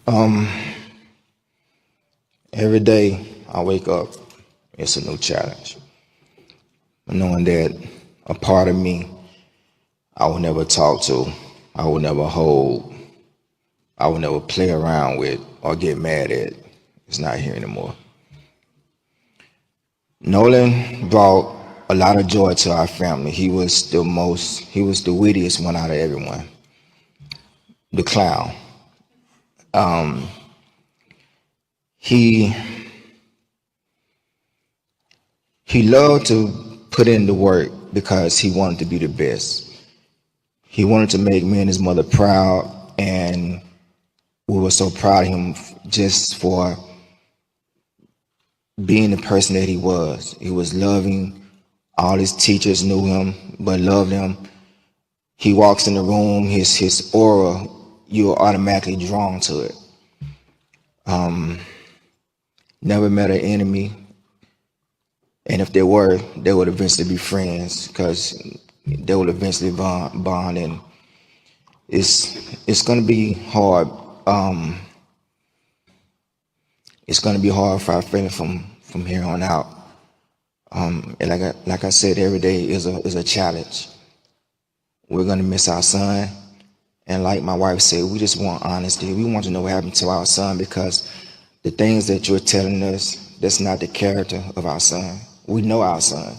Um, every day I wake up, it's a new challenge. Knowing that a part of me I will never talk to, I will never hold, I will never play around with or get mad at, it's not here anymore. Nolan brought a lot of joy to our family. He was the wittiest one out of everyone, the clown. He he loved to put in the work because he wanted to be the best. He wanted to make me and his mother proud, and we were so proud of him just for being the person that he was. He was loving. All his teachers knew him, but loved him. He walks in the room, his aura, you're automatically drawn to it. Never met an enemy, and if they were, they would eventually be friends because they would eventually bond, and it's gonna be hard. Um, it's gonna be hard for our family from here on out. And like I said, every day is a challenge. We're gonna miss our son, and like my wife said, we just want honesty. We want to know what happened to our son because the things that you're telling us, that's not the character of our son. We know our son.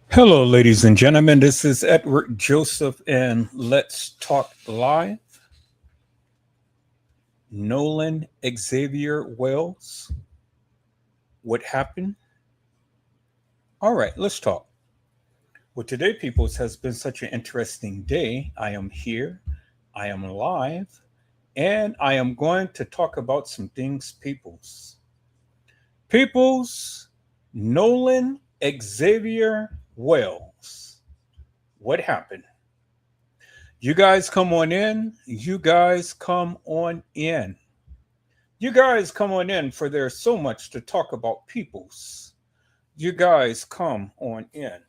Hello, ladies and gentlemen. This is Edward Joseph, and let's talk live. Nolan Xavier Wells. What happened? All right, let's talk. Well, today, peoples, has been such an interesting day. I am here, I am live, and I am going to talk about some things, peoples. Peoples, Nolan Xavier Wells. What happened? You guys come on in. You guys come on in. You guys come on in, for there's so much to talk about, peoples. You guys come on in.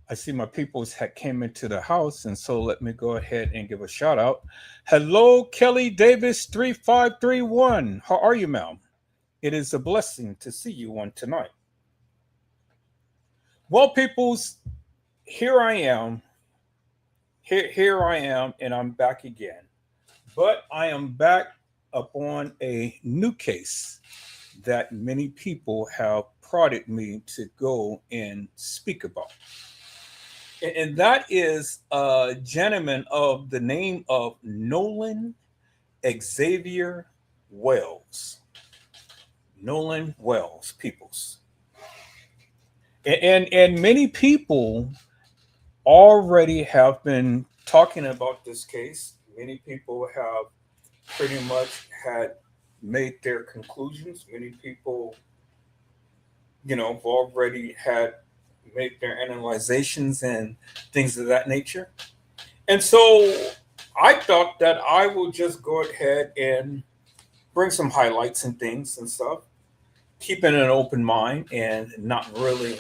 I see my peoples had came into the house, and so let me go ahead and give a shout out. Hello, Kelly Davis 3531. How are you, ma'am? It is a blessing to see you on tonight. Well, peoples, here I am. Here I am, and I'm back again. But I am back upon a new case that many people have prodded me to go and speak about. And that is a gentleman of the name of Nolan Xavier Wells. Nolan Wells, peoples. And many people already have been talking about this case. Many people have pretty much had made their conclusions. Many people, have already had made their analyzations and things of that nature. And so I thought that I will just go ahead and bring some highlights and things and stuff, keeping an open mind and not really,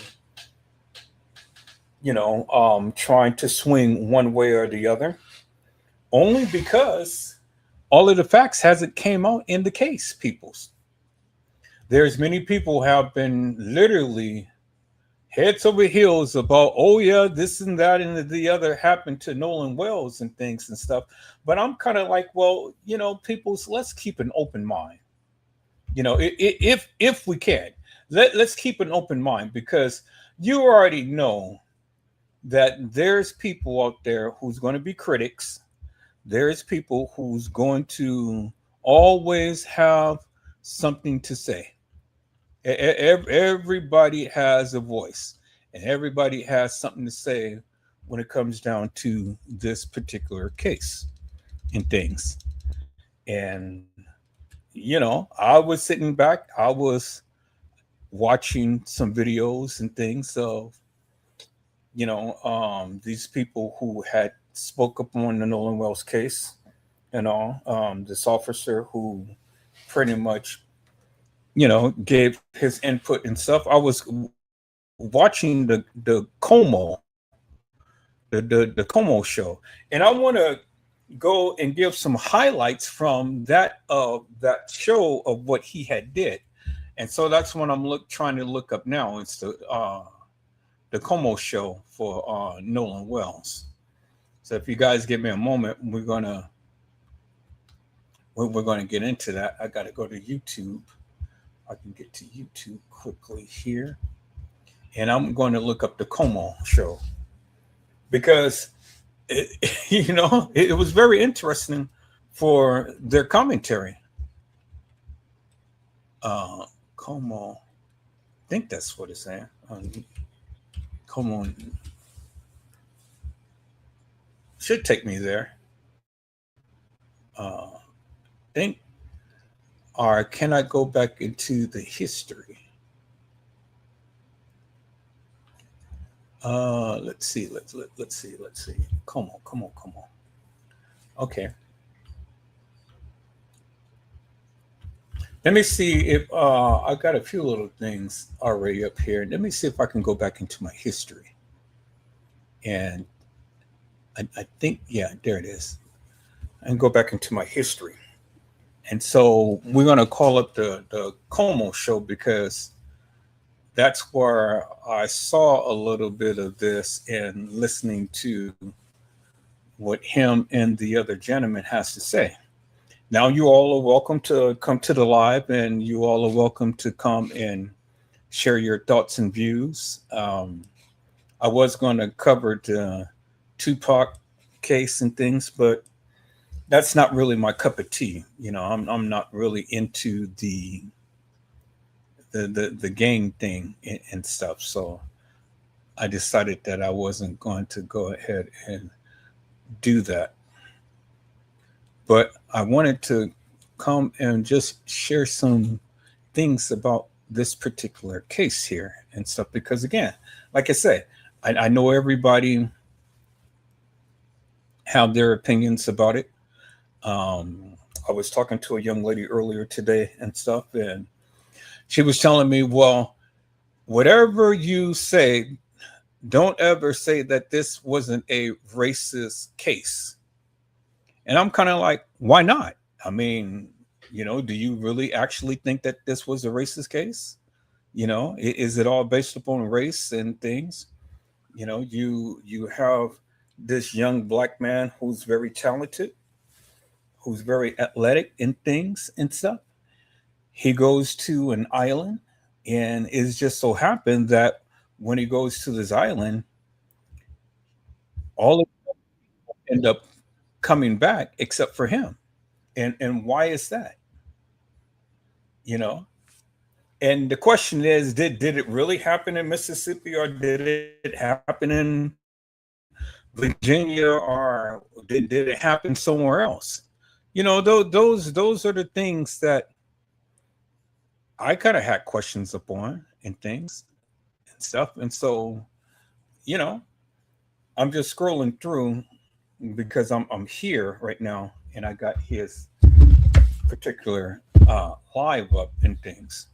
trying to swing one way or the other, only because all of the facts hasn't came out in the case, peoples. There's many people have been literally heads over heels about, oh yeah, this and that and the other happened to Nolan Wells and things and stuff. But I'm kind of like, well, peoples, let's keep an open mind. If we can, let's keep an open mind, because you already know that there's people out there who's going to be critics. There's people who's going to always have something to say. Everybody has a voice, and everybody has something to say when it comes down to this particular case and things. And I was sitting back, I was watching some videos and things of these people who had spoke up on the Nolan Wells case and all, this officer who pretty much, gave his input and stuff. I was watching the the Como show, and I want to go and give some highlights from that show of what he had did, and so that's what I'm trying to look up now. It's the Como show for Nolan Wells. So if you guys give me a moment, we're gonna get into that. I got to go to YouTube. I can get to YouTube quickly here, and I'm going to look up the Como show because it, it was very interesting for their commentary. Como, I think that's what it's saying. Como should take me there. Think, or can I go back into the history? Let's see. Let's see. Let's see. Come on. Okay. Let me see if I got a few little things already up here. Let me see if I can go back into my history. And I think, yeah, there it is. And go back into my history. And so we're going to call up the Como show because that's where I saw a little bit of this and listening to what him and the other gentleman has to say. Now you all are welcome to come to the live, and you all are welcome to come and share your thoughts and views. I was going to cover the Tupac case and things, but that's not really my cup of tea. I'm not really into the gang thing and stuff. So I decided that I wasn't going to go ahead and do that. But I wanted to come and just share some things about this particular case here and stuff because, again, like I said, I know everybody have their opinions about it. I was talking to a young lady earlier today and stuff, and she was telling me, well, whatever you say, don't ever say that this wasn't a racist case. And I'm kind of like, why not? I mean, do you really actually think that this was a racist case? Is it all based upon race and things? You have this young black man who's very talented, who's very athletic in things and stuff. He goes to an island, and it's just so happened that when he goes to this island, all of them end up coming back except for him. And why is that? You know? And the question is, did it really happen in Mississippi, or did it happen in Virginia, or did it happen somewhere else? Those are the things that I kind of had questions upon and things and stuff. And so, you know, I'm just scrolling through because I'm here right now, and I got his particular live up and things.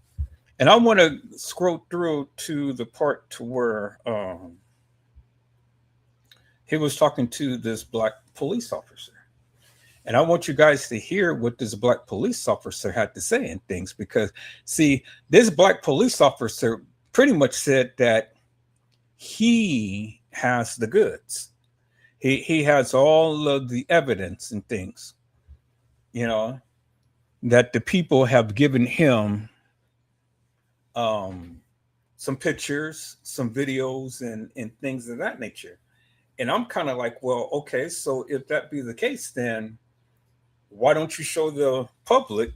And I want to scroll through to the part to where he was talking to this black police officer. And I want you guys to hear what this black police officer had to say and things, because see, this black police officer pretty much said that he has the goods. He has all of the evidence and things, that the people have given him some pictures, some videos, and things of that nature. And I'm kind of like, well, okay, so if that be the case, then why don't you show the public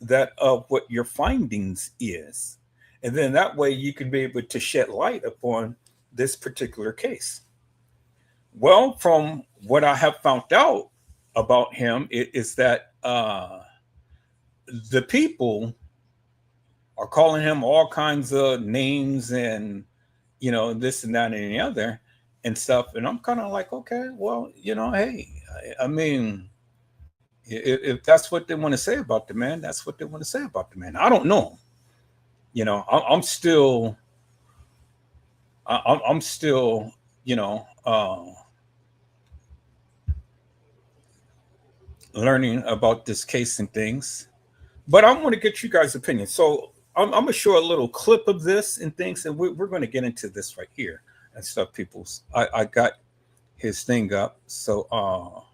that what your findings is? And then that way you can be able to shed light upon this particular case. Well, from what I have found out about him, is that the people are calling him all kinds of names and, this and that and the other. and stuff. And I'm kind of like, okay, well, hey, I mean, if that's what they want to say about the man, that's what they want to say about the man. I don't know. I'm still, I'm still, you know, learning about this case and things. But I want to get you guys' opinion. So I'm gonna show a little clip of this and things, and we're going to get into this right here and stuff. People's, I got his thing up. So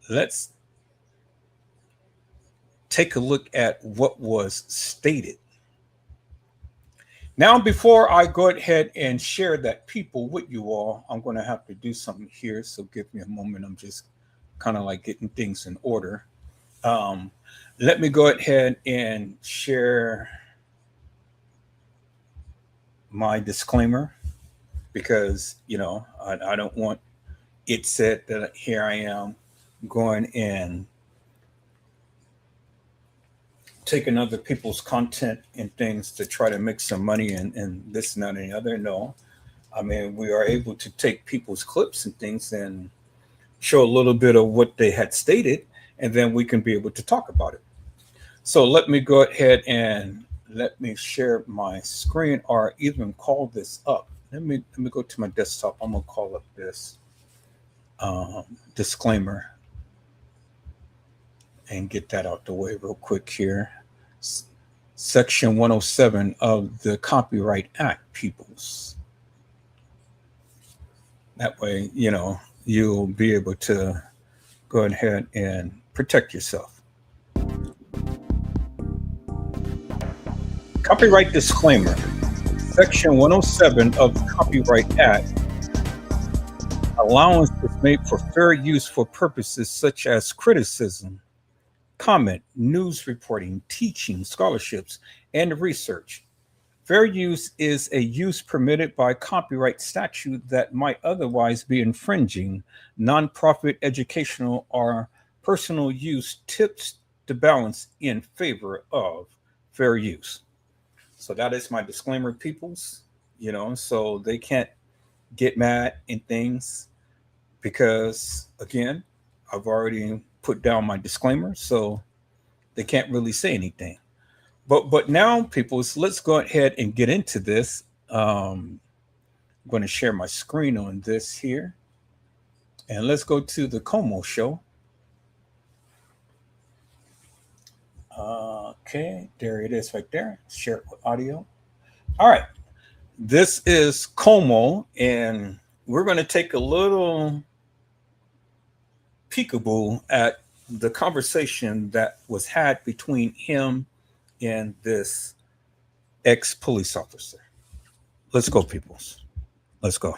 let's take a look at what was stated. Now, before I go ahead and share that people with you all, I'm going to have to do something here. So give me a moment. I'm just kind of like getting things in order. Um, Let me go ahead and share my disclaimer because, I don't want it said that here I am going and taking other people's content and things to try to make some money and this and that and the other. No, I mean, we are able to take people's clips and things and show a little bit of what they had stated, and then we can be able to talk about it. So let me go ahead and let me share my screen or even call this up. Let me go to my desktop. I'm gonna call up this disclaimer and get that out the way real quick here. Section 107 of the Copyright Act, peoples. That way, you'll be able to go ahead and protect yourself. Copyright disclaimer. Section 107 of the Copyright Act. Allowance is made for fair use for purposes such as criticism, comment, news reporting, teaching, scholarships, and research. Fair use is a use permitted by copyright statute that might otherwise be infringing. Nonprofit, educational, or personal use tips the balance in favor of fair use. So that is my disclaimer, peoples. So they can't get mad and things because, again, I've already put down my disclaimer, so they can't really say anything. But now, people, let's go ahead and get into this. I'm going to share my screen on this here, and let's go to the Como show. Okay, there it is right there. Share it with audio. All right, this is Como, and we're going to take a little peekaboo at the conversation that was had between him and this ex-police officer. Let's go, peoples. Let's go.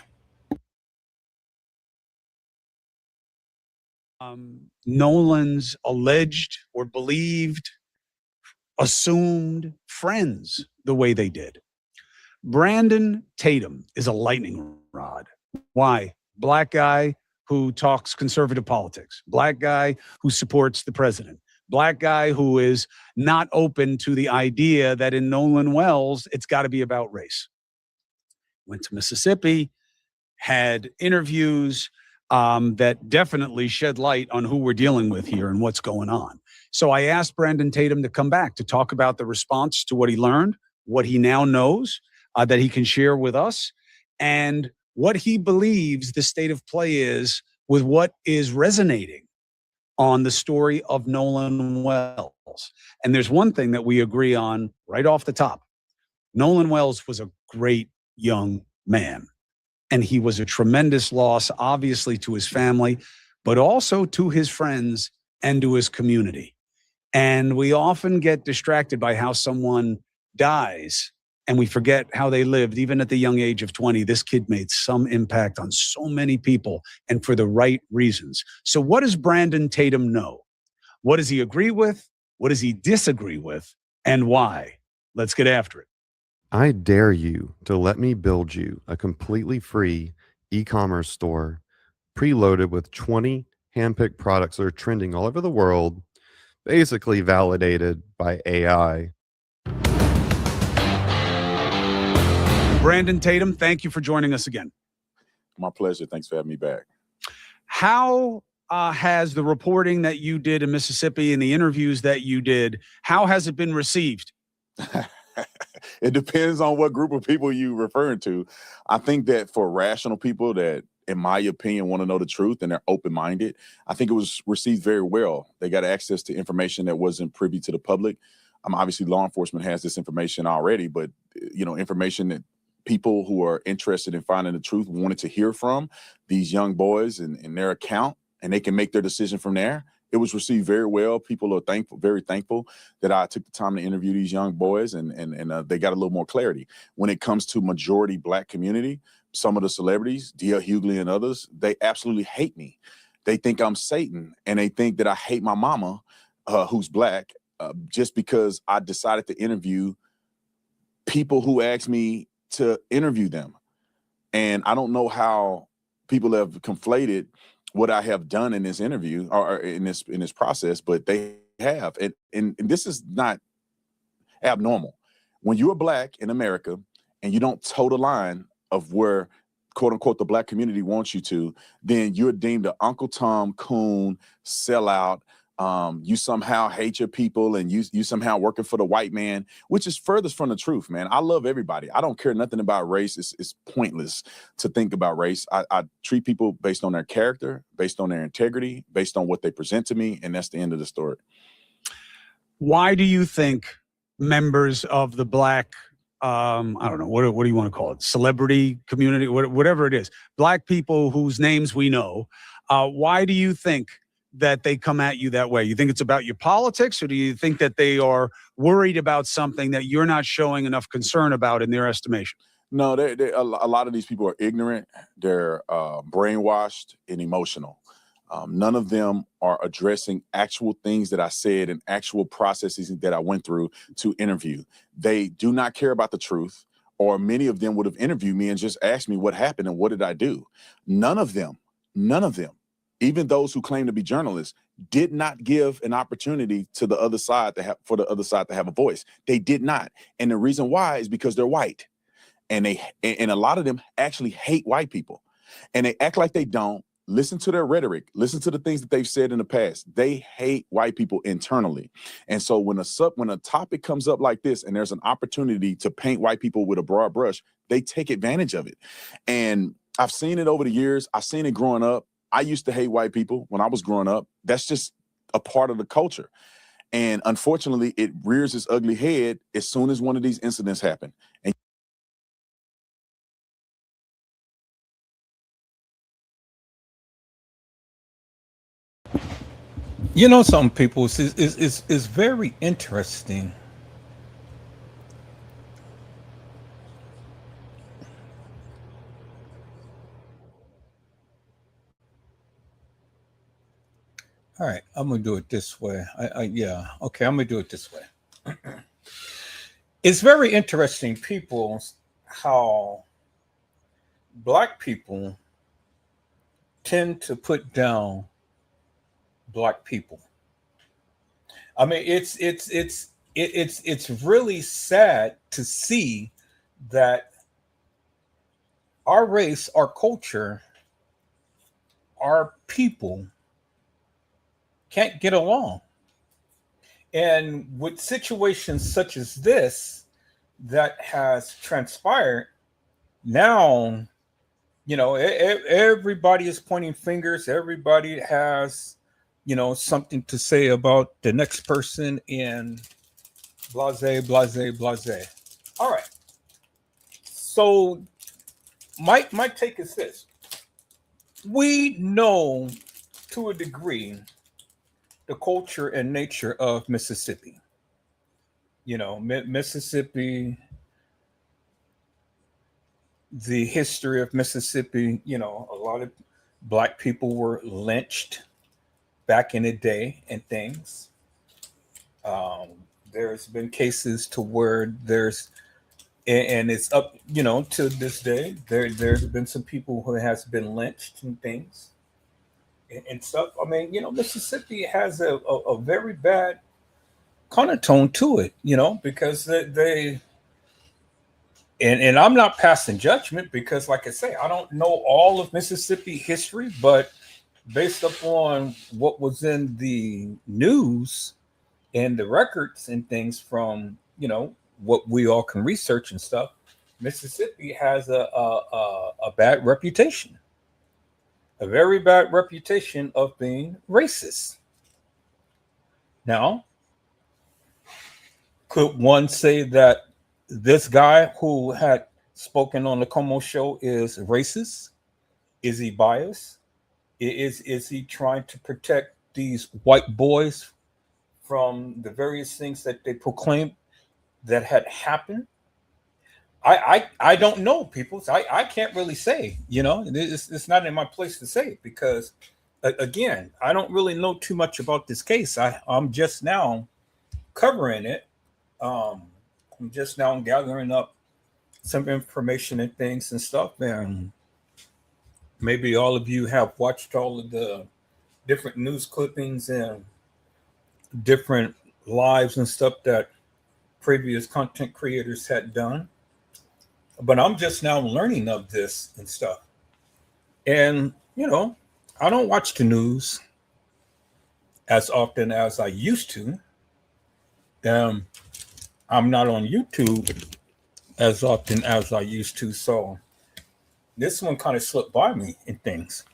Nolan's alleged or believed, assumed friends the way they did. Brandon Tatum is a lightning rod. Why? Black guy who talks conservative politics, black guy who supports the president, black guy who is not open to the idea that in Nolan Wells, it's got to be about race. Went to Mississippi, had interviews that definitely shed light on who we're dealing with here and what's going on. So I asked Brandon Tatum to come back to talk about the response to what he learned, what he now knows that he can share with us, and what he believes the state of play is with what is resonating on the story of Nolan Wells. And there's one thing that we agree on right off the top. Nolan Wells was a great young man, and he was a tremendous loss, obviously, to his family, but also to his friends and to his community. And we often get distracted by how someone dies, and we forget how they lived. Even at the young age of 20, this kid made some impact on so many people, and for the right reasons. So what does Brandon Tatum know? What does he agree with? What does he disagree with? And why? Let's get after it. I dare you to let me build you a completely free e-commerce store preloaded with 20 handpicked products that are trending all over the world, basically validated by AI. Brandon Tatum, thank you for joining us again. My pleasure. Thanks for having me back. How has the reporting that you did in Mississippi and the interviews that you did, how has it been received? It depends on what group of people you referring to. I think that for rational people that, in my opinion, want to know the truth and they're open-minded, I think it was received very well. They got access to information that wasn't privy to the public. Obviously, law enforcement has this information already, but information that people who are interested in finding the truth wanted to hear from these young boys and their account, and they can make their decision from there. It was received very well. People are thankful, very thankful that I took the time to interview these young boys, and they got a little more clarity. When it comes to majority Black community, some of the celebrities, D.L. Hughley and others, they absolutely hate me. They think I'm Satan, and they think that I hate my mama, who's Black, just because I decided to interview people who asked me to interview them. And I don't know how people have conflated what I have done in this interview or in this process, but they have. And this is not abnormal. When you're Black in America and you don't toe the line of where, quote unquote, the Black community wants you to, then you're deemed an Uncle Tom, coon, sellout. You somehow hate your people, and you somehow working for the white man, which is furthest from the truth, man. I love everybody. I don't care nothing about race. It's pointless to think about race. I treat people based on their character, based on their integrity, based on what they present to me, and that's the end of the story. Why do you think members of the Black, I don't know, what do you want to call it? Celebrity community, whatever it is, Black people whose names we know, why do you think that they come at you that way? You think it's about your politics, or do you think that they are worried about something that you're not showing enough concern about in their estimation? No, a lot of these people are ignorant. They're brainwashed and emotional. None of them are addressing actual things that I said and actual processes that I went through to interview. They do not care about the truth, or many of them would have interviewed me and just asked me what happened and what did I do. None of them, even those who claim to be journalists, did not give an opportunity to the other side for the other side to have a voice. They did not. And the reason why is because they're white. And a lot of them actually hate white people. And they act like they don't. Listen to their rhetoric. Listen to the things that they've said in the past. They hate white people internally. And so when a topic comes up like this and there's an opportunity to paint white people with a broad brush, they take advantage of it. And I've seen it over the years. I've seen it growing up. I used to hate white people when I was growing up. That's just a part of the culture. And unfortunately, it rears its ugly head as soon as one of these incidents happen. And some people is very interesting. All right, I'm gonna do it this way. Okay, I'm gonna do it this way. It's very interesting, people, how Black people tend to put down Black people. I mean, it's really sad to see that our race, our culture, our people can't get along. And with situations such as this that has transpired, now, everybody is pointing fingers. Everybody has, something to say about the next person, and blase, blase, blase. All right. So my take is this. We know to a degree the culture and nature of Mississippi. Mississippi, the history of Mississippi, a lot of Black people were lynched back in the day and things. There's been cases to where and it's up, to this day, there's been some people who has been lynched and things and stuff. I mean, Mississippi has a very bad connotation to it, because and I'm not passing judgment because, like I say, I don't know all of Mississippi history, but based upon what was in the news and the records and things from what we all can research and stuff, Mississippi has a bad reputation, a very bad reputation of being racist. Now, could one say that this guy who had spoken on the Como show is racist? Is he biased? Is he trying to protect these white boys from the various things that they proclaimed that had happened? I don't know, people. I can't really say. It's not in my place to say because, again, I don't really know too much about this case. I'm just now covering it. I'm just now gathering up some information and things and stuff, and maybe all of you have watched all of the different news clippings and different lives and stuff that previous content creators had done. But I'm just now learning of this and stuff. And, I don't watch the news as often as I used to. I'm not on YouTube as often as I used to. So this one kind of slipped by me and things.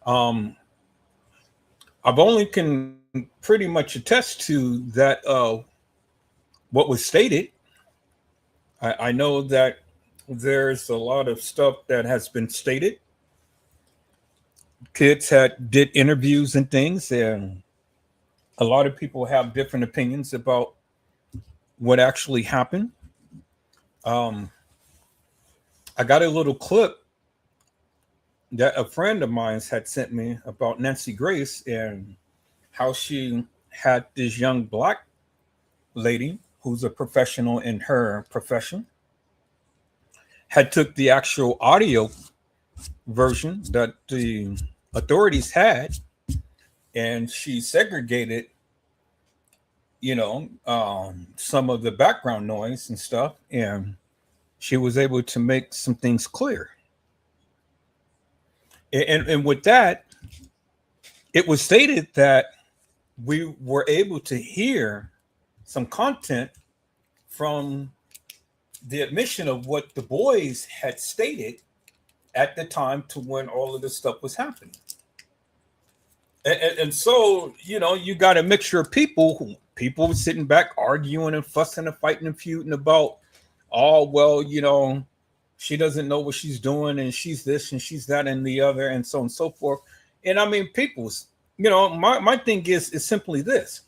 I've only can pretty much attest to that what was stated. I know that there's a lot of stuff that has been stated. Kids did interviews and things, and a lot of people have different opinions about what actually happened. I got a little clip that a friend of mine had sent me about Nancy Grace and how she had this young black lady who's a professional in her profession had took the actual audio version that the authorities had, and she segregated some of the background noise and stuff, and she was able to make some things clear. And with that, it was stated that we were able to hear some content from the admission of what the boys had stated at the time to when all of this stuff was happening. And so, you got a mixture of people sitting back arguing and fussing and fighting and feuding about, oh, well, she doesn't know what she's doing and she's this and she's that and the other and so on and so forth. And I mean, people's, my thing is simply this.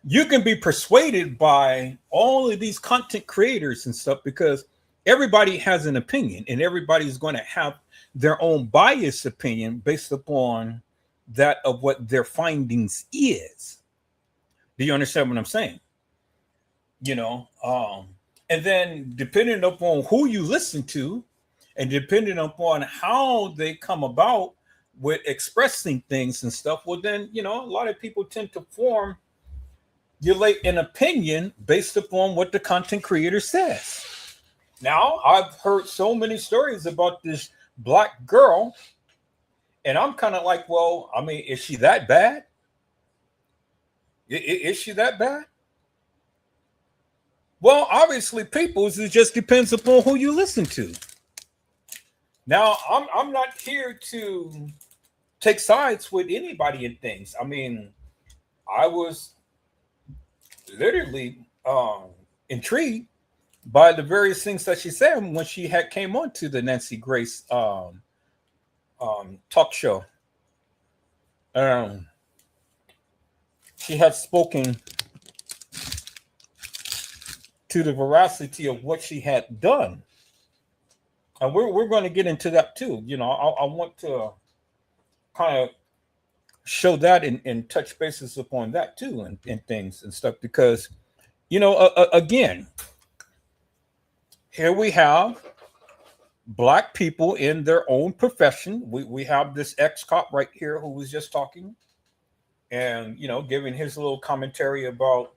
You can be persuaded by all of these content creators and stuff because everybody has an opinion and everybody's going to have their own biased opinion based upon that of what their findings is. Do you understand what I'm saying? And then depending upon who you listen to and depending upon how they come about with expressing things and stuff, well, then, a lot of people tend to formulate an opinion based upon what the content creator says. Now, I've heard so many stories about this black girl, and I'm kind of like, well, I mean, is she that bad? Is she that bad? Well, obviously, people's, it just depends upon who you listen to. Now, I'm not here to take sides with anybody in things. I mean, I was literally intrigued by the various things that she said when she had came on to the Nancy Grace talk show. She had spoken to the veracity of what she had done. And we're going to get into that too. I want to kind of show that and touch bases upon that too and things and stuff because, again, here we have black people in their own profession. We have this ex-cop right here who was just talking and, giving his little commentary about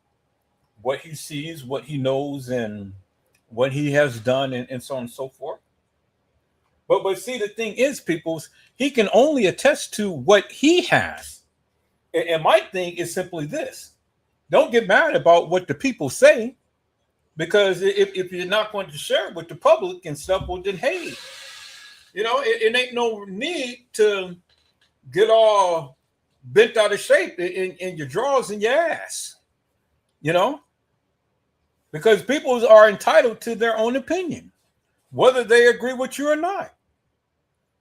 what he sees, what he knows, and what he has done, and so on and so forth. But see, the thing is, peoples, he can only attest to what he has. And my thing is simply this: don't get mad about what the people say, because if you're not going to share it with the public and stuff, well, then hey, it ain't no need to get all bent out of shape in your drawers and your ass, because people are entitled to their own opinion, whether they agree with you or not.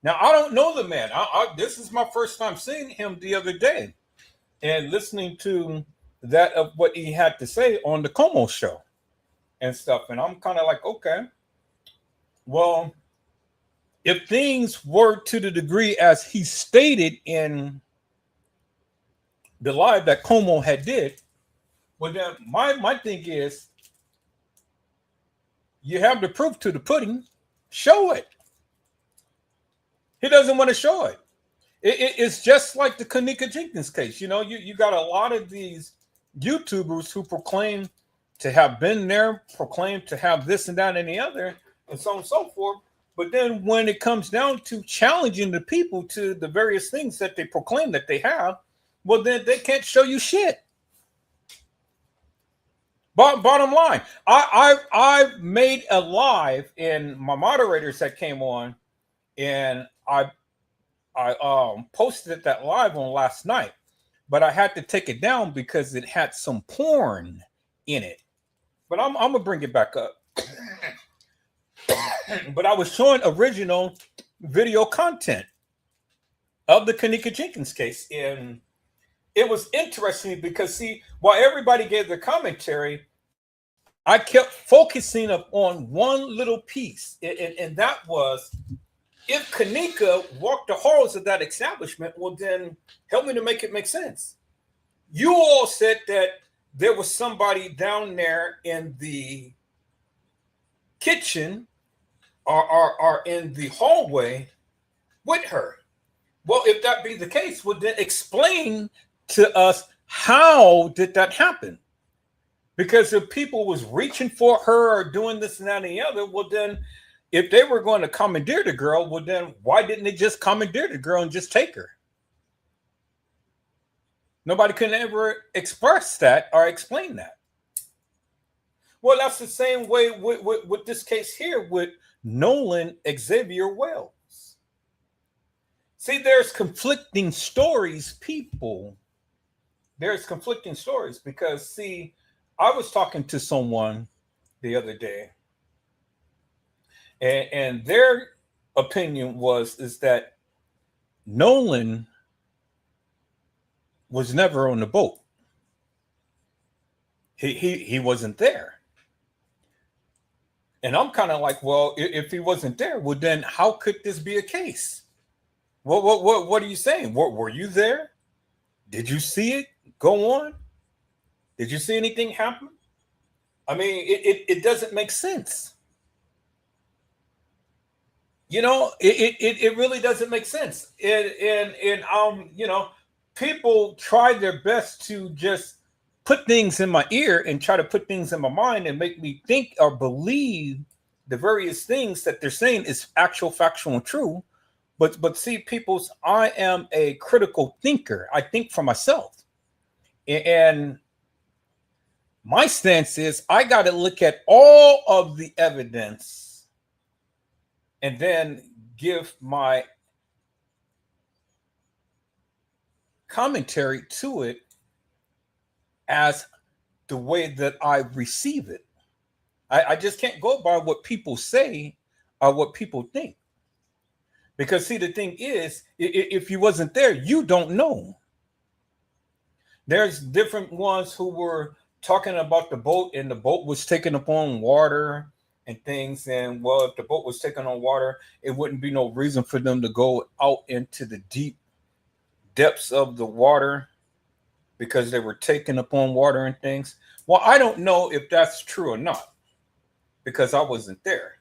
Now, I don't know the man. This is my first time seeing him the other day and listening to that of what he had to say on the Como show and stuff. And I'm kind of like, okay, well, if things were to the degree as he stated in the live that Como had did, well, then my thing is, you have the proof to the pudding, show it. He doesn't want to show it. It's just like the Kanika Jenkins case. You got a lot of these YouTubers who proclaim to have been there, proclaim to have this and that and the other, and so on and so forth. But then when it comes down to challenging the people to the various things that they proclaim that they have, well, then they can't show you shit. Bottom line, I made a live, and my moderators that came on, and I posted that live on last night, but I had to take it down because it had some porn in it. But I'm gonna bring it back up. But I was showing original video content of the Kanika Jenkins case, and it was interesting because, see, while everybody gave their commentary, I kept focusing on one little piece, and that was, if Kanika walked the halls of that establishment, well, then help me to make it make sense. You all said that there was somebody down there in the kitchen or in the hallway with her. Well, if that be the case, well, then explain to us, how did that happen? Because if people was reaching for her or doing this and that and the other, well, then if they were going to commandeer the girl, well, then why didn't they just commandeer the girl and just take her? Nobody could ever express that or explain that. Well, that's the same way with this case here with Nolan Xavier Wells. See, there's conflicting stories, people. There's conflicting stories because, see, I was talking to someone the other day, and their opinion is that Nolan was never on the boat. He wasn't there. And I'm kind of like, well, if he wasn't there, well, then how could this be a case? What are you saying? Were you there? Did you see it go on? Did you see anything happen? I mean, it doesn't make sense. It really doesn't make sense. And people try their best to just put things in my ear and try to put things in my mind and make me think or believe the various things that they're saying is actual, factual, and true. But see, peoples, I am a critical thinker. I think for myself. And my stance is I got to look at all of the evidence and then give my commentary to it as the way that I receive it. I just can't go by what people say or what people think. Because, see, the thing is, if you wasn't there, you don't know. There's different ones who were talking about the boat, and the boat was taking upon water and things. And, well, if the boat was taking on water, it wouldn't be no reason for them to go out into the deep depths of the water because they were taking upon water and things. Well, I don't know if that's true or not because I wasn't there.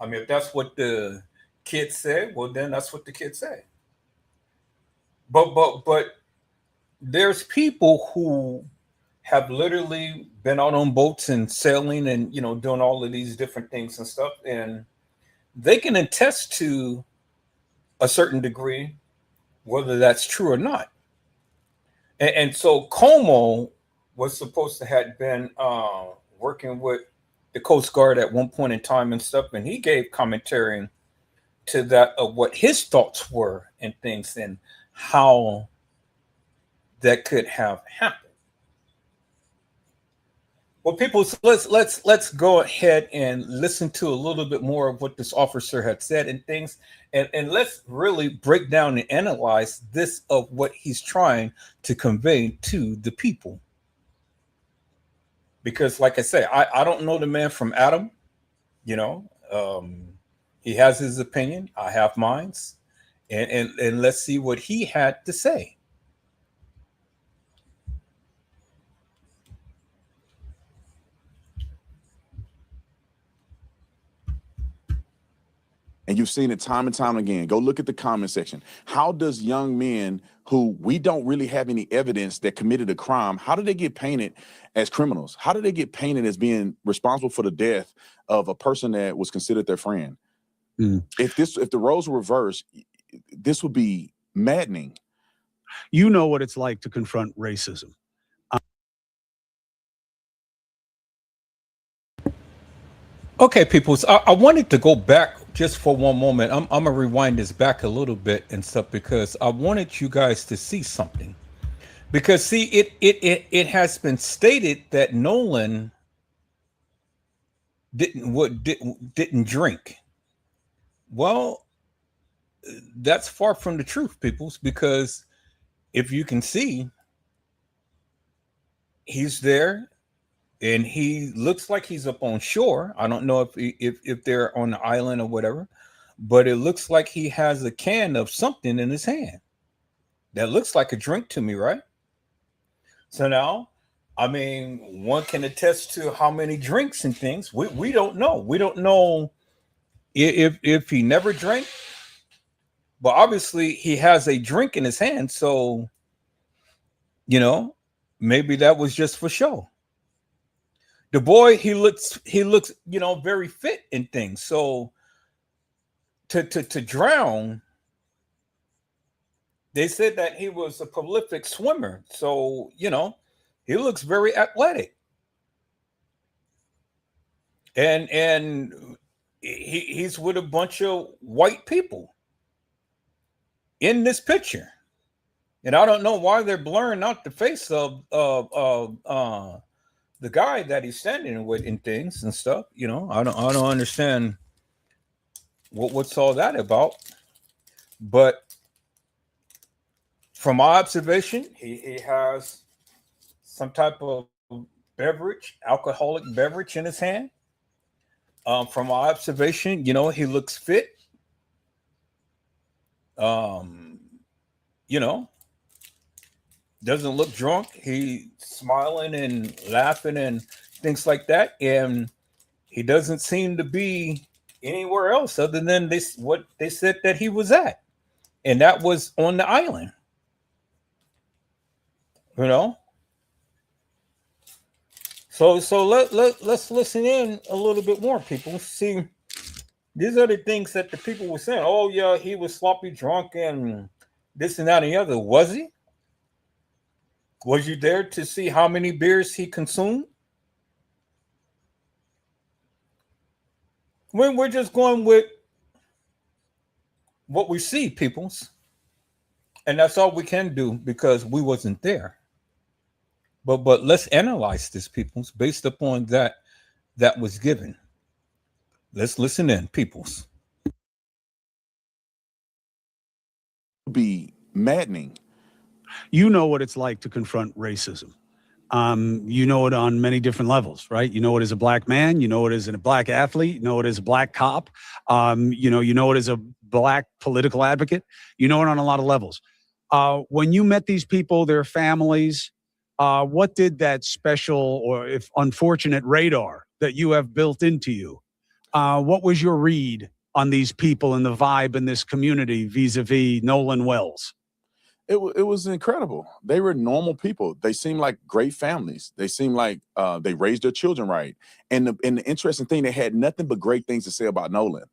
I mean, if that's what the kids said, well, then that's what the kids say. But there's people who have literally been out on boats and sailing and, you know, doing all of these different things and stuff. And they can attest to a certain degree whether that's true or not. And so Como was supposed to have been working with the Coast Guard at one point in time and stuff, and he gave commentary to that of what his thoughts were and things and how that could have happened. Well, people, so let's go ahead and listen to a little bit more of what this officer had said and things, and let's really break down and analyze this of what he's trying to convey to the people. Because, like I say, I don't know the man from Adam. You know, he has his opinion. I have mine, and let's see what he had to say. And you've seen it time and time again. Go look at the comment section. How does young men who we don't really have any evidence that committed a crime, how do they get painted as criminals? How do they get painted as being responsible for the death of a person that was considered their friend? If the roles were reversed, this would be maddening. You know what it's like to confront racism. Okay, people. So I wanted to go back just for one moment. I'm gonna rewind this back a little bit and stuff because I wanted you guys to see something. Because see, it has been stated that Nolan didn't drink. Well, that's far from the truth, peoples. Because if you can see, he's there. And he looks like he's up on shore. I don't know if they're on the island or whatever, but it looks like he has a can of something in his hand. That looks like a drink to me, right? So now, I mean, one can attest to how many drinks and things. We don't know. We don't know if he never drank, but obviously he has a drink in his hand. So, you know, maybe that was just for show. The boy, he looks, you know, very fit in things. So to drown, they said that he was a prolific swimmer. So, you know, he looks very athletic. And he's with a bunch of white people in this picture. And I don't know why they're blurring out the face of the guy that he's standing with and things and stuff. You know, I don't understand what's all that about. But from my observation, he has some type of beverage, alcoholic beverage in his hand. From my observation, you know, he looks fit. You know, doesn't look drunk. He's smiling and laughing and things like that. And he doesn't seem to be anywhere else other than this, what they said that he was at. And that was on the island. You know? So let's listen in a little bit more, people. See, these are the things that the people were saying. Oh, yeah, he was sloppy drunk and this and that and the other. Was he? Was you there to see how many beers he consumed? When we're just going with what we see, peoples. And that's all we can do because we wasn't there. But let's analyze this, peoples, based upon that was given. Let's listen in, peoples. Be maddening. You know what it's like to confront racism. You know it on many different levels, right? You know it as a black man, you know it as a black athlete, you know it as a black cop, you know it as a black political advocate, you know it on a lot of levels. When you met these people, their families, what did that special or if unfortunate radar that you have built into you, what was your read on these people and the vibe in this community vis-a-vis Nolan Wells? It was incredible. They were normal people. They seemed like great families. They seemed like they raised their children right. And the interesting thing, they had nothing but great things to say about Nolan.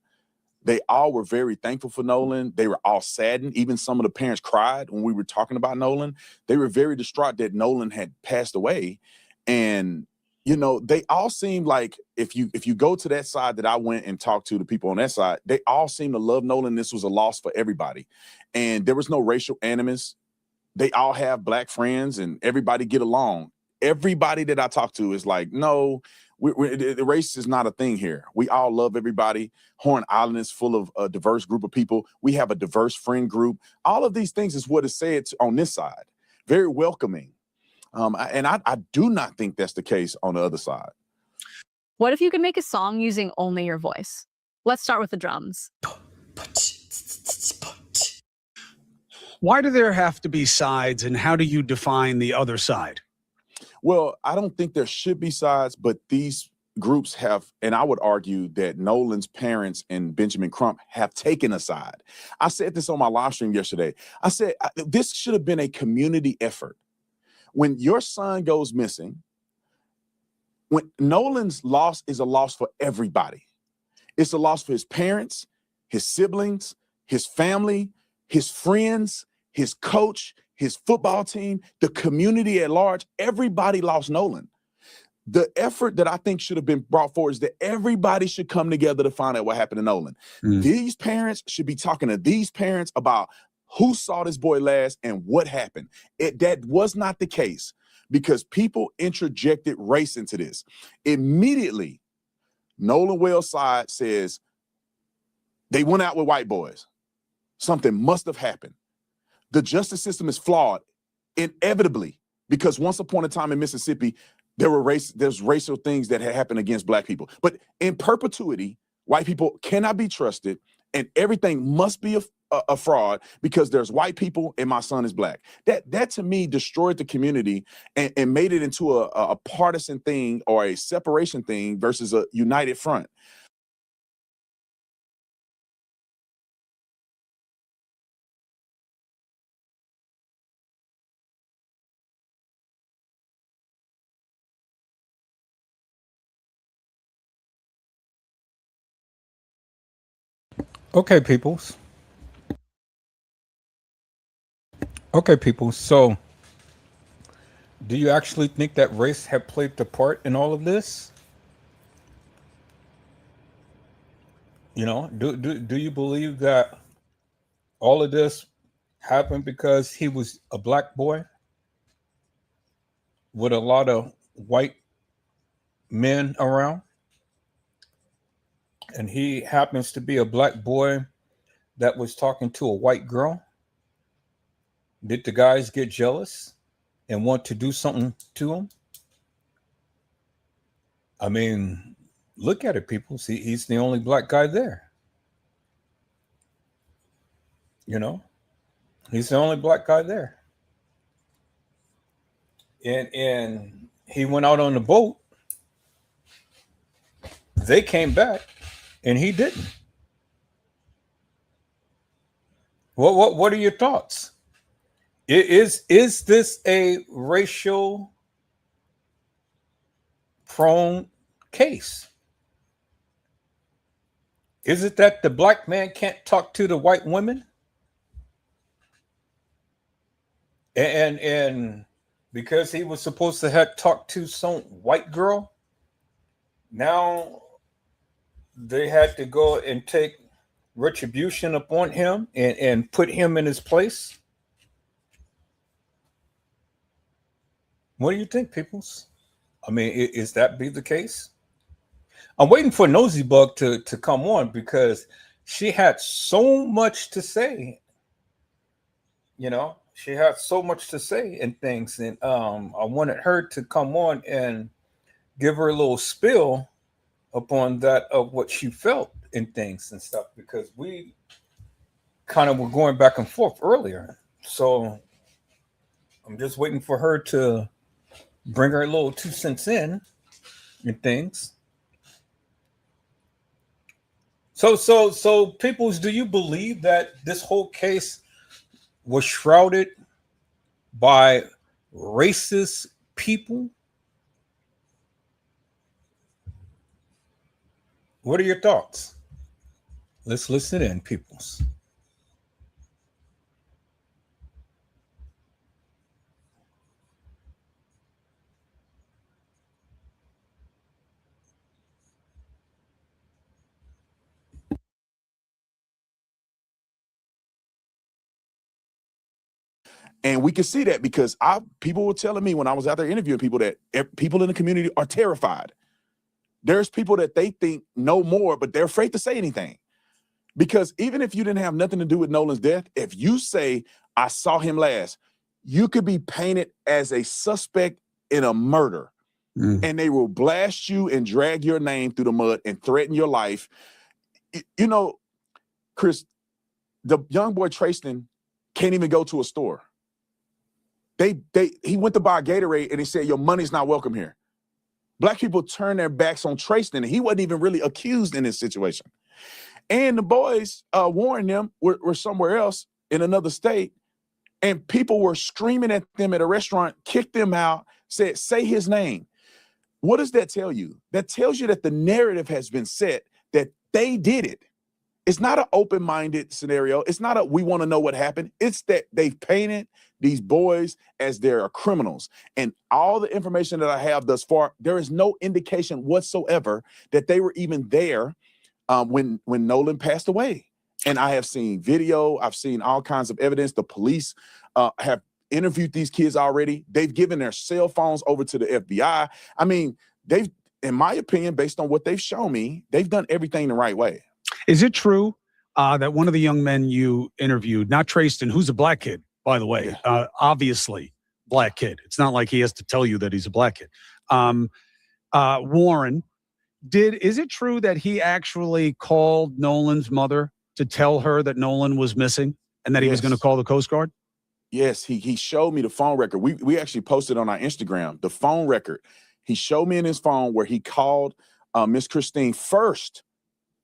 They all were very thankful for Nolan. They were all saddened. Even some of the parents cried when we were talking about Nolan. They were very distraught that Nolan had passed away. And they all seemed like if you go to that side that I went and talked to the people on that side, they all seemed to love Nolan. This was a loss for everybody. And there was no racial animus. They all have black friends and everybody get along. Everybody that I talk to is like, no, the race is not a thing here. We all love everybody. Horn Island is full of a diverse group of people. We have a diverse friend group. All of these things is what is said on this side. Very welcoming. And I do not think that's the case on the other side. What if you could make a song using only your voice? Let's start with the drums. Why do there have to be sides, and how do you define the other side? Well, I don't think there should be sides, but these groups have, and I would argue that Nolan's parents and Benjamin Crump have taken a side. I said this on my live stream yesterday. I said this should have been a community effort. When your son goes missing, when Nolan's loss is a loss for everybody. It's a loss for his parents, his siblings, his family, his friends, his coach, his football team, the community at large. Everybody lost Nolan. The effort that I think should have been brought forward is that everybody should come together to find out what happened to Nolan. These parents should be talking to these parents about who saw this boy last and what happened. That was not the case because people interjected race into this. Immediately, Nolan Wells' side says they went out with white boys. Something must have happened. The justice system is flawed, inevitably, because once upon a time in Mississippi, there's racial things that had happened against black people. But in perpetuity, white people cannot be trusted, and everything must be a fraud because there's white people and my son is black. That to me destroyed the community and made it into a partisan thing or a separation thing versus a united front. Okay, peoples. Okay, people. So, do you actually think that race had played the part in all of this? Do you believe that all of this happened because he was a black boy with a lot of white men around? And he happens to be a black boy that was talking to a white girl? Did the guys get jealous and want to do something to him? I mean, look at it, people. See, he's the only black guy there. He's the only black guy there. And he went out on the boat. They came back, and he didn't. What are your thoughts? Is this a racial prone case? Is it that the black man can't talk to the white women? And because he was supposed to have talked to some white girl, now they had to go and take retribution upon him and put him in his place? What do you think, peoples? I mean, is that be the case? I'm waiting for Nosy Bug to come on because she had so much to say. She had so much to say and things. And I wanted her to come on and give her a little spill upon that of what she felt and things and stuff, because we kind of were going back and forth earlier. So I'm just waiting for her to bring her little 2 cents in and things. So peoples, do you believe that this whole case was shrouded by racist people? What are your thoughts? Let's listen in, peoples. And we can see that because people were telling me when I was out there interviewing people that people in the community are terrified. There's people that they think know more, but they're afraid to say anything. Because even if you didn't have nothing to do with Nolan's death, if you say, I saw him last, you could be painted as a suspect in a murder. And they will blast you and drag your name through the mud and threaten your life. You know, Chris, the young boy Trayston can't even go to a store. He went to buy a Gatorade and he said, your money's not welcome here. Black people turned their backs on Trayston and he wasn't even really accused in this situation. And the boys, warned them, were somewhere else in another state, and people were screaming at them at a restaurant, kicked them out, said, say his name. What does that tell you? That tells you that the narrative has been set that they did it. It's not an open-minded scenario. It's not a we want to know what happened. It's that they've painted these boys as they're criminals. And all the information that I have thus far, there is no indication whatsoever that they were even there when Nolan passed away. And I have seen video. I've seen all kinds of evidence. The police have interviewed these kids already. They've given their cell phones over to the FBI. I mean, they've, in my opinion, based on what they've shown me, they've done everything the right way. Is it true that one of the young men you interviewed, not Trayston, who's a black kid, by the way, obviously black kid. It's not like he has to tell you that he's a black kid. Warren, is it true that he actually called Nolan's mother to tell her that Nolan was missing and that he was going to call the Coast Guard? Yes, he showed me the phone record. We actually posted on our Instagram the phone record. He showed me in his phone where he called Miss Christine first.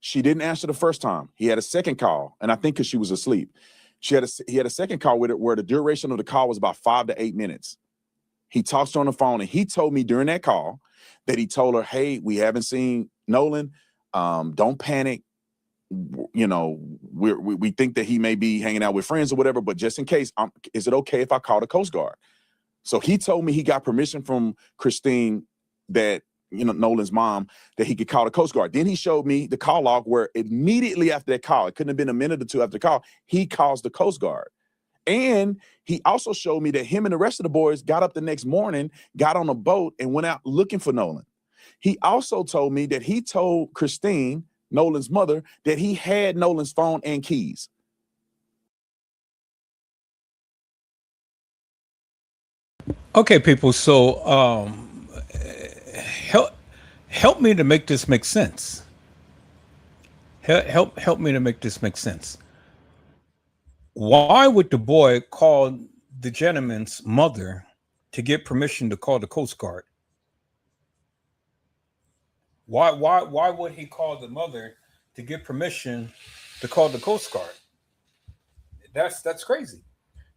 She didn't answer the first time. He had a second call, and I think because she was asleep. He had a second call with it where the duration of the call was about 5 to 8 minutes. He talks to her on the phone, and he told me during that call that he told her, hey, we haven't seen Nolan. Don't panic. You know, we think that he may be hanging out with friends or whatever, but just in case, is it okay if I call the Coast Guard? So he told me he got permission from Christine, that, you know, Nolan's mom, that he could call the Coast Guard. Then he showed me the call log where immediately after that call, it couldn't have been a minute or two after the call, he calls the Coast Guard. And he also showed me that him and the rest of the boys got up the next morning, got on a boat, and went out looking for Nolan. He also told me that he told Christine, Nolan's mother, that he had Nolan's phone and keys. Okay, people. So help me to make this make sense. Help me to make this make sense. Why would the boy call the gentleman's mother to get permission to call the Coast Guard? Why would he call the mother to get permission to call the Coast Guard? That's crazy.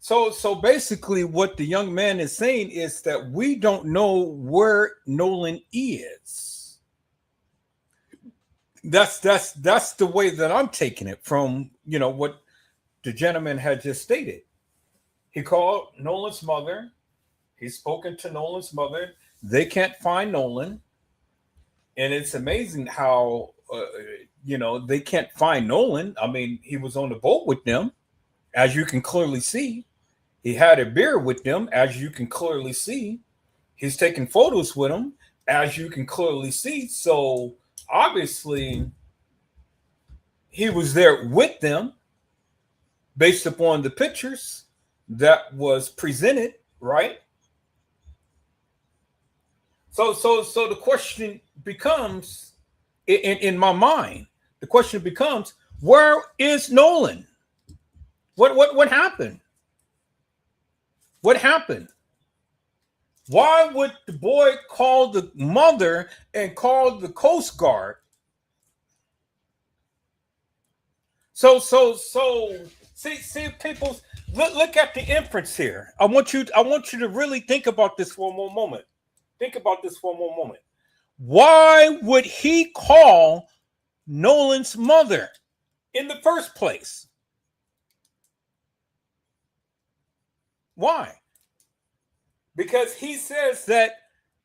So basically what the young man is saying is that we don't know where Nolan is. That's the way that I'm taking it from, you know, what the gentleman had just stated. He called Nolan's mother. He's spoken to Nolan's mother. They can't find Nolan. And it's amazing how, you know, they can't find Nolan. I mean, he was on the boat with them, as you can clearly see. He had a beer with them, as you can clearly see. He's taking photos with them, as you can clearly see. So obviously, he was there with them based upon the pictures that was presented, right? So the question becomes, in my mind, the question becomes, where is Nolan? What happened? What happened? Why would the boy call the mother and call the Coast Guard? So see, people, Look at the inference here. I want you to really think about this for one moment. Think about this for one moment. Why would he call Nolan's mother in the first place? Why? Because he says that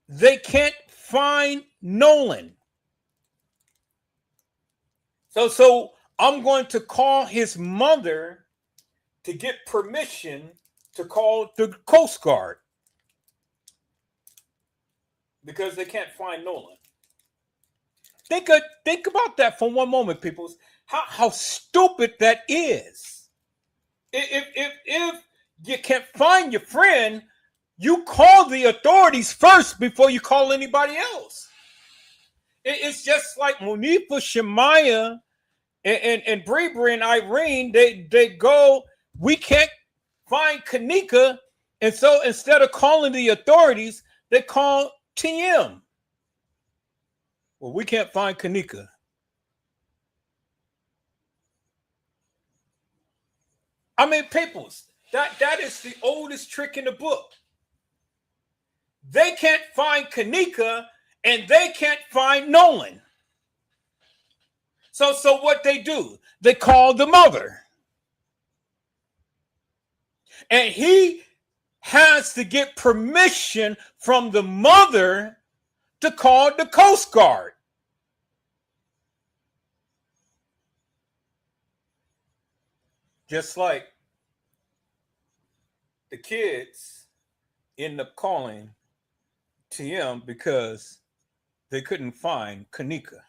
they can't find Nolan. So I'm going to call his mother to get permission to call the Coast Guard because they can't find Nolan. Think about that for one moment, people. How stupid that is. If you can't find your friend, you call the authorities first before you call anybody else. It's just like Monifa, Shemaya, and Brebra and Irene. They go, we can't find Kanika, and so instead of calling the authorities, they call TM. Well, we can't find Kanika. I mean, peoples, that is the oldest trick in the book. They can't find Kanika and they can't find Nolan. So what they do, they call the mother. And he has to get permission from the mother to call the Coast Guard. Just like the kids end up calling TM because they couldn't find Kanika.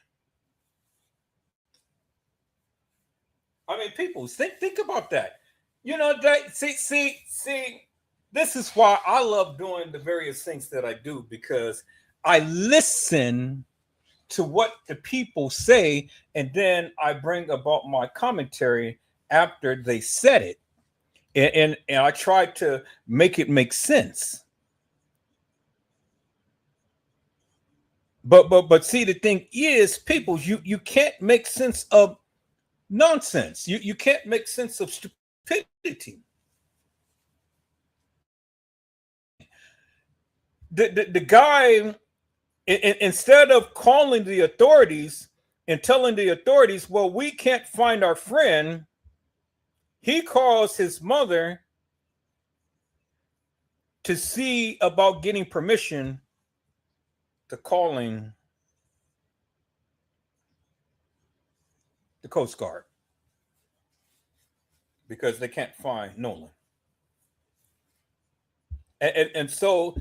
I mean, people, think about that. You know, that see, this is why I love doing the various things that I do, because I listen to what the people say, and then I bring about my commentary after they said it. And I try to make it make sense. But see, the thing is, people, you can't make sense of nonsense. You can't make sense of stupidity. The guy, instead of calling the authorities and telling the authorities, well, we can't find our friend, he calls his mother to see about getting permission to calling the Coast Guard because they can't find Nolan. And so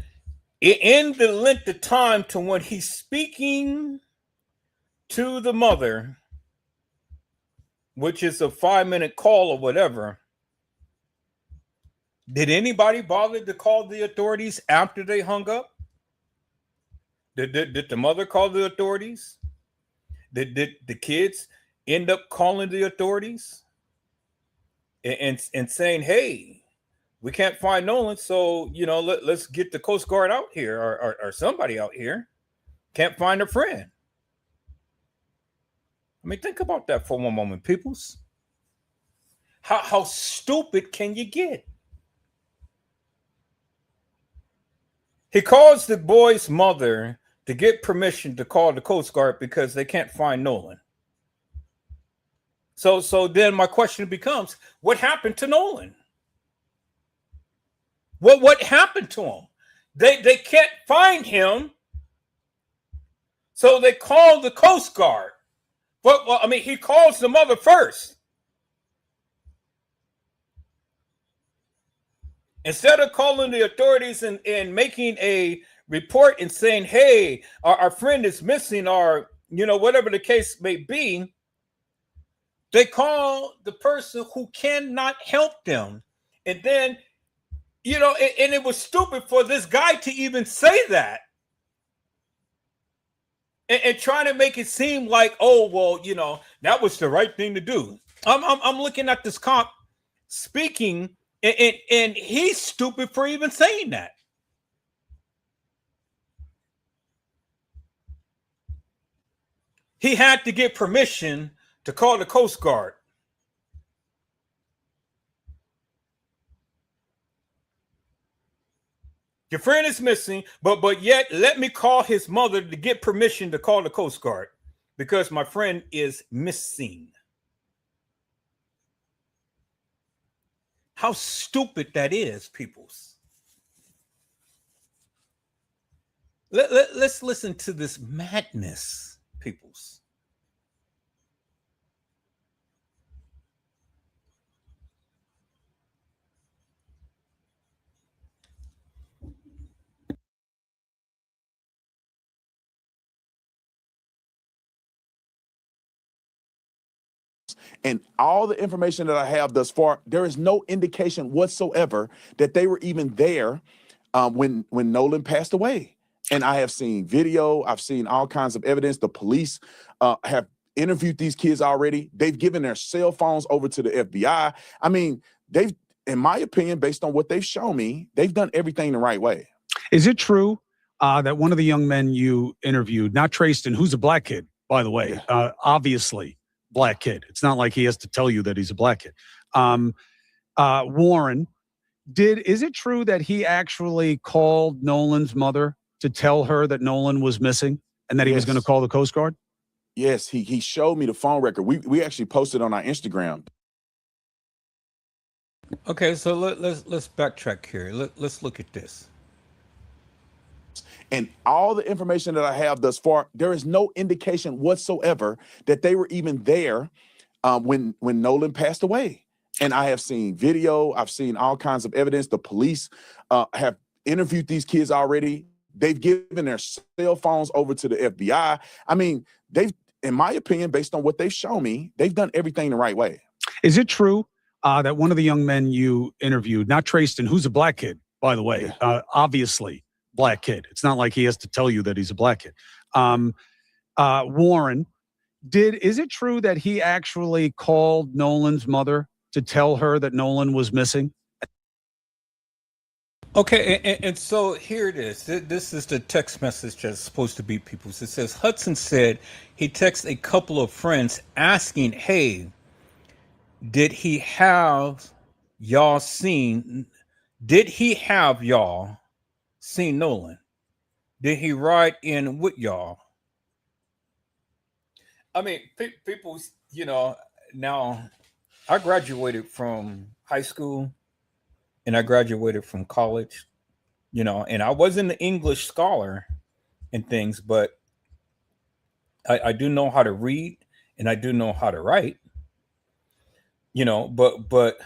in the length of time to when he's speaking to the mother, which is a 5-minute call or whatever, did anybody bother to call the authorities after they hung up? Did the mother call the authorities? Did the kids end up calling the authorities and saying, hey, we can't find Nolan, so, you know, let's get the Coast Guard out here or somebody out here. Can't find a friend. I mean, think about that for one moment, peoples. How stupid can you get? He calls the boy's mother to get permission to call the Coast Guard because they can't find Nolan. So then my question becomes, what happened to Nolan? What happened to him? They can't find him, so they call the Coast Guard. But well, I mean, he calls the mother first. Instead of calling the authorities and making a report and saying, hey, our friend is missing, or, you know, whatever the case may be, they call the person who cannot help them. And then, you know, and it was stupid for this guy to even say that. And trying to make it seem like, oh, well, you know, that was the right thing to do. I'm looking at this cop speaking, and he's stupid for even saying that. He had to get permission to call the Coast Guard. Your friend is missing, but yet let me call his mother to get permission to call the Coast Guard because my friend is missing. How stupid that is, peoples. Let's listen to this madness, peoples. And all the information that I have thus far, there is no indication whatsoever that they were even there when Nolan passed away. And I have seen video, I've seen all kinds of evidence. The police have interviewed these kids already. They've given their cell phones over to the FBI. I mean, they've, in my opinion, based on what they've shown me, they've done everything the right way. Is it true that one of the young men you interviewed, not Trayston, who's a black kid, by the way, obviously black kid. It's not like he has to tell you that he's a black kid. Warren, is it true that he actually called Nolan's mother to tell her that Nolan was missing and that he was going to call the Coast Guard? Yes, he showed me the phone record. We actually posted on our Instagram. Okay, so let's backtrack here. Let's look at this. And all the information that I have thus far, there is no indication whatsoever that they were even there when Nolan passed away. And I have seen video, I've seen all kinds of evidence. The police have interviewed these kids already. They've given their cell phones over to the FBI. I mean, they've, in my opinion, based on what they've shown me, they've done everything the right way. Is it true that one of the young men you interviewed, not Trayston, who's a black kid, by the way, obviously black kid. It's not like he has to tell you that he's a black kid. Warren, is it true that he actually called Nolan's mother to tell her that Nolan was missing? Okay, and so here it is. This is the text message that's supposed to be people's. It says, Hudson said he texted a couple of friends asking, hey, did he have y'all seen Nolan? Did he ride in with y'all? I mean, people, you know, now I graduated from high school and I graduated from college, you know, and I wasn't an English scholar and things, but I do know how to read and I do know how to write, you know, but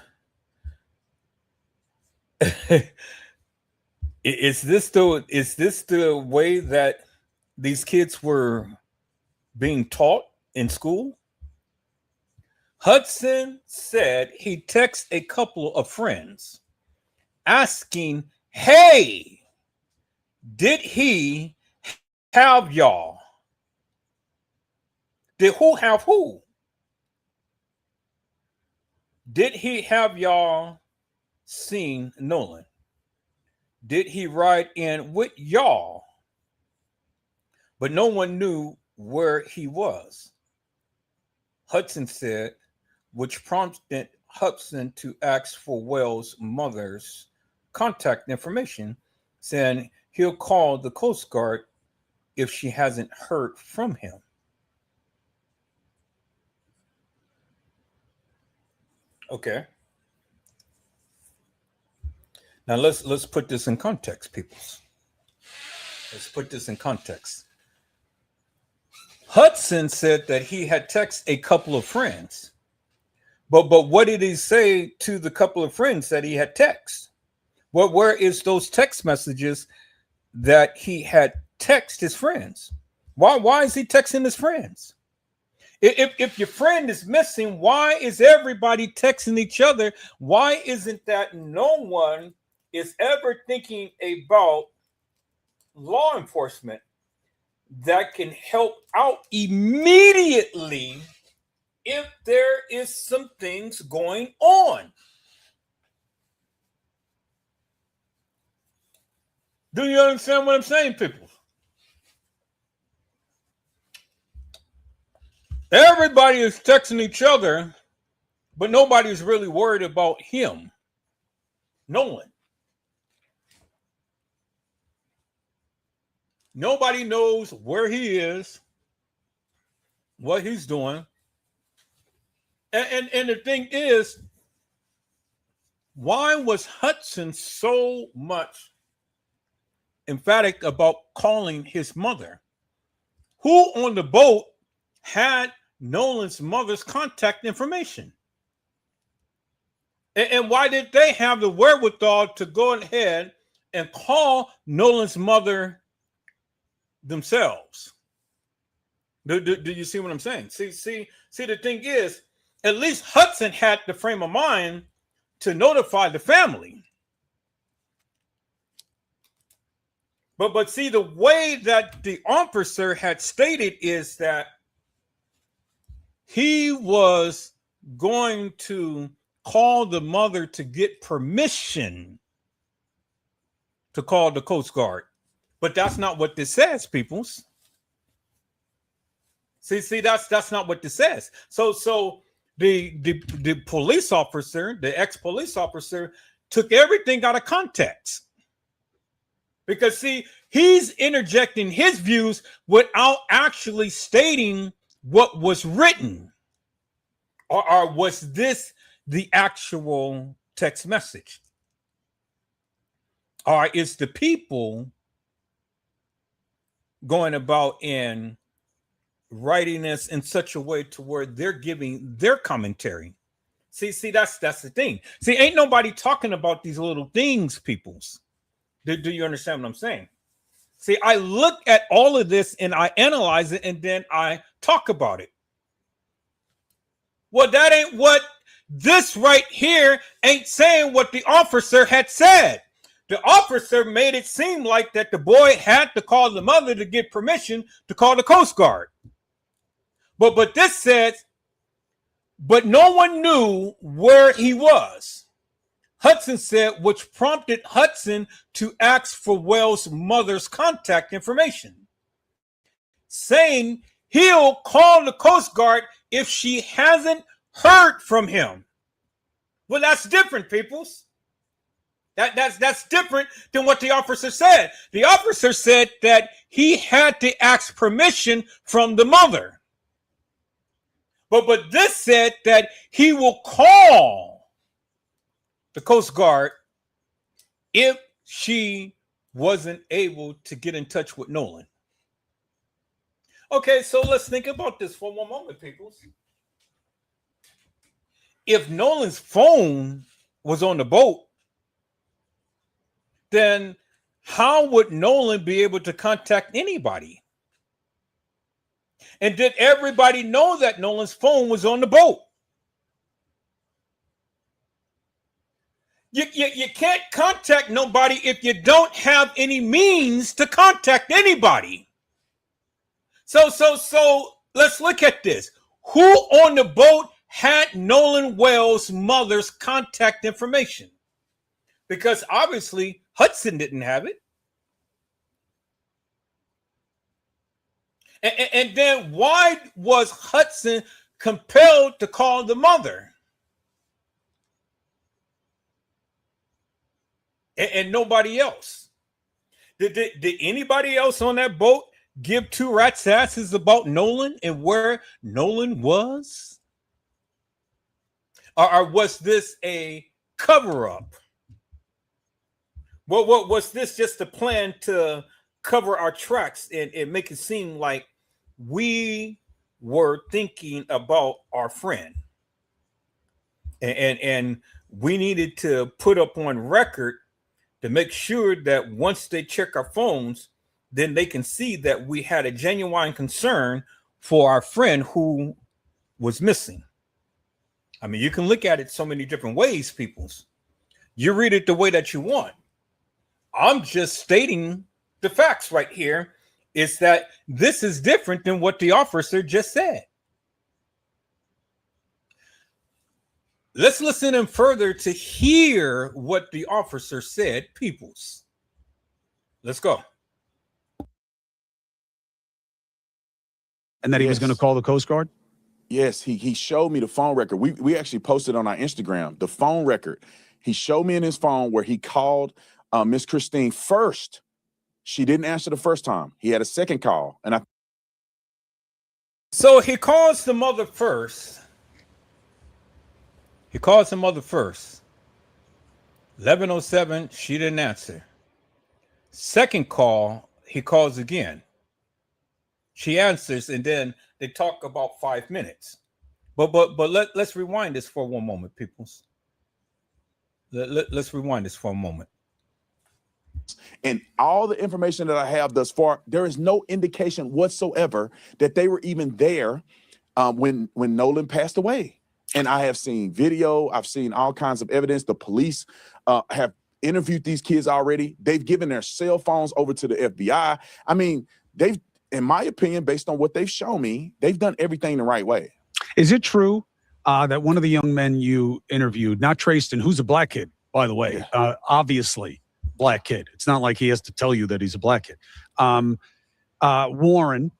is this the way that these kids were being taught in school? Hudson said he texted a couple of friends asking, hey, did he have y'all? Did who have who? Did he have y'all seen Nolan? Did he ride in with y'all? But no one knew where he was. Hudson said, which prompted Hudson to ask for Wells' mother's contact information, saying he'll call the Coast Guard if she hasn't heard from him. Okay. Now let's put this in context, people. Let's put this in context. Hudson said that he had texted a couple of friends. But what did he say to the couple of friends that he had texted? Well, where is those text messages that he had texted his friends? Why is he texting his friends? If your friend is missing, why is everybody texting each other? Why isn't that no one is ever thinking about law enforcement that can help out immediately if there is some things going on? Do you understand what I'm saying, people? Everybody is texting each other, but nobody's really worried about him, Nolan. Nobody knows where he is, what he's doing. And the thing is, why was Hudson so much emphatic about calling his mother? Who on the boat had Nolan's mother's contact information? And why did they have the wherewithal to go ahead and call Nolan's mother themselves? Do you see what I'm saying? See, the thing is, at least Hudson had the frame of mind to notify the family. But see, the way that the officer had stated is that he was going to call the mother to get permission to call the Coast Guard. But that's not what this says, peoples. See, that's not what this says. So the police officer, the ex-police officer, took everything out of context. Because see, he's interjecting his views without actually stating what was written. Or was this the actual text message? Or is the people going about in writing this in such a way to where they're giving their commentary? See, that's the thing. See, ain't nobody talking about these little things, peoples. Do you understand what I'm saying? See, I look at all of this and I analyze it and then I talk about it. Well, that ain't what this right here ain't saying what the officer had said. The officer made it seem like that the boy had to call the mother to get permission to call the Coast Guard. But this says, but no one knew where he was. Hudson said, which prompted Hudson to ask for Wells' mother's contact information, saying he'll call the Coast Guard if she hasn't heard from him. Well, that's different, peoples. That's different than what the officer said. The officer said that he had to ask permission from the mother. But this said that he will call the Coast Guard if she wasn't able to get in touch with Nolan. Okay, so let's think about this for one moment, people. If Nolan's phone was on the boat, then how would Nolan be able to contact anybody? And did everybody know that Nolan's phone was on the boat? You can't contact nobody if you don't have any means to contact anybody. So let's look at this. Who on the boat had Nolan Wells' mother's contact information? Because obviously Hudson didn't have it. And then why was Hudson compelled to call the mother? And nobody else? Did anybody else on that boat give two rats' asses about Nolan and where Nolan was? Or was this a cover-up? What was this just a plan to cover our tracks and make it seem like we were thinking about our friend? And we needed to put up on record to make sure that once they check our phones, then they can see that we had a genuine concern for our friend who was missing. I mean, you can look at it so many different ways, peoples. You read it the way that you want. I'm just stating the facts right here, is that this is different than what the officer just said. Let's listen in further to hear what the officer said, peoples. Let's go. And that he was going to call the Coast Guard? Yes, he showed me the phone record. We actually posted on our Instagram the phone record. He showed me in his phone where he called Miss Christine first She didn't answer the first time. He had a second call, and So he calls the mother first. 11:07, she didn't answer. Second call, he calls again. She answers, and then they talk about 5 minutes. But let's rewind this for one moment, peoples. Let's rewind this for a moment. And all the information that I have thus far, there is no indication whatsoever that they were even there when Nolan passed away. And I have seen video, I've seen all kinds of evidence. The police have interviewed these kids already. They've given their cell phones over to the FBI. I mean, they've, in my opinion, based on what they've shown me, they've done everything the right way. Is it true that one of the young men you interviewed, not Trayston, who's a black kid, by the way, obviously black kid. It's not like he has to tell you that he's a black kid. Warren,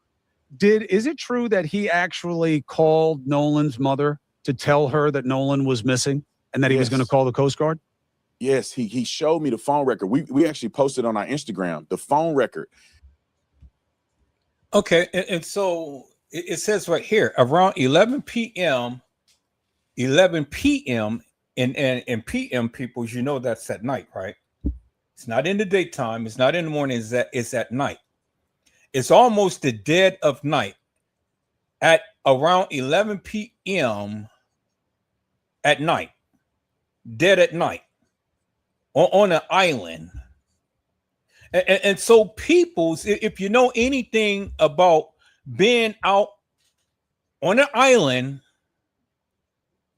is it true that he actually called Nolan's mother to tell her that Nolan was missing and that he was going to call the Coast Guard? Yes, he showed me the phone record. We actually posted on our Instagram the phone record. Okay, and so it says right here around 11 p.m. and p.m. people, you know that's at night, right? It's not in the daytime. It's not in the morning. It's at night. It's almost the dead of night. At around 11 p.m. at night, dead at night, on an island. And so peoples, if you know anything about being out on an island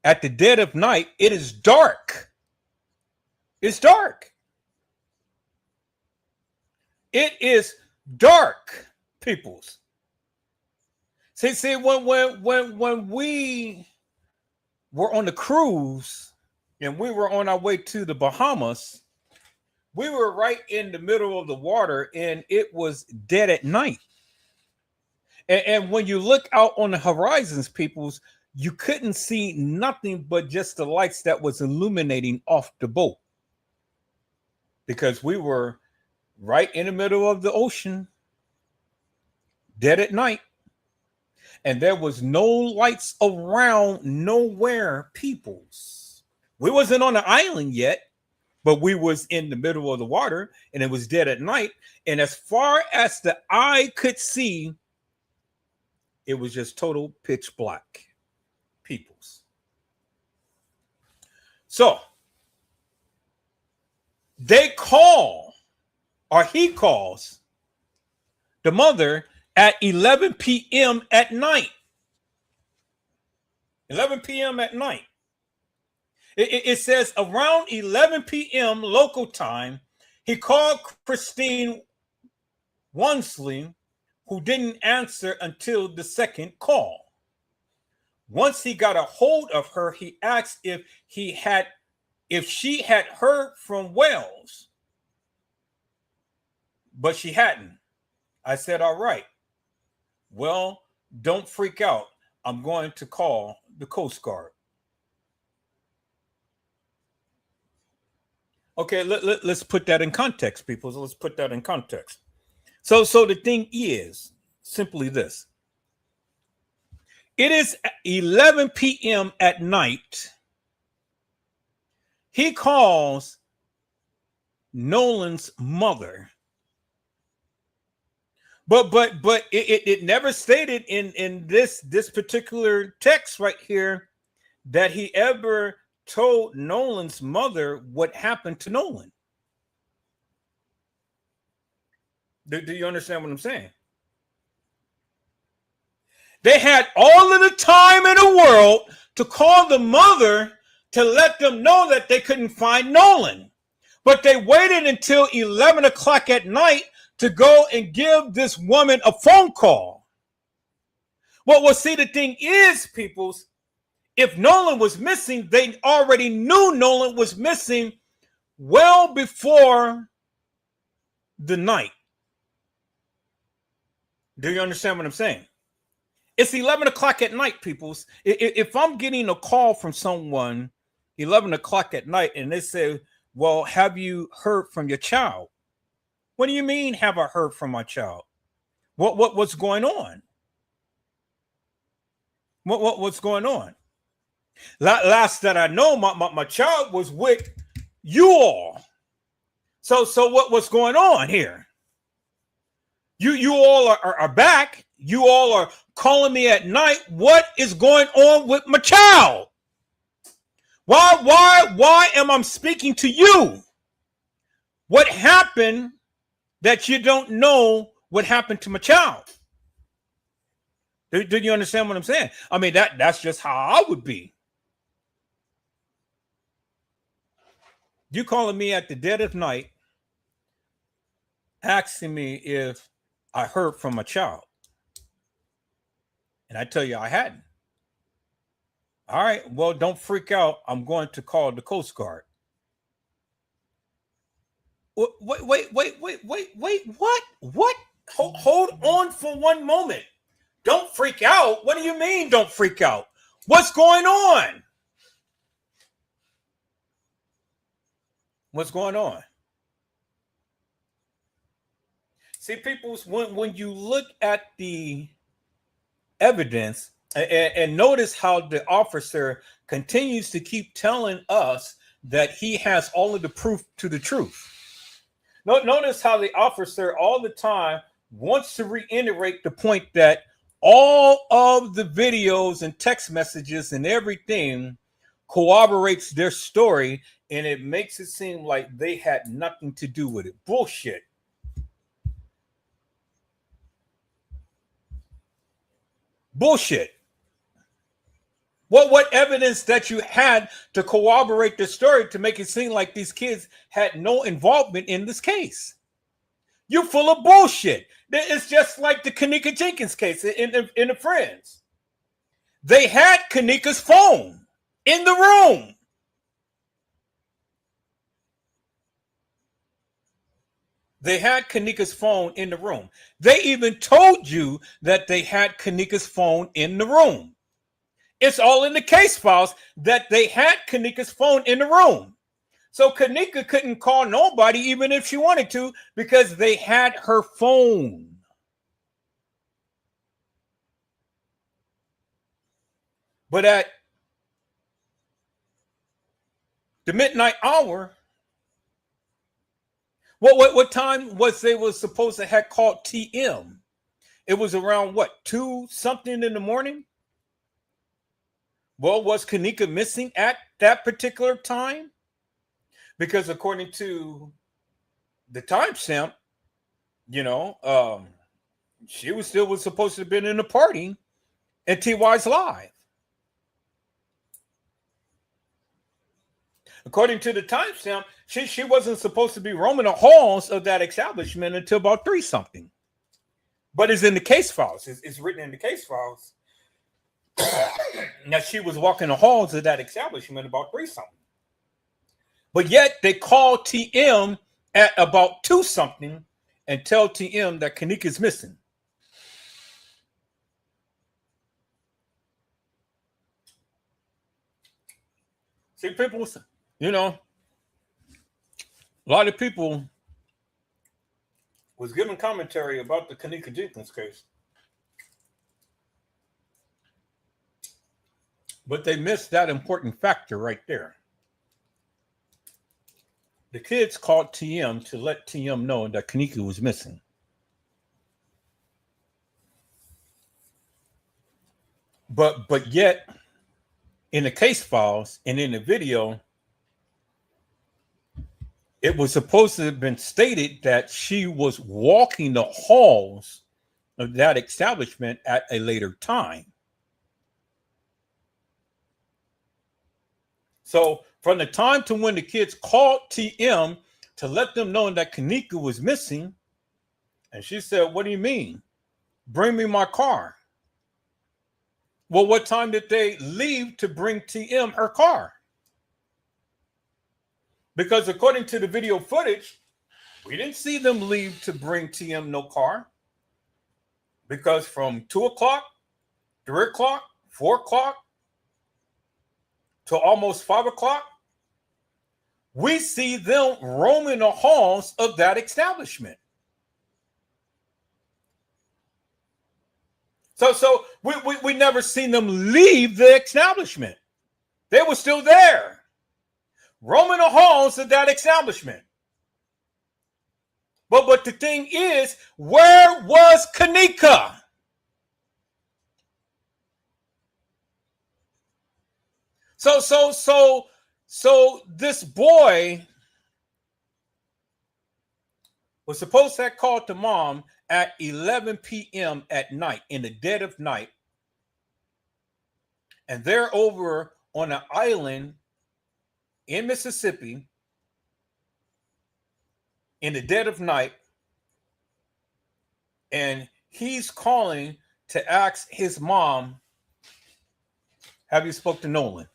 at the dead of night, it is dark. It's dark. It is dark, peoples. See, when we were on the cruise and we were on our way to the Bahamas, we were right in the middle of the water and it was dead at night. And when you look out on the horizons, peoples, you couldn't see nothing but just the lights that was illuminating off the boat. Because we were right in the middle of the ocean, dead at night. And there was no lights around nowhere, peoples. We wasn't on the island yet, but we was in the middle of the water and it was dead at night. And as far as the eye could see, it was just total pitch black, peoples. So they call, or he calls the mother at 11 p.m. at night. 11 p.m. at night. It says around 11 p.m. local time, he called Christine Wansley, who didn't answer until the second call. Once he got a hold of her, he asked if she had heard from Wells, but she hadn't. I said, all right. Well, don't freak out. I'm going to call the Coast Guard. Okay, let's put that in context, people. So let's put that in context. So the thing is simply this. It is 11 p.m. at night. He calls Nolan's mother. But it never stated in this particular text right here that he ever told Nolan's mother what happened to Nolan. Do you understand what I'm saying? They had all of the time in the world to call the mother to let them know that they couldn't find Nolan. But they waited until 11 o'clock at night to go and give this woman a phone call. Well, see, the thing is, peoples, if Nolan was missing, they already knew Nolan was missing well before the night. Do you understand what I'm saying? It's 11 o'clock at night, peoples. If I'm getting a call from someone 11 o'clock at night and they say, well, have you heard from your child? What do you mean, have I heard from my child? What's going on? What's going on? Last that I know, my child was with you all. So what's going on here? You all are back. You all are calling me at night. What is going on with my child? Why am I speaking to you? What happened that you don't know what happened to my child? Do you understand what I'm saying? I mean, that's just how I would be. You calling me at the dead of night, asking me if I heard from a child. And I tell you I hadn't. All right, well, don't freak out. I'm going to call the Coast Guard. Wait, what? Hold on for one moment. Don't freak out. What do you mean, don't freak out? What's going on? What's going on? See, people, when you look at the evidence and notice how the officer continues to keep telling us that he has all of the proof to the truth. Notice how the officer all the time wants to reiterate the point that all of the videos and text messages and everything corroborates their story, and it makes it seem like they had nothing to do with it. Bullshit. Bullshit. What evidence that you had to corroborate the story to make it seem like these kids had no involvement in this case? You're full of bullshit. It's just like the Kanika Jenkins case in the Friends. They had Kanika's phone in the room. They had Kanika's phone in the room. They even told you that they had Kanika's phone in the room. It's all in the case files that they had Kanika's phone in the room. So Kanika couldn't call nobody even if she wanted to because they had her phone. But at the midnight hour, what time was they was supposed to have called TM? It was around what, 2 something in the morning? Well, was Kanika missing at that particular time? Because according to the timestamp, she was supposed to have been in the party at TY's Live. According to the timestamp, she wasn't supposed to be roaming the halls of that establishment until about 3 something. But it's in the case files. It's written in the case files. Now she was walking the halls of that establishment about 3 something. But yet they call TM at about 2 something and tell TM that Kanika is missing. See, people, a lot of people was giving commentary about the Kanika Jenkins case. But they missed that important factor right there. The kids called TM to let TM know that Kanika was missing. But yet, in the case files and in the video, it was supposed to have been stated that she was walking the halls of that establishment at a later time. So from the time to when the kids called TM to let them know that Kanika was missing, and she said, "What do you mean? Bring me my car." Well, what time did they leave to bring TM her car? Because according to the video footage, we didn't see them leave to bring TM no car. Because from 2 o'clock, 3 o'clock, 4 o'clock, to almost 5 o'clock, we see them roaming the halls of that establishment. So we never seen them leave the establishment. They were still there, roaming the halls of that establishment. But the thing is, where was Kanika? So this boy was supposed to have called to mom at 11 p.m. at night, in the dead of night. And they're over on an island in Mississippi in the dead of night. And he's calling to ask his mom, have you spoke to Nolan?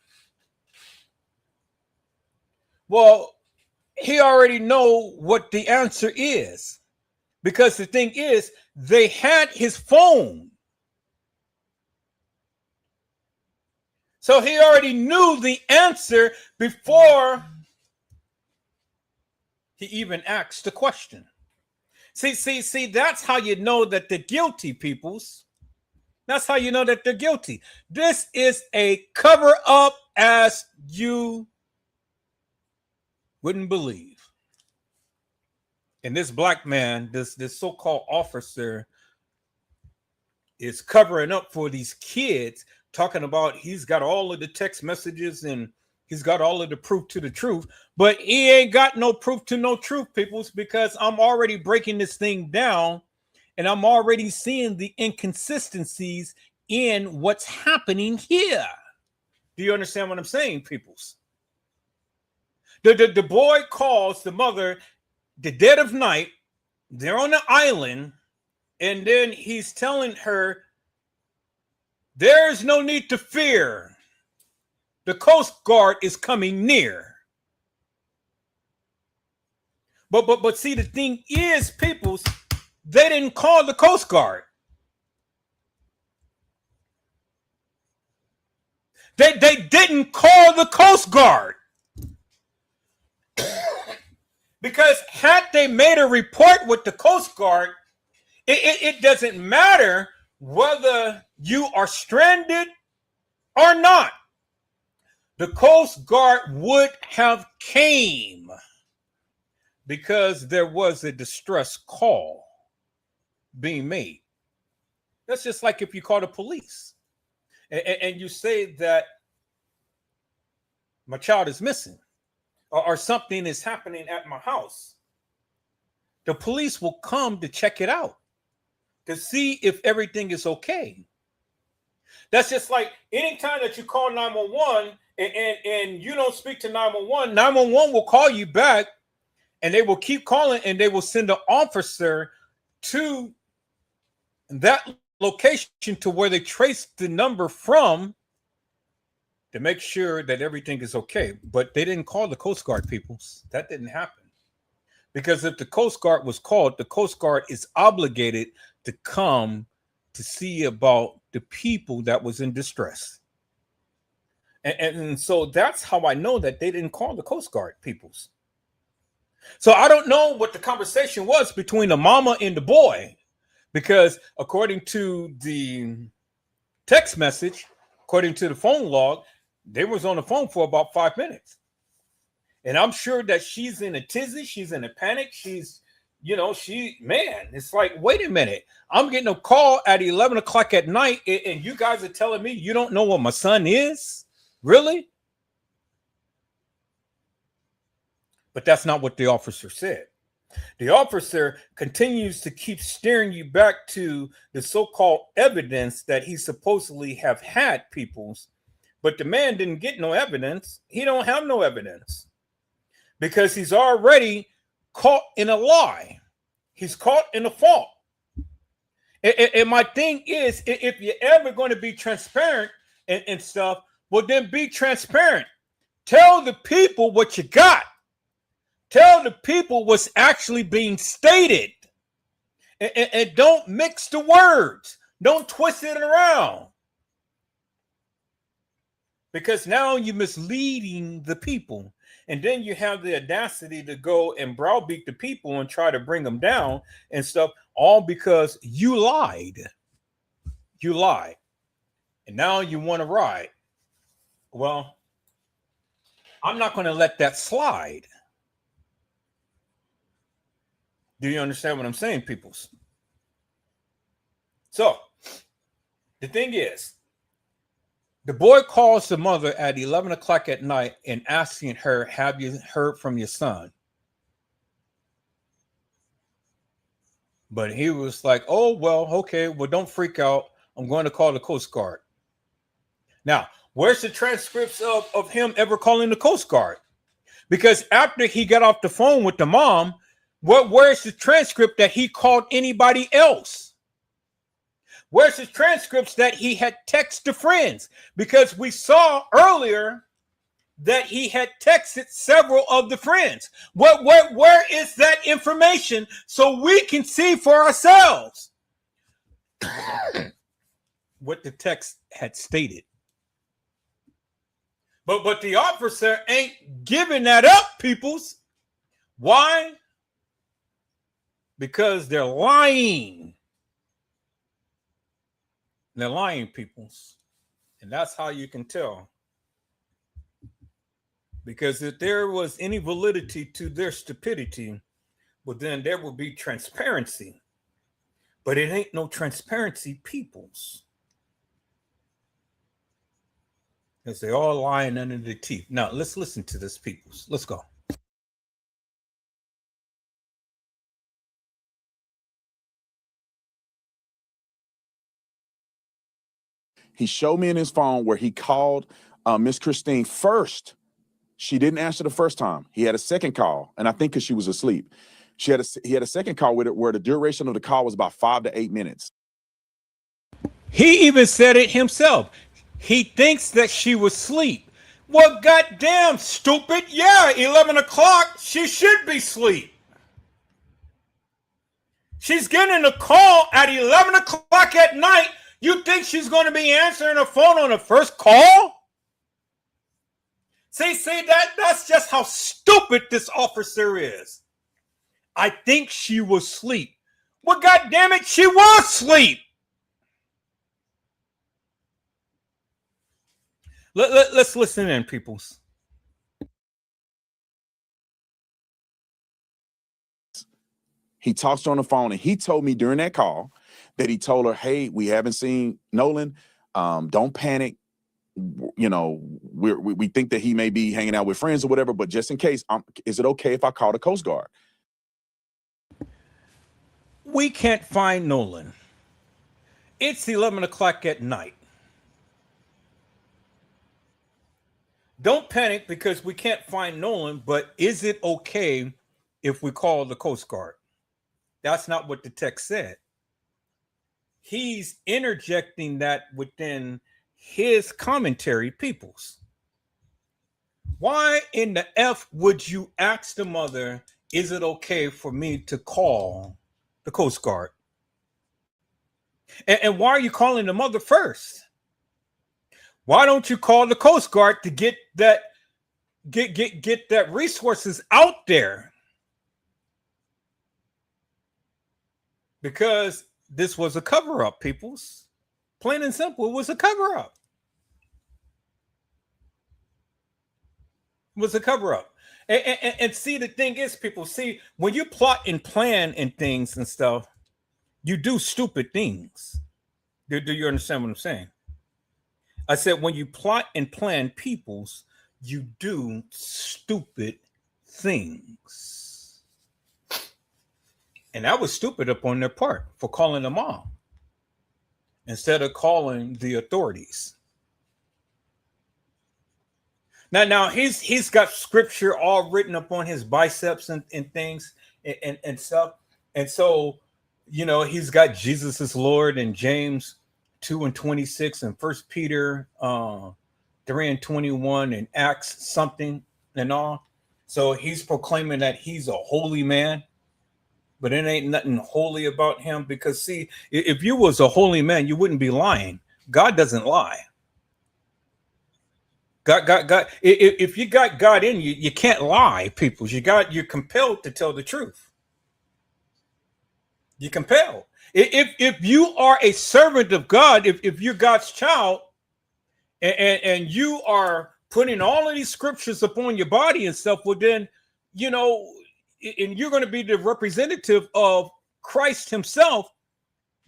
Well, he already know what the answer is, because the thing is, they had his phone. So he already knew the answer before he even asked the question. See, that's how you know that they're guilty, peoples. That's how you know that they're guilty. This is a cover up as you wouldn't believe. And this black man, this so-called officer, is covering up for these kids, talking about he's got all of the text messages and he's got all of the proof to the truth, but he ain't got no proof to no truth, peoples, because I'm already breaking this thing down and I'm already seeing the inconsistencies in what's happening here. Do you understand what I'm saying, peoples? The boy calls the mother the dead of night. They're on the island, and then he's telling her, there's no need to fear. The Coast Guard is coming near. But see, the thing is, peoples, they didn't call the Coast Guard. They didn't call the Coast Guard. Because had they made a report with the Coast Guard, it doesn't matter whether you are stranded or not. The Coast Guard would have came because there was a distress call being made. That's just like if you call the police and you say that my child is missing or something is happening at my house. The police will come to check it out, to see if everything is okay. That's just like anytime that you call 911 and you don't speak to 911, 911 will call you back and they will keep calling and they will send an officer to that location to where they trace the number from to make sure that everything is okay. But they didn't call the Coast Guard, peoples. That didn't happen. Because if the Coast Guard was called, the Coast Guard is obligated to come to see about the people that was in distress. And so that's how I know that they didn't call the Coast Guard, peoples. So I don't know what the conversation was between the mama and the boy, because according to the text message, according to the phone log, they was on the phone for about 5 minutes. And I'm sure that she's in a tizzy. She's in a panic. She's, it's like, wait a minute. I'm getting a call at 11 o'clock at night and you guys are telling me you don't know what my son is? Really? But that's not what the officer said. The officer continues to keep steering you back to the so-called evidence that he supposedly have had, peoples. But the man didn't get no evidence. He don't have no evidence because he's already caught in a lie. He's caught in a fault. And my thing is, if you're ever going to be transparent and stuff, well, then be transparent. Tell the people what you got. Tell the people what's actually being stated. And don't mix the words. Don't twist it around. Because now you're misleading the people. And then you have the audacity to go and browbeat the people and try to bring them down and stuff, all because you lied. you lied, and now you want to ride. Well, I'm not going to let that slide. Do you understand what I'm saying, peoples? So, the thing is, the boy calls the mother at 11 o'clock at night and asking her, have you heard from your son? But he was like, oh, well, okay, well, don't freak out. I'm going to call the Coast Guard. Now, where's the transcripts of him ever calling the Coast Guard? Because after he got off the phone with the mom, where's the transcript that he called anybody else? Where's the transcripts that he had texted friends? Because we saw earlier that he had texted several of the friends. Where is that information so we can see for ourselves what the text had stated? But the officer ain't giving that up, peoples. Why? Because they're lying. They're lying, peoples. And that's how you can tell. Because if there was any validity to their stupidity, well, then there would be transparency. But it ain't no transparency, peoples. Because they're all lying under the teeth. Now, let's listen to this, peoples. Let's go. He showed me in his phone where he called Miss Christine first. She didn't answer the first time. He had a second call, and I think because she was asleep. He had a second call with it where the duration of the call was about 5 to 8 minutes. He even said it himself. He thinks that she was asleep. Well, goddamn, stupid. Yeah, 11 o'clock, she should be asleep. She's getting a call at 11 o'clock at night. You think she's going to be answering the phone on the first call? See, that's just how stupid this officer is. I think she was asleep. Well, goddamn it, she was asleep. Let's listen in, peoples. He talks to her on the phone, and he told me during that call that he told her, hey, we haven't seen Nolan. Don't panic. You know, we think that he may be hanging out with friends or whatever, but just in case, is it okay if I call the Coast Guard? We can't find Nolan. It's 11 o'clock at night. Don't panic because we can't find Nolan, but is it okay if we call the Coast Guard? That's not what the text said. He's interjecting that within his commentary, peoples. Why in the F would you ask the mother, is it okay for me to call the Coast Guard? And why are you calling the mother first? Why don't you call the Coast Guard to get that resources out there? Because this was a cover-up, peoples. Plain and simple, it was a cover-up. It was a cover-up. And see, the thing is, people, see, when you plot and plan and things and stuff, you do stupid things. Do you understand what I'm saying? I said, when you plot and plan, peoples, you do stupid things. And that was stupid upon their part for calling the mom instead of calling the authorities. Now he's got scripture all written up on his biceps and things and stuff. And so, you know, he's got Jesus is Lord and James 2:26 and 1 Peter 3:21 and Acts something and all. So he's proclaiming that he's a holy man, but it ain't nothing holy about him because, see, if you was a holy man, you wouldn't be lying. God doesn't lie. God. If you got God in you, you can't lie, people. You're compelled to tell the truth. You're compelled. If you are a servant of God, if you're God's child, and you are putting all of these scriptures upon your body and stuff, well then, you know, and you're going to be the representative of Christ himself.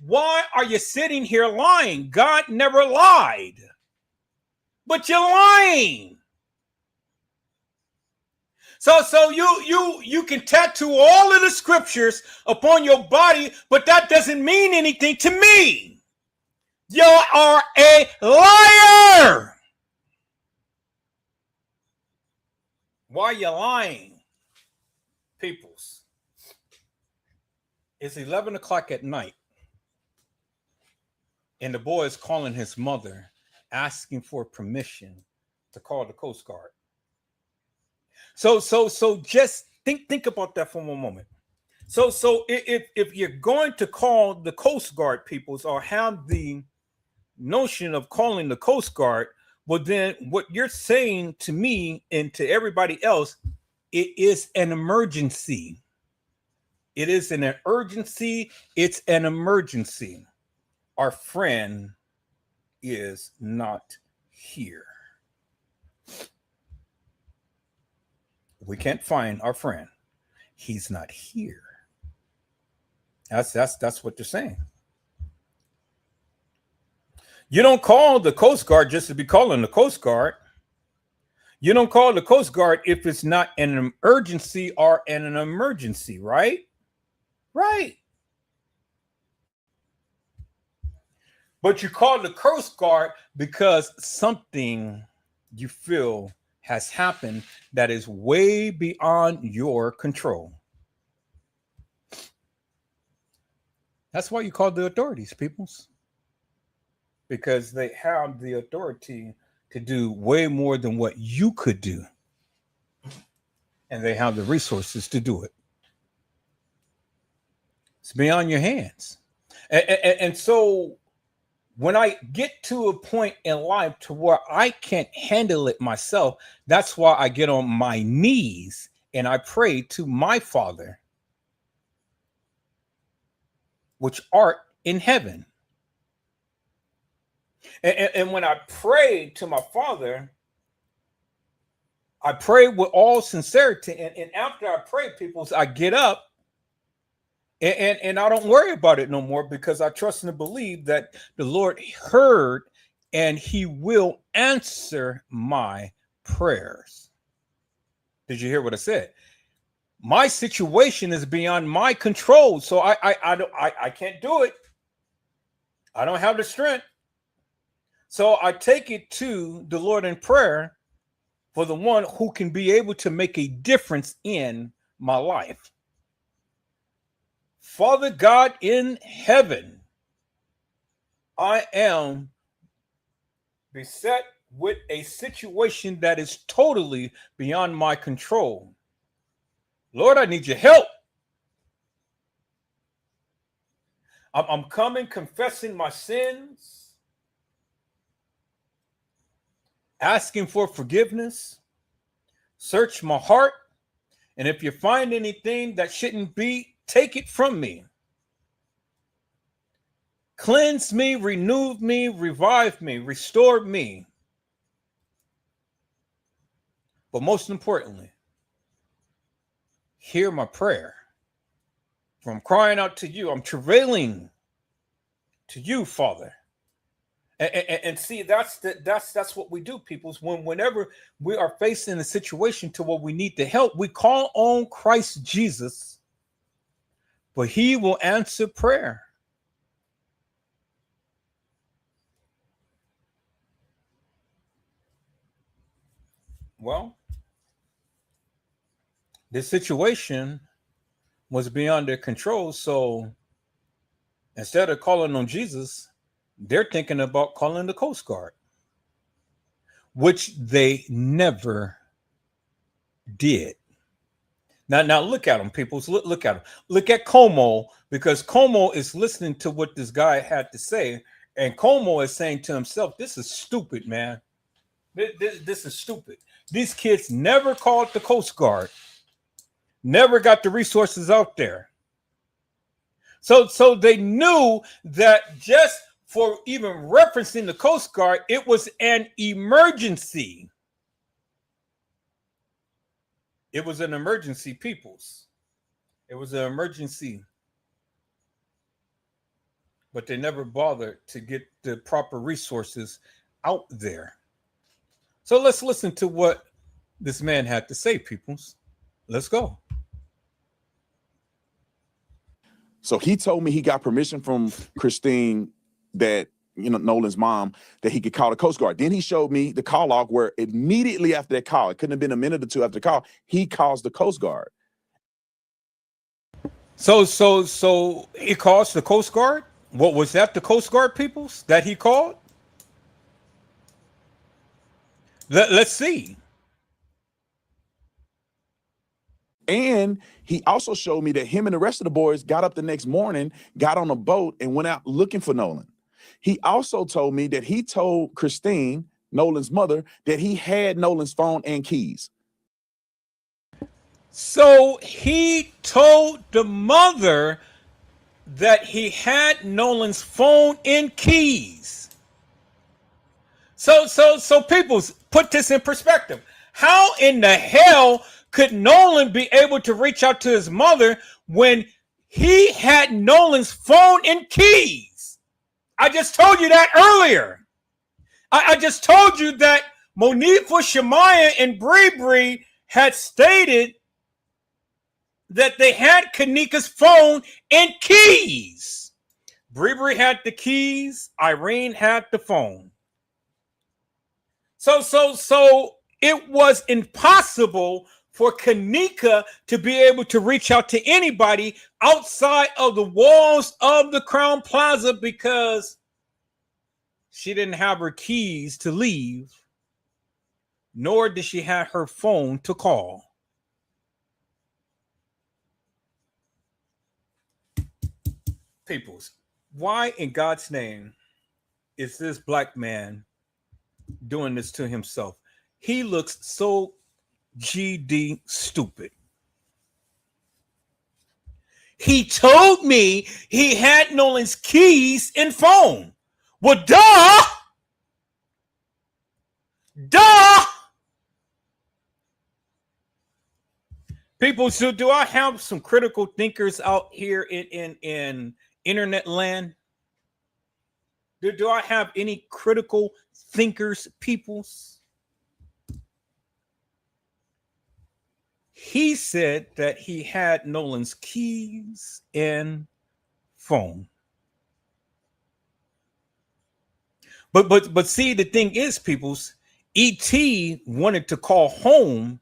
Why are you sitting here lying? God never lied, but you're lying. So you can tattoo all of the scriptures upon your body, but that doesn't mean anything to me. You are a liar. Why are you lying, peoples? It's 11 o'clock at night, and the boy is calling his mother, asking for permission to call the Coast Guard. So just think about that for one moment. So if you're going to call the Coast Guard, peoples, or have the notion of calling the Coast Guard, well then what you're saying to me and to everybody else, it is an emergency. It is an urgency. It's an emergency. Our friend is not here. We can't find our friend. He's not here. That's what they're saying. You don't call the Coast Guard just to be calling the Coast Guard. You don't call the Coast Guard if it's not an emergency or an emergency, right? Right. But you call the Coast Guard because something you feel has happened that is way beyond your control. That's why you call the authorities, peoples. Because they have the authority to do way more than what you could do. And they have the resources to do it. It's beyond your hands. And so when I get to a point in life to where I can't handle it myself, that's why I get on my knees and I pray to my Father, which art in heaven. And when I pray to my Father, I pray with all sincerity. And after I pray, people, I get up and I don't worry about it no more, because I trust and believe that the Lord heard and he will answer my prayers. Did you hear what I said? My situation is beyond my control. So I can't do it. I don't have the strength. So I take it to the Lord in prayer for the one who can be able to make a difference in my life. Father God in heaven, I am beset with a situation that is totally beyond my control. Lord, I need your help. I'm coming, confessing my sins, asking for forgiveness. Search my heart, and if you find anything that shouldn't be, take it from me. Cleanse me, renew me, revive me, restore me. But most importantly, hear my prayer. For I'm crying out to you. I'm travailing to you, Father. And see, that's what we do, people. Whenever we are facing a situation to where we need the help, we call on Christ Jesus, for he will answer prayer. Well, this situation was beyond their control, so instead of calling on Jesus, they're thinking about calling the Coast Guard, which they never did. Now look at them, people. Look at them. Look at Como, because Como is listening to what this guy had to say, and Como is saying to himself, "This is stupid, man. This is stupid. These kids never called the Coast Guard, never got the resources out there. So they knew that just for even referencing the Coast Guard, it was an emergency. It was an emergency, peoples. It was an emergency. But they never bothered to get the proper resources out there. So let's listen to what this man had to say, peoples. Let's go. So he told me he got permission from Christine, that, you know, Nolan's mom, that he could call the Coast Guard. Then he showed me the call log where immediately after that call, it couldn't have been a minute or two after the call, he calls the Coast Guard. So he calls the Coast Guard? What was that, the Coast Guard peoples that he called? Let's see. And he also showed me that him and the rest of the boys got up the next morning, got on a boat, and went out looking for Nolan. He also told me that he told Christine, Nolan's mother, that he had Nolan's phone and keys. So he told the mother that he had Nolan's phone and keys. So people, put this in perspective. How in the hell could Nolan be able to reach out to his mother when he had Nolan's phone and keys? I just told you that earlier. I just told you that Monifa, Shemaya, and Bree had stated that they had Kanika's phone and keys. Bree had the keys. Irene had the phone. So it was impossible for Kanika to be able to reach out to anybody outside of the walls of the Crown Plaza because she didn't have her keys to leave, nor did she have her phone to call. Peoples, why in God's name is this black man doing this to himself? He looks so GD stupid. He told me he had Nolan's keys and phone. Well, duh! People, so do I have some critical thinkers out here in internet land? Do I have any critical thinkers, peoples? He said that he had Nolan's keys and phone. But see, the thing is, peoples, E.T. wanted to call home,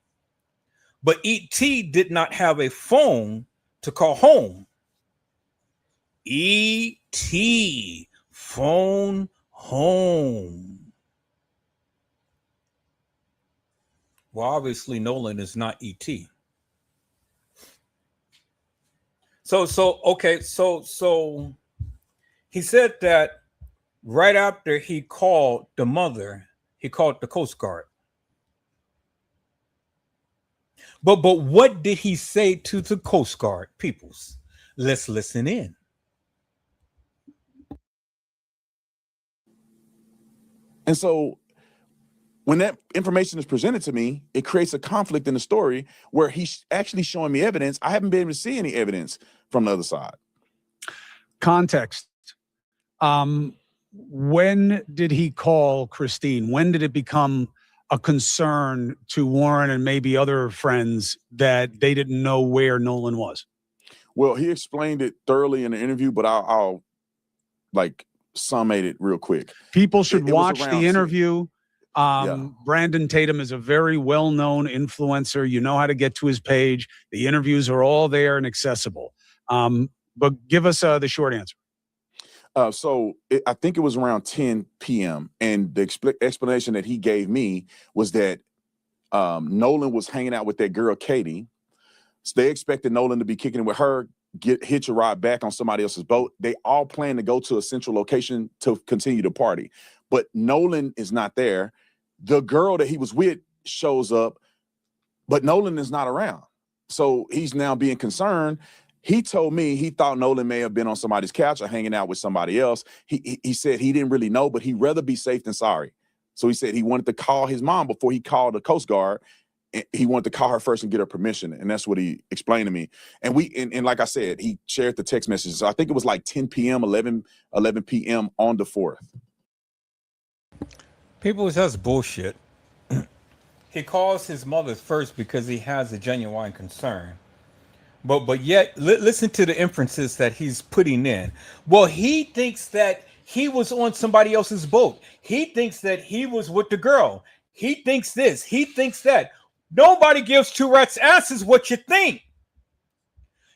but E.T. did not have a phone to call home. E.T. phone home. Well, obviously Nolan is not E.T. So he said that right after he called the mother, he called the Coast Guard. But what did he say to the Coast Guard, peoples? Let's listen in. And so when that information is presented to me, it creates a conflict in the story where he's actually showing me evidence. I haven't been able to see any evidence from the other side. Context. When did he call Christine? When did it become a concern to Warren and maybe other friends that they didn't know where Nolan was? Well, he explained it thoroughly in the interview, but I'll like summate it real quick. People should watch the interview. Yeah. Brandon Tatum is a very well-known influencer. You know how to get to his page. The interviews are all there and accessible. But give us the short answer. I think it was around 10 p.m. And the explanation that he gave me was that Nolan was hanging out with that girl, Katie. So they expected Nolan to be kicking it with her, hitch a ride back on somebody else's boat. They all plan to go to a central location to continue the party. But Nolan is not there. The girl that he was with shows up, but Nolan is not around. So he's now being concerned. He told me he thought Nolan may have been on somebody's couch or hanging out with somebody else. He said he didn't really know, but he'd rather be safe than sorry. So he said he wanted to call his mom before he called the Coast Guard. He wanted to call her first and get her permission. And that's what he explained to me. And and like I said, he shared the text messages. So I think it was like 10 p.m., 11 p.m. on the 4th. People, that's bullshit. He calls his mother first because he has a genuine concern. But yet, listen to the inferences that he's putting in. Well, he thinks that he was on somebody else's boat. He thinks that he was with the girl. He thinks this. He thinks that. Nobody gives two rats' asses what you think.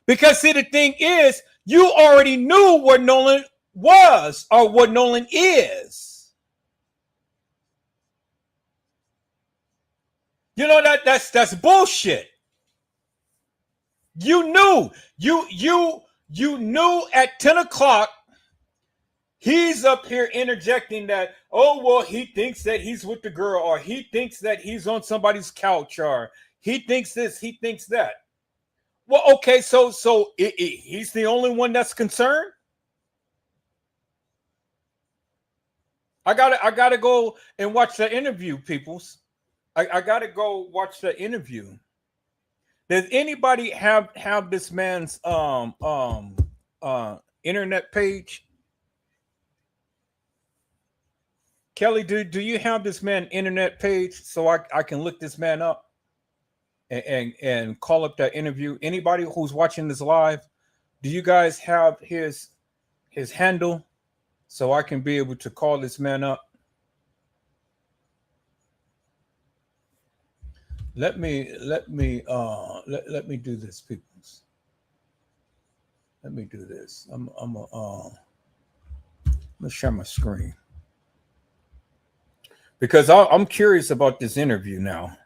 Because see, the thing is, you already knew what Nolan was or what Nolan is. You know that's bullshit. You knew. You knew at 10 o'clock. He's up here interjecting that, oh, well, he thinks that he's with the girl, or he thinks that he's on somebody's couch, or he thinks this, he thinks that. Well, okay, so he's the only one that's concerned? I gotta go and watch the interview, peoples. I gotta go watch the interview. Does anybody have this man's internet page? Kelly, do you have this man internet page so I can look this man up and call up that interview? Anybody who's watching this live, do you guys have his handle so I can be able to call this man up? Let me do this, people. Let me do this. I'm gonna share my screen because I'm curious about this interview now.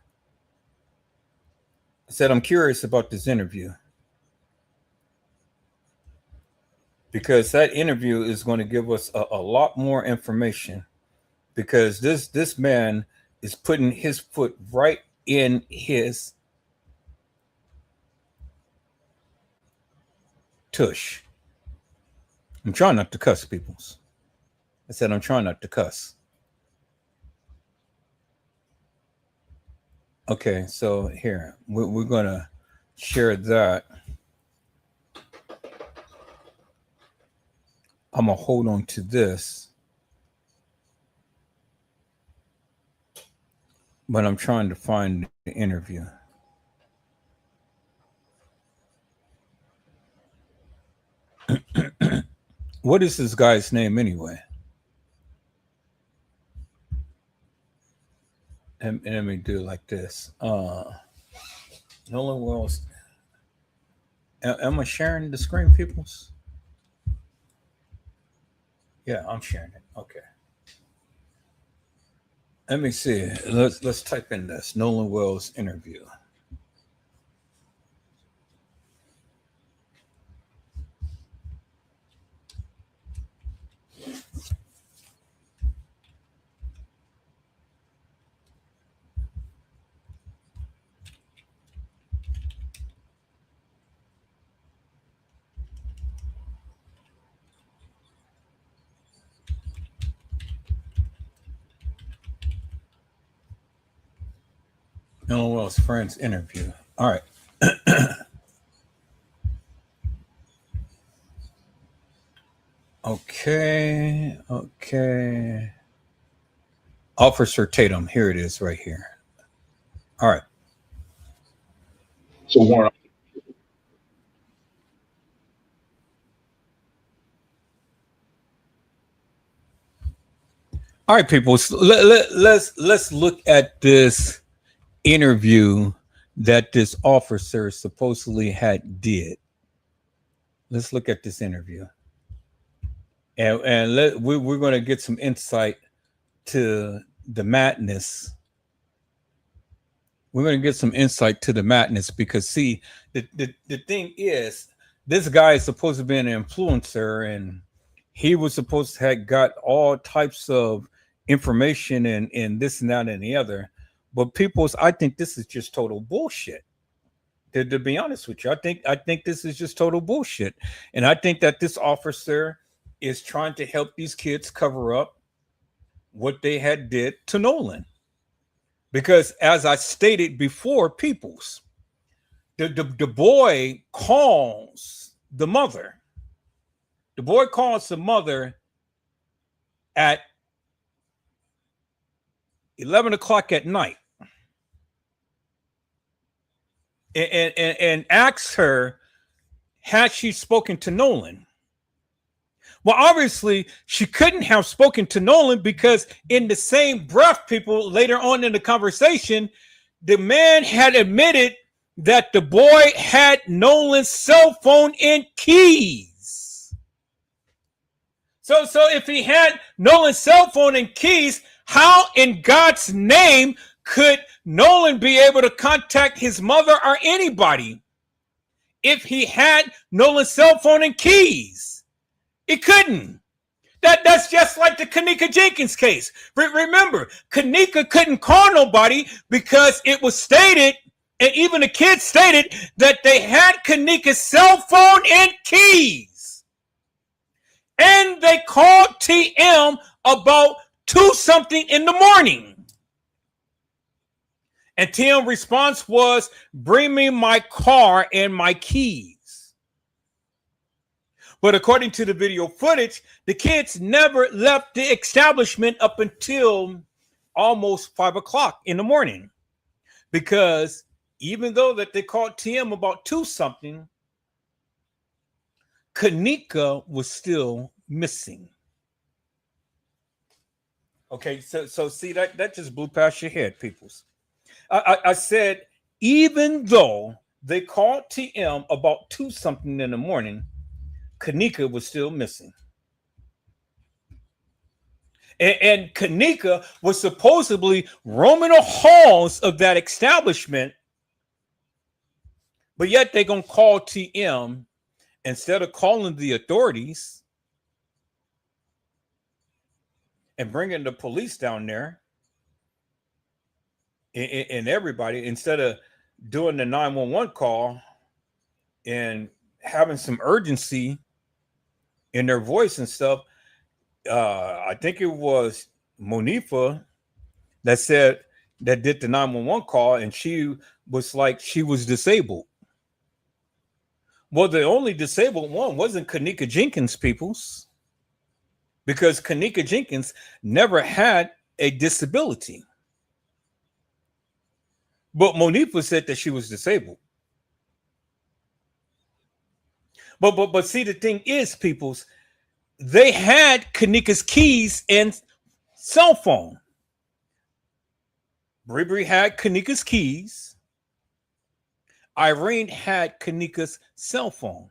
I said I'm curious about this interview because that interview is going to give us a lot more information because this man is putting his foot right in his tush. I'm trying not to cuss, peoples. I said I'm trying not to cuss. Okay, so here we're gonna share that. I'm gonna hold on to this, but I'm trying to find the interview. What is this guy's name anyway? And let me do it like this. Nolan Wells. Am I sharing the screen, peoples? Yeah, I'm sharing it. Okay. Let me see. Let's type in this Nolan Wells interview. Nolan Wells friends interview. All right. Okay. Officer Tatum. Here it is right here. All right. So Warren, All right, people. So let's look at this interview that this officer supposedly did. Let's look at this interview, and we're going to get some insight to the madness. We're going to get some insight to the madness because see, the thing is, this guy is supposed to be an influencer, and he was supposed to have got all types of information and this and that and the other. But I think this is just total bullshit. To be honest with you, I think this is just total bullshit, and I think that this officer is trying to help these kids cover up what they had did to Nolan. Because as I stated before, peoples, the boy calls the mother. The boy calls the mother at 11 o'clock at night and asks her, has she spoken to Nolan? Well, obviously, she couldn't have spoken to Nolan because in the same breath, people, later on in the conversation, the man had admitted that the boy had Nolan's cell phone and keys. So if he had Nolan's cell phone and keys, how in God's name could Nolan be able to contact his mother or anybody if he had Nolan's cell phone and keys? It couldn't. That's just like the Kanika Jenkins case. Remember, Kanika couldn't call nobody because it was stated, and even the kids stated, that they had Kanika's cell phone and keys. And they called TM about 2-something in the morning. And TM's response was, bring me my car and my keys. But according to the video footage, the kids never left the establishment up until almost 5 o'clock in the morning. Because even though that they called TM about 2-something, Kanika was still missing. Okay, so see, that just blew past your head, peoples. I said, even though they called TM about 2-something in the morning, Kanika was still missing. And Kanika was supposedly roaming the halls of that establishment, but yet they're going to call TM instead of calling the authorities and bringing the police down there and everybody, instead of doing the 911 call and having some urgency in their voice and stuff. I think it was Monifa that did the 911 call, and she was like, she was disabled. Well, the only disabled one wasn't Kanika Jenkins, peoples, because Kanika Jenkins never had a disability. But Monifa said that she was disabled. But see, the thing is, peoples, they had Kanika's keys and cell phone. Bree had Kanika's keys. Irene had Kanika's cell phone.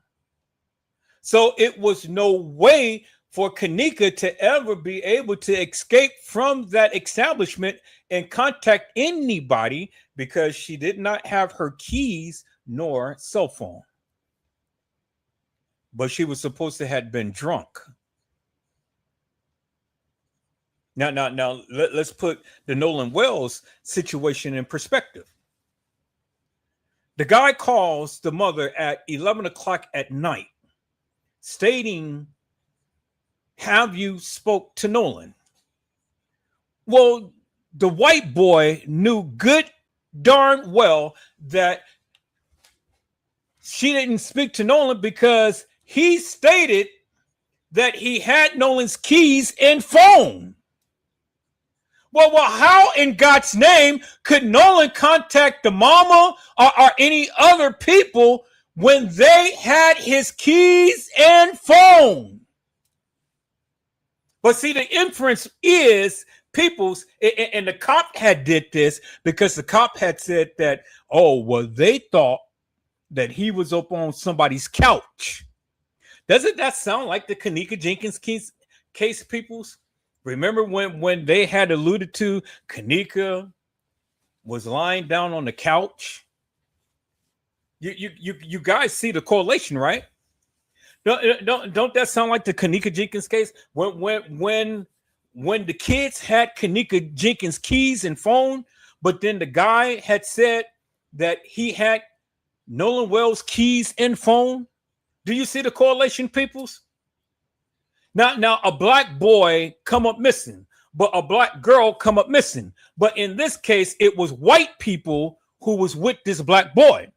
So it was no way for Kanika to ever be able to escape from that establishment and contact anybody because she did not have her keys nor cell phone. But she was supposed to have been drunk. Now, let's put the Nolan Wells situation in perspective. The guy calls the mother at 11 o'clock at night, stating, have you spoke to Nolan? Well, the white boy knew good darn well that she didn't speak to Nolan because he stated that he had Nolan's keys and phone. Well, how in God's name could Nolan contact the mama or any other people when they had his keys and phone? But see, the inference is people's, and the cop had did this because the cop had said that, oh, well, they thought that he was up on somebody's couch. Doesn't that sound like the Kanika Jenkins case, peoples? Remember when they had alluded to Kanika was lying down on the couch? You guys see the correlation, right? Don't that sound like the Kanika Jenkins case? When the kids had Kanika Jenkins keys and phone, but then the guy had said that he had Nolan Wells' keys and phone. Do you see the correlation, peoples? Now a black boy come up missing, but a black girl come up missing. But in this case, it was white people who was with this black boy.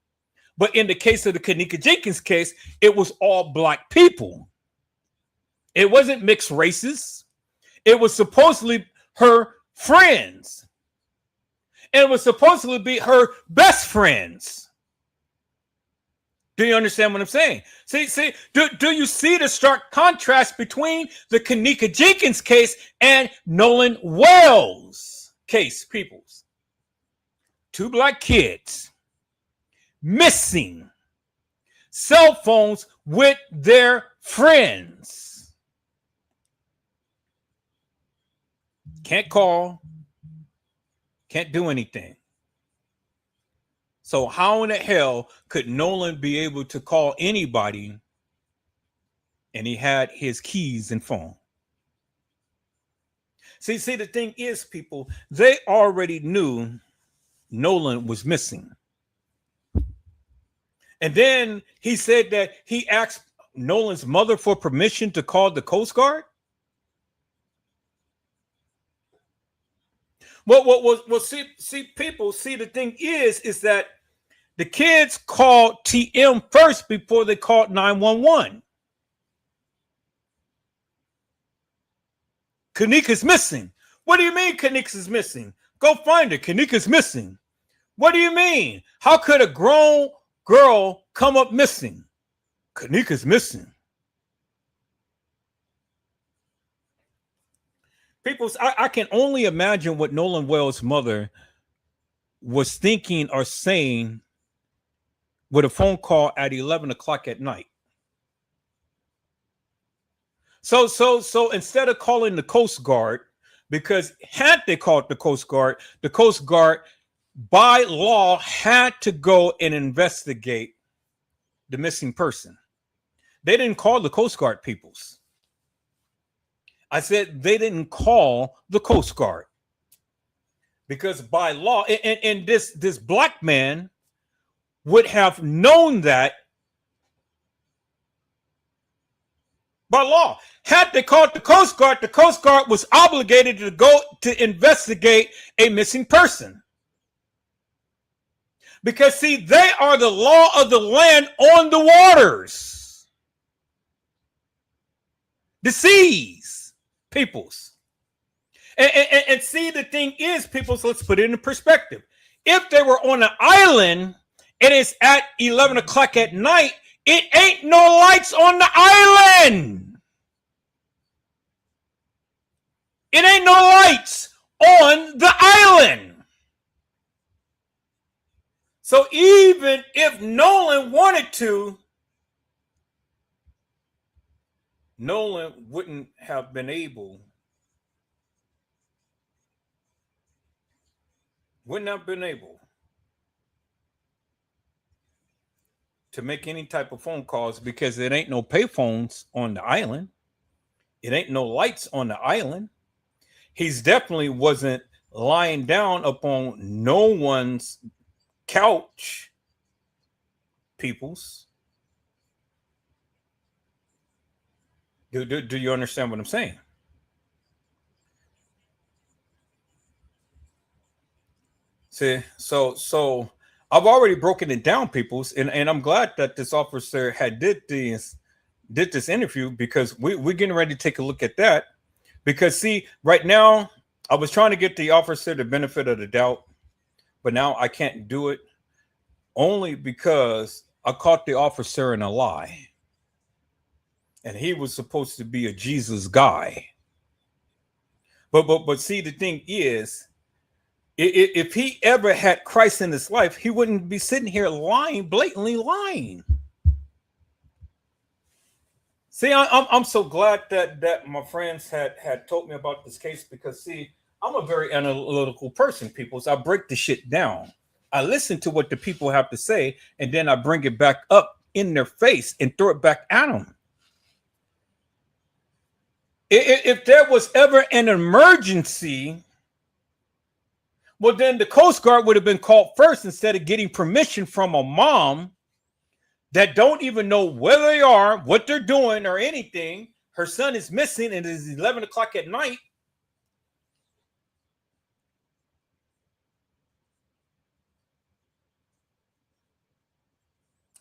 But in the case of the Kanika Jenkins case, it was all black people. It wasn't mixed races. It was supposedly her friends. And it was supposedly be her best friends. Do you understand what I'm saying? See, do you see the stark contrast between the Kanika Jenkins case and Nolan Wells case, peoples? Two black kids missing, cell phones with their friends. Can't call, can't do anything. So how in the hell could Nolan be able to call anybody and he had his keys and phone? See, the thing is, people, they already knew Nolan was missing. And then he said that he asked Nolan's mother for permission to call the Coast Guard. Well, see, people, see, the thing is that the kids called TM first before they called 911. Kanika's missing. What do you mean Kanika's missing? Go find her. Kanika's missing. What do you mean? How could a grown girl come up missing? Kanika's missing. People, I can only imagine what Nolan Wells' mother was thinking or saying with a phone call at 11 o'clock at night. So instead of calling the Coast Guard, because had they called the Coast Guard by law had to go and investigate the missing person. They didn't call the Coast Guard, peoples. I said they didn't call the Coast Guard because by law, and this black man would have known that by law. Had they called the Coast Guard was obligated to go to investigate a missing person. Because, see, they are the law of the land on the waters, the seas, peoples. And see, the thing is, peoples, let's put it in perspective. If they were on an island, and it's at 11 o'clock at night, it ain't no lights on the island. It ain't no lights on the island. So even if Nolan wanted to, Nolan wouldn't have been able. To make any type of phone calls because it ain't no payphones on the island. It ain't no lights on the island. He's definitely wasn't lying down upon no one's couch, peoples. Do you understand what I'm saying? See, so I've already broken it down, peoples, and I'm glad that this officer had did this interview because we're getting ready to take a look at that. Because see, right now I was trying to get the officer the benefit of the doubt, but now I can't do it only because I caught the officer in a lie, and he was supposed to be a Jesus guy. But see, the thing is, if he ever had Christ in his life, he wouldn't be sitting here lying, blatantly lying. See, I'm so glad that my friends had told me about this case because, see, I'm a very analytical person, people. So I break the shit down. I listen to what the people have to say, and then I bring it back up in their face and throw it back at them. If there was ever an emergency, well, then the Coast Guard would have been called first instead of getting permission from a mom that don't even know where they are, what they're doing, or anything. Her son is missing, and it is 11 o'clock at night.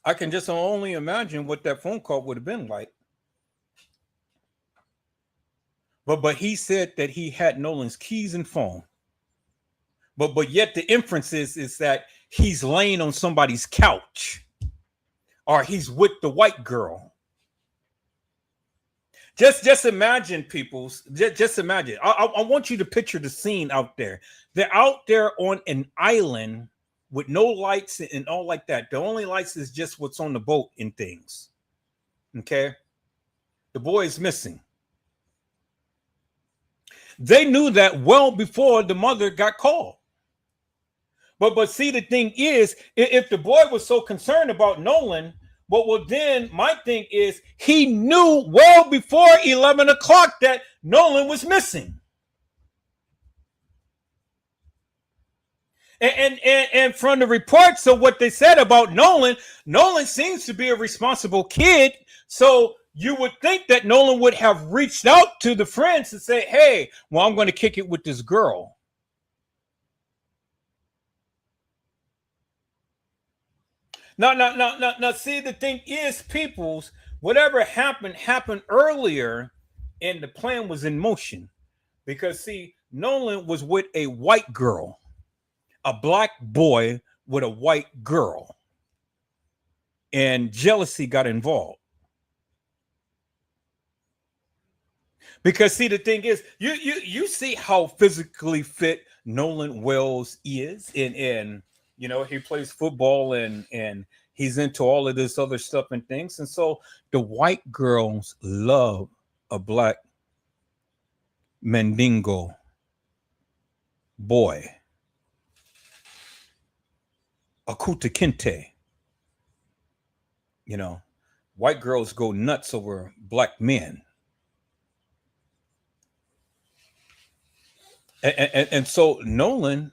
I can just only imagine what that phone call would have been like. But he said that he had Nolan's keys and phone. But yet the inference is that he's laying on somebody's couch, or he's with the white girl. Just imagine, peoples. Just imagine. I want you to picture the scene out there. They're out there on an island with no lights and all like that. The only lights is just what's on the boat and things. Okay? The boy is missing. They knew that well before the mother got called. But see, the thing is, if the boy was so concerned about Nolan, well, then my thing is he knew well before 11 o'clock that Nolan was missing. And from the reports of what they said about Nolan seems to be a responsible kid. So you would think that Nolan would have reached out to the friends and say, hey, well, I'm going to kick it with this girl. Now, see, the thing is, peoples, whatever happened earlier, and the plan was in motion. Because, see, Nolan was with a white girl, a black boy with a white girl. And jealousy got involved. Because, see, the thing is, you see how physically fit Nolan Wells is, and you know, he plays football and he's into all of this other stuff and things. And so the white girls love a black Mandingo boy, a Kuta Kinte. You know, white girls go nuts over black men. And so Nolan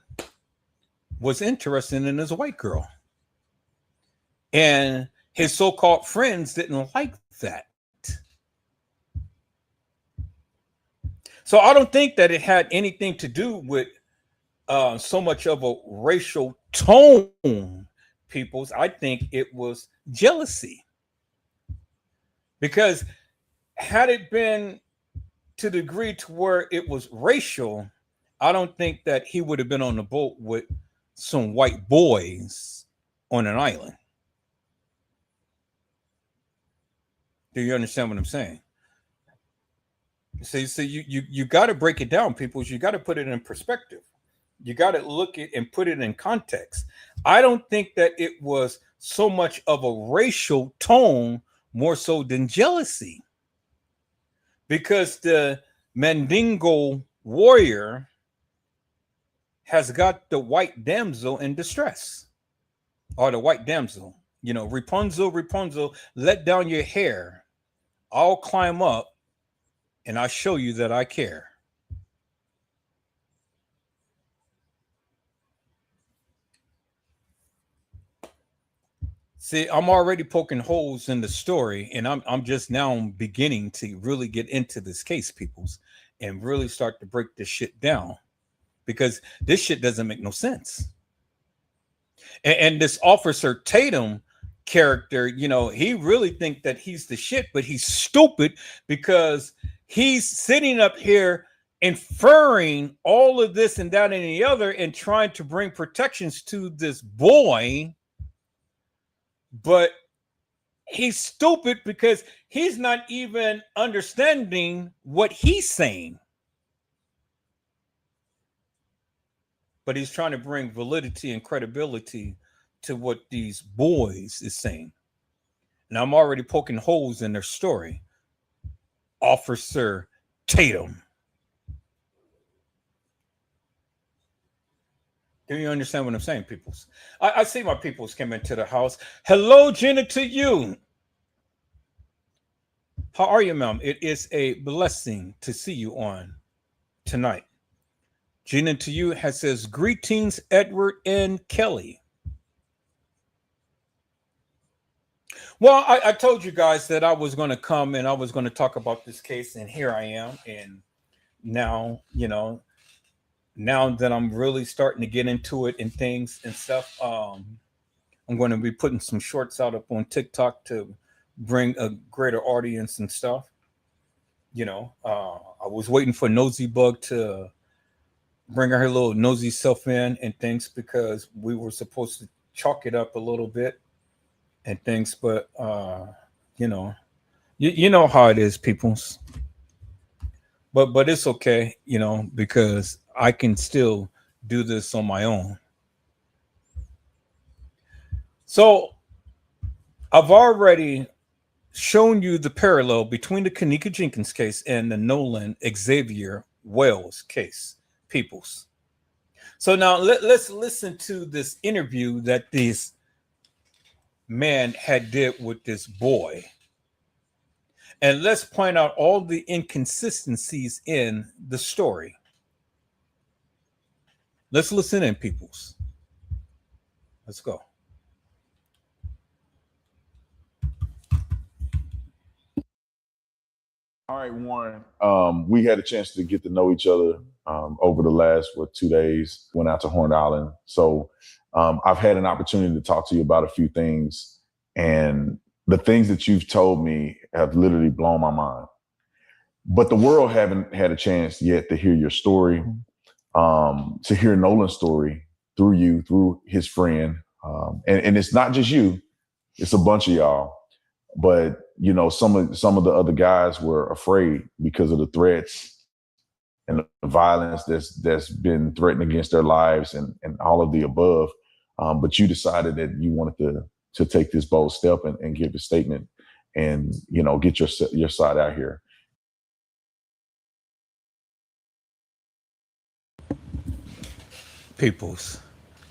was interested in his white girl. And his so-called friends didn't like that. So I don't think that it had anything to do with so much of a racial tone, peoples. I think it was jealousy. Because had it been to the degree to where it was racial, I don't think that he would have been on the boat with some white boys on an island. Do you understand what I'm saying? So you got to break it down, people. You got to put it in perspective. You got to look at and put it in context. I don't think that it was so much of a racial tone, more so than jealousy. Because the Mandingo warrior has got the white damsel in distress, or the white damsel, you know, Rapunzel, let down your hair. I'll climb up and I'll show you that I care. See, I'm already poking holes in the story, and I'm just now beginning to really get into this case, peoples, and really start to break this shit down. Because this shit doesn't make no sense. And this Officer Tatum character, you know, he really think that he's the shit, but he's stupid because he's sitting up here inferring all of this and that and the other and trying to bring protections to this boy. But he's stupid because he's not even understanding what he's saying. But he's trying to bring validity and credibility to what these boys is saying. And I'm already poking holes in their story. Officer Tatum. Do you understand what I'm saying, peoples? I see my peoples came into the house. Hello, Jenna, to you. How are you, ma'am? It is a blessing to see you on tonight. Gina to you has says, greetings, Edward and Kelly. Well, I told you guys that I was going to come and I was going to talk about this case, and here I am. And now, now that I'm really starting to get into it and things and stuff, I'm going to be putting some shorts out up on TikTok to bring a greater audience and stuff. I was waiting for Nosy Bug to bring her little nosy self in and things because we were supposed to chalk it up a little bit and things, but you know, you know how it is, peoples. But it's okay, because I can still do this on my own. So I've already shown you the parallel between the Kanika Jenkins case and the Nolan Xavier Wells case, peoples. So now let's listen to this interview that this man had did with this boy. And let's point out all the inconsistencies in the story. Let's listen in, peoples. Let's go. All right, Warren. We had a chance to get to know each other over the last 2 days. Went out to Horn Island, so I've had an opportunity to talk to you about a few things, and the things that you've told me have literally blown my mind. But the world haven't had a chance yet to hear your story, to hear Nolan's story through you, through his friend, and it's not just you; it's a bunch of y'all. But some of the other guys were afraid because of the threats and the violence that's been threatened against their lives and all of the above. But you decided that you wanted to take this bold step and give a statement and get your side out here. Peoples,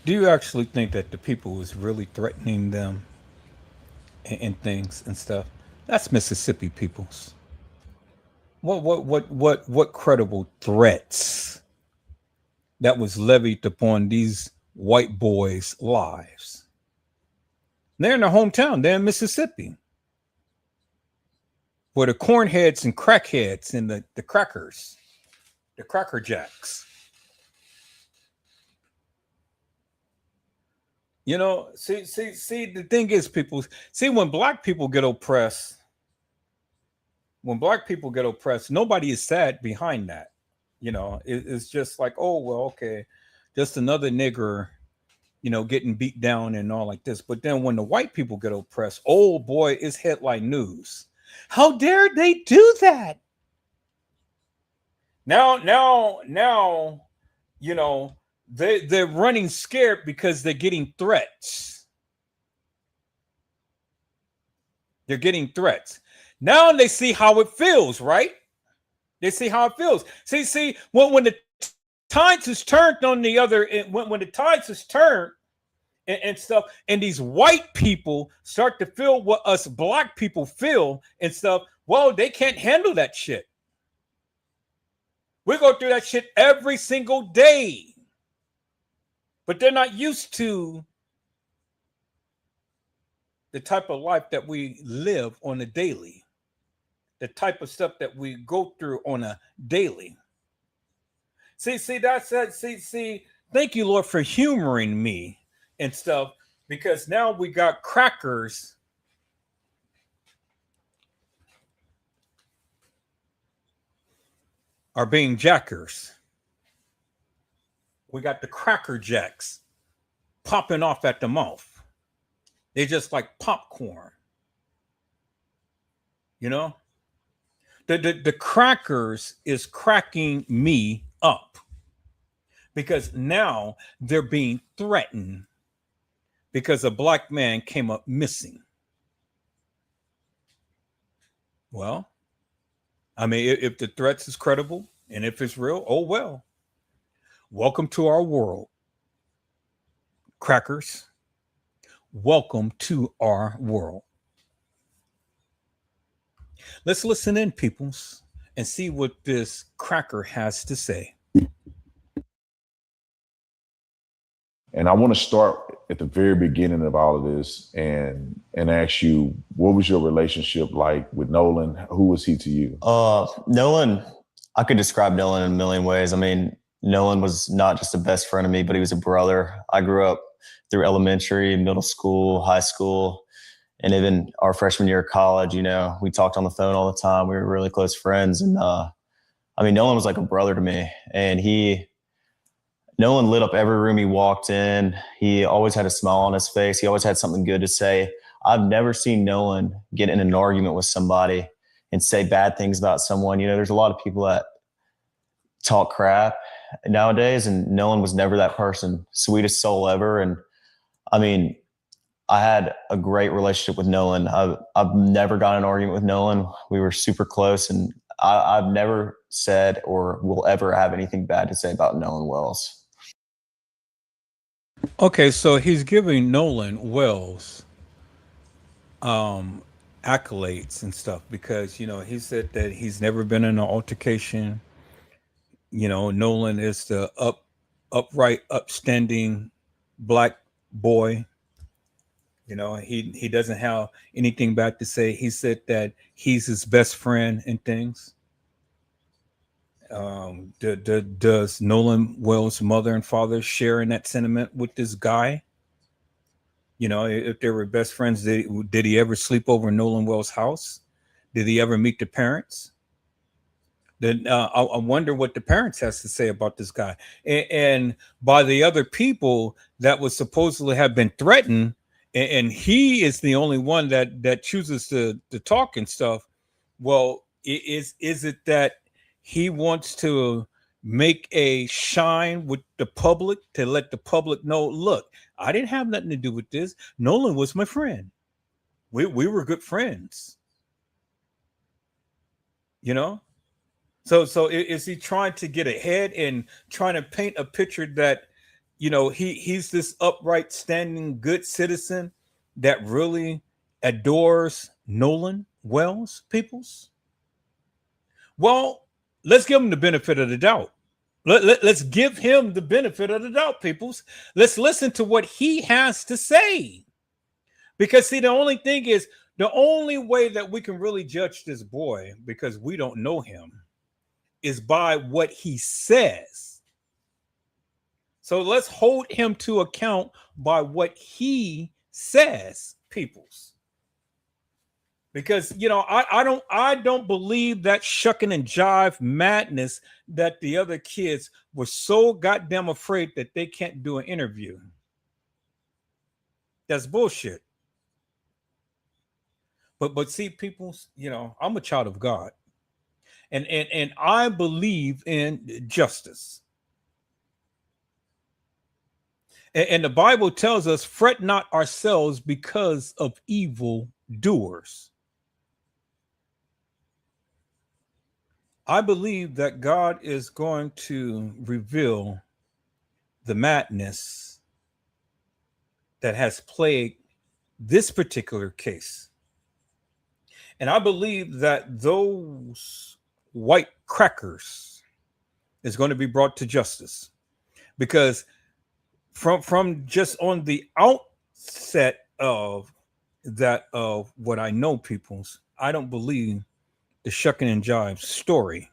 do you actually think that the people was really threatening them and things and stuff? That's Mississippi peoples. What credible threats that was levied upon these white boys' lives? They're in their hometown. They're in Mississippi, where the cornheads and crackheads and the crackers, the cracker jacks. See. The thing is, people see when black people get oppressed. When black people get oppressed, nobody is sad behind that. It's just like, oh well, okay, just another nigger, getting beat down and all like this. But then when the white people get oppressed, oh boy, it's headline news. How dare they do that? Now, they're running scared because they're getting threats. They're getting threats. Now they see how it feels, right? They see how it feels. See, when the tides is turned on the other, when the tides is turned and stuff, and these white people start to feel what us black people feel and stuff, well, they can't handle that shit. We go through that shit every single day. But they're not used to the type of life that we live on a daily, the type of stuff that we go through on a daily. See, that's that. See, thank you, Lord, for humoring me and stuff, because now we got crackers are being jackers. We got the cracker jacks popping off at the mouth. They just like popcorn. The crackers is cracking me up because now they're being threatened because a black man came up missing. Well, I mean, if the threats is credible and if it's real, oh well. Welcome to our world, crackers. Welcome to our world. Let's listen in, peoples, and see what this cracker has to say. And I want to start at the very beginning of all of this and ask you, what was your relationship like with Nolan? Who was he to you? Nolan, I could describe Nolan in a million ways. I mean, Nolan was not just a best friend of me, but he was a brother. I grew up through elementary, middle school, high school, and even our freshman year of college. You know, we talked on the phone all the time. We were really close friends. And I mean, Nolan was like a brother to me. And Nolan lit up every room he walked in. He always had a smile on his face. He always had something good to say. I've never seen Nolan get in an argument with somebody and say bad things about someone. You know, there's a lot of people that talk crap nowadays, and Nolan was never that person. Sweetest soul ever. And I mean, I had a great relationship with Nolan. I've never got in an argument with Nolan. We were super close, and I've never said or will ever have anything bad to say about Nolan Wells. Okay, so he's giving Nolan Wells accolades and stuff because he said that he's never been in an altercation. Nolan is the upright, upstanding black boy. He doesn't have anything bad to say. He said that he's his best friend and things. Does Nolan Wells' mother and father share in that sentiment with this guy? If they were best friends, did he ever sleep over in Nolan Wells' house? Did he ever meet the parents? Then I wonder what the parents has to say about this guy. And by the other people that would supposedly have been threatened, and he is the only one that chooses to talk and stuff. Well, is it that he wants to make a shine with the public to let the public know, look, I didn't have nothing to do with this. Nolan was my friend. We were good friends. So is he trying to get ahead and trying to paint a picture that he's this upright, standing, good citizen that really adores Nolan Wells peoples? Well, let's give him the benefit of the doubt. Let's give him the benefit of the doubt, peoples. Let's listen to what he has to say. Because see, the only thing is, the only way that we can really judge this boy, because we don't know him, is by what he says. So let's hold him to account by what he says, peoples. Because I don't believe that shucking and jive madness that the other kids were so goddamn afraid that they can't do an interview. That's bullshit. But see, people, I'm a child of God. And I believe in justice. And the Bible tells us, fret not ourselves because of evil doers. I believe that God is going to reveal the madness that has plagued this particular case. And I believe that those white crackers is going to be brought to justice, because from just on the outset of that, of what I know, peoples, I don't believe the shucking and jive story.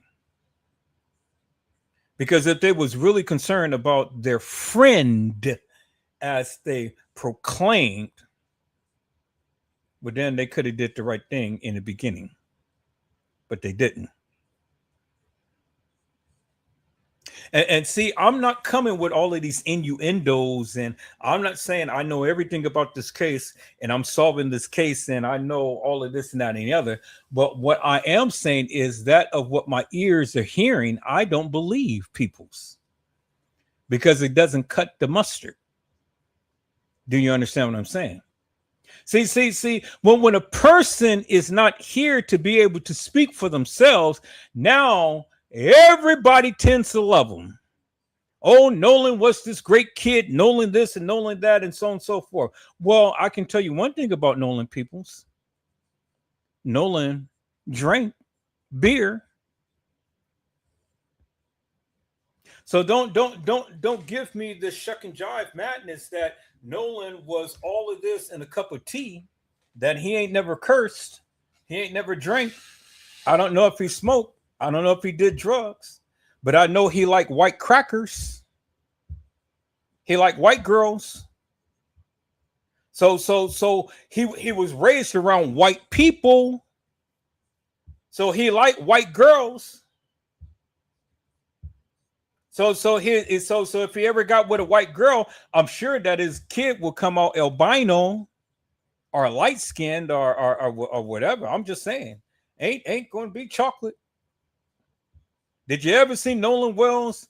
Because if they was really concerned about their friend as they proclaimed, well, then they could have did the right thing in the beginning, but they didn't. And see, I'm not coming with all of these innuendos, and I'm not saying I know everything about this case and I'm solving this case and I know all of this and that and the other. But what I am saying is that of what my ears are hearing, I don't believe, peoples, because it doesn't cut the mustard. Do you understand what I'm saying? See, when a person is not here to be able to speak for themselves, now everybody tends to love them. Oh, Nolan was this great kid, Nolan this and Nolan that, and so on and so forth. Well, I can tell you one thing about Nolan, peoples. Nolan drank beer. So don't give me this shuck and jive madness that Nolan was all of this in a cup of tea, that he ain't never cursed, he ain't never drank. I don't know if he smoked, I don't know if he did drugs, but I know he liked white crackers. He liked white girls. So he was raised around white people. So he liked white girls. So if he ever got with a white girl, I'm sure that his kid will come out albino or light skinned or whatever. I'm just saying, ain't going to be chocolate. Did you ever see Nolan Wells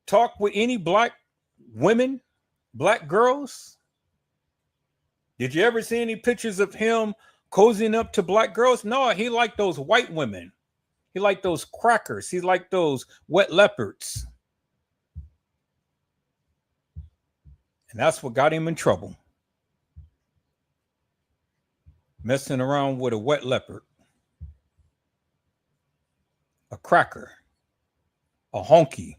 talk with any black women, black girls? Did you ever see any pictures of him cozying up to black girls? No, he liked those white women. He liked those crackers. He liked those wet leopards. And that's what got him in trouble. Messing around with a wet leopard, a cracker, a honky.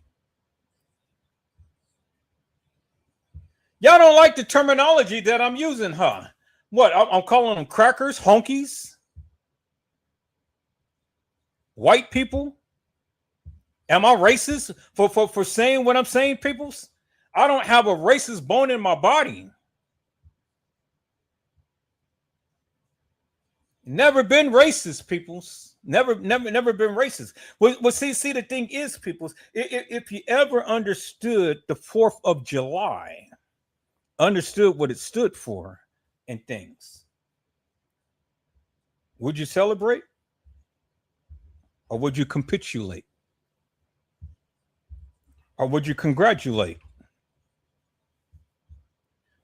Y'all don't like the terminology that I'm using, huh? What? I'm calling them crackers, honkies, white people? Am I racist for saying what I'm saying, peoples? I don't have a racist bone in my body. Never been racist, peoples. Never been racist. Well, see, the thing is, peoples, if you ever understood the 4th of July, understood what it stood for and things, would you celebrate? Or would you capitulate? Or would you congratulate?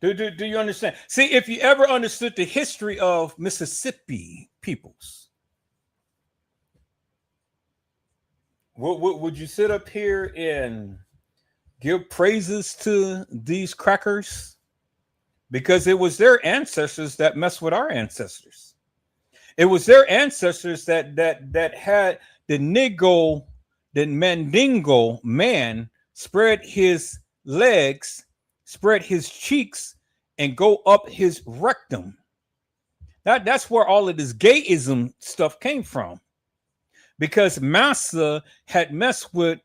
Do you understand? See, if you ever understood the history of Mississippi peoples, would you sit up here and give praises to these crackers? Because it was their ancestors that messed with our ancestors. It was their ancestors that had the Negro, the Mandingo man spread his legs, spread his cheeks, and go up his rectum. That's where all of this gayism stuff came from. Because Massa had messed with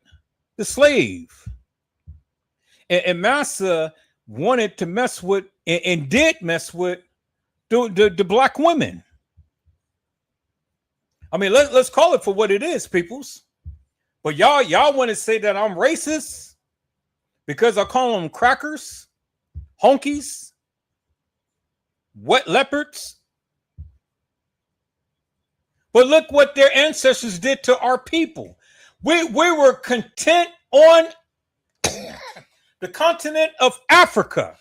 the slave. And Massa wanted to mess with, and did mess with, the black women. I mean, let's call it for what it is, peoples. But y'all want to say that I'm racist because I call them crackers, honkies, wet leopards. But look what their ancestors did to our people. We were content on the continent of Africa.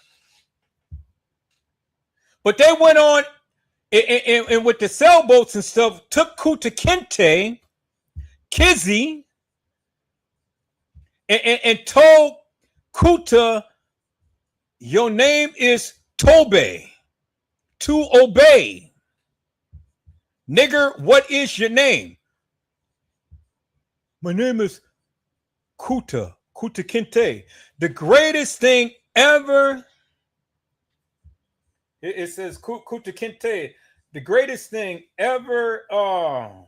But they went on and with the sailboats and stuff, took Kuta Kinte, Kizzy, and told Kuta, your name is Tobe, to obey. Nigger, what is your name? My name is Kuta Kinte. The greatest thing ever. It says Kuta Kinte, the greatest thing ever. Oh,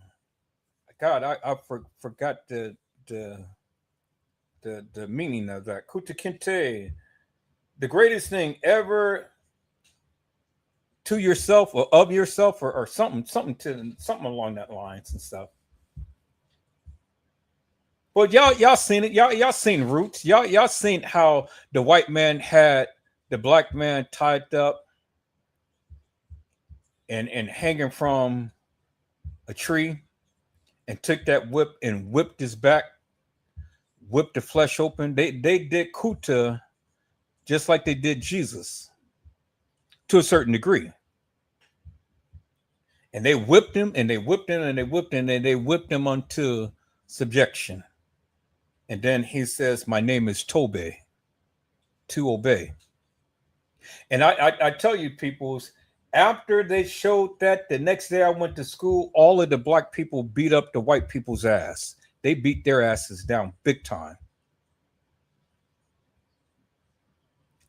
God, I forgot the meaning of that. Kuta Kinte, the greatest thing ever to yourself or of yourself or something along that lines and stuff. Well, y'all seen it. Y'all seen Roots. Y'all seen how the white man had the black man tied up and hanging from a tree, and took that whip and whipped his back, whipped the flesh open. They did Kuta just like they did Jesus to a certain degree. And they whipped him and they whipped him and they whipped him and they whipped him unto subjection. And then he says, my name is Tobe, to obey. And I tell you, peoples, after they showed that, the next day I went to school, all of the black people beat up the white people's ass. They beat their asses down big time.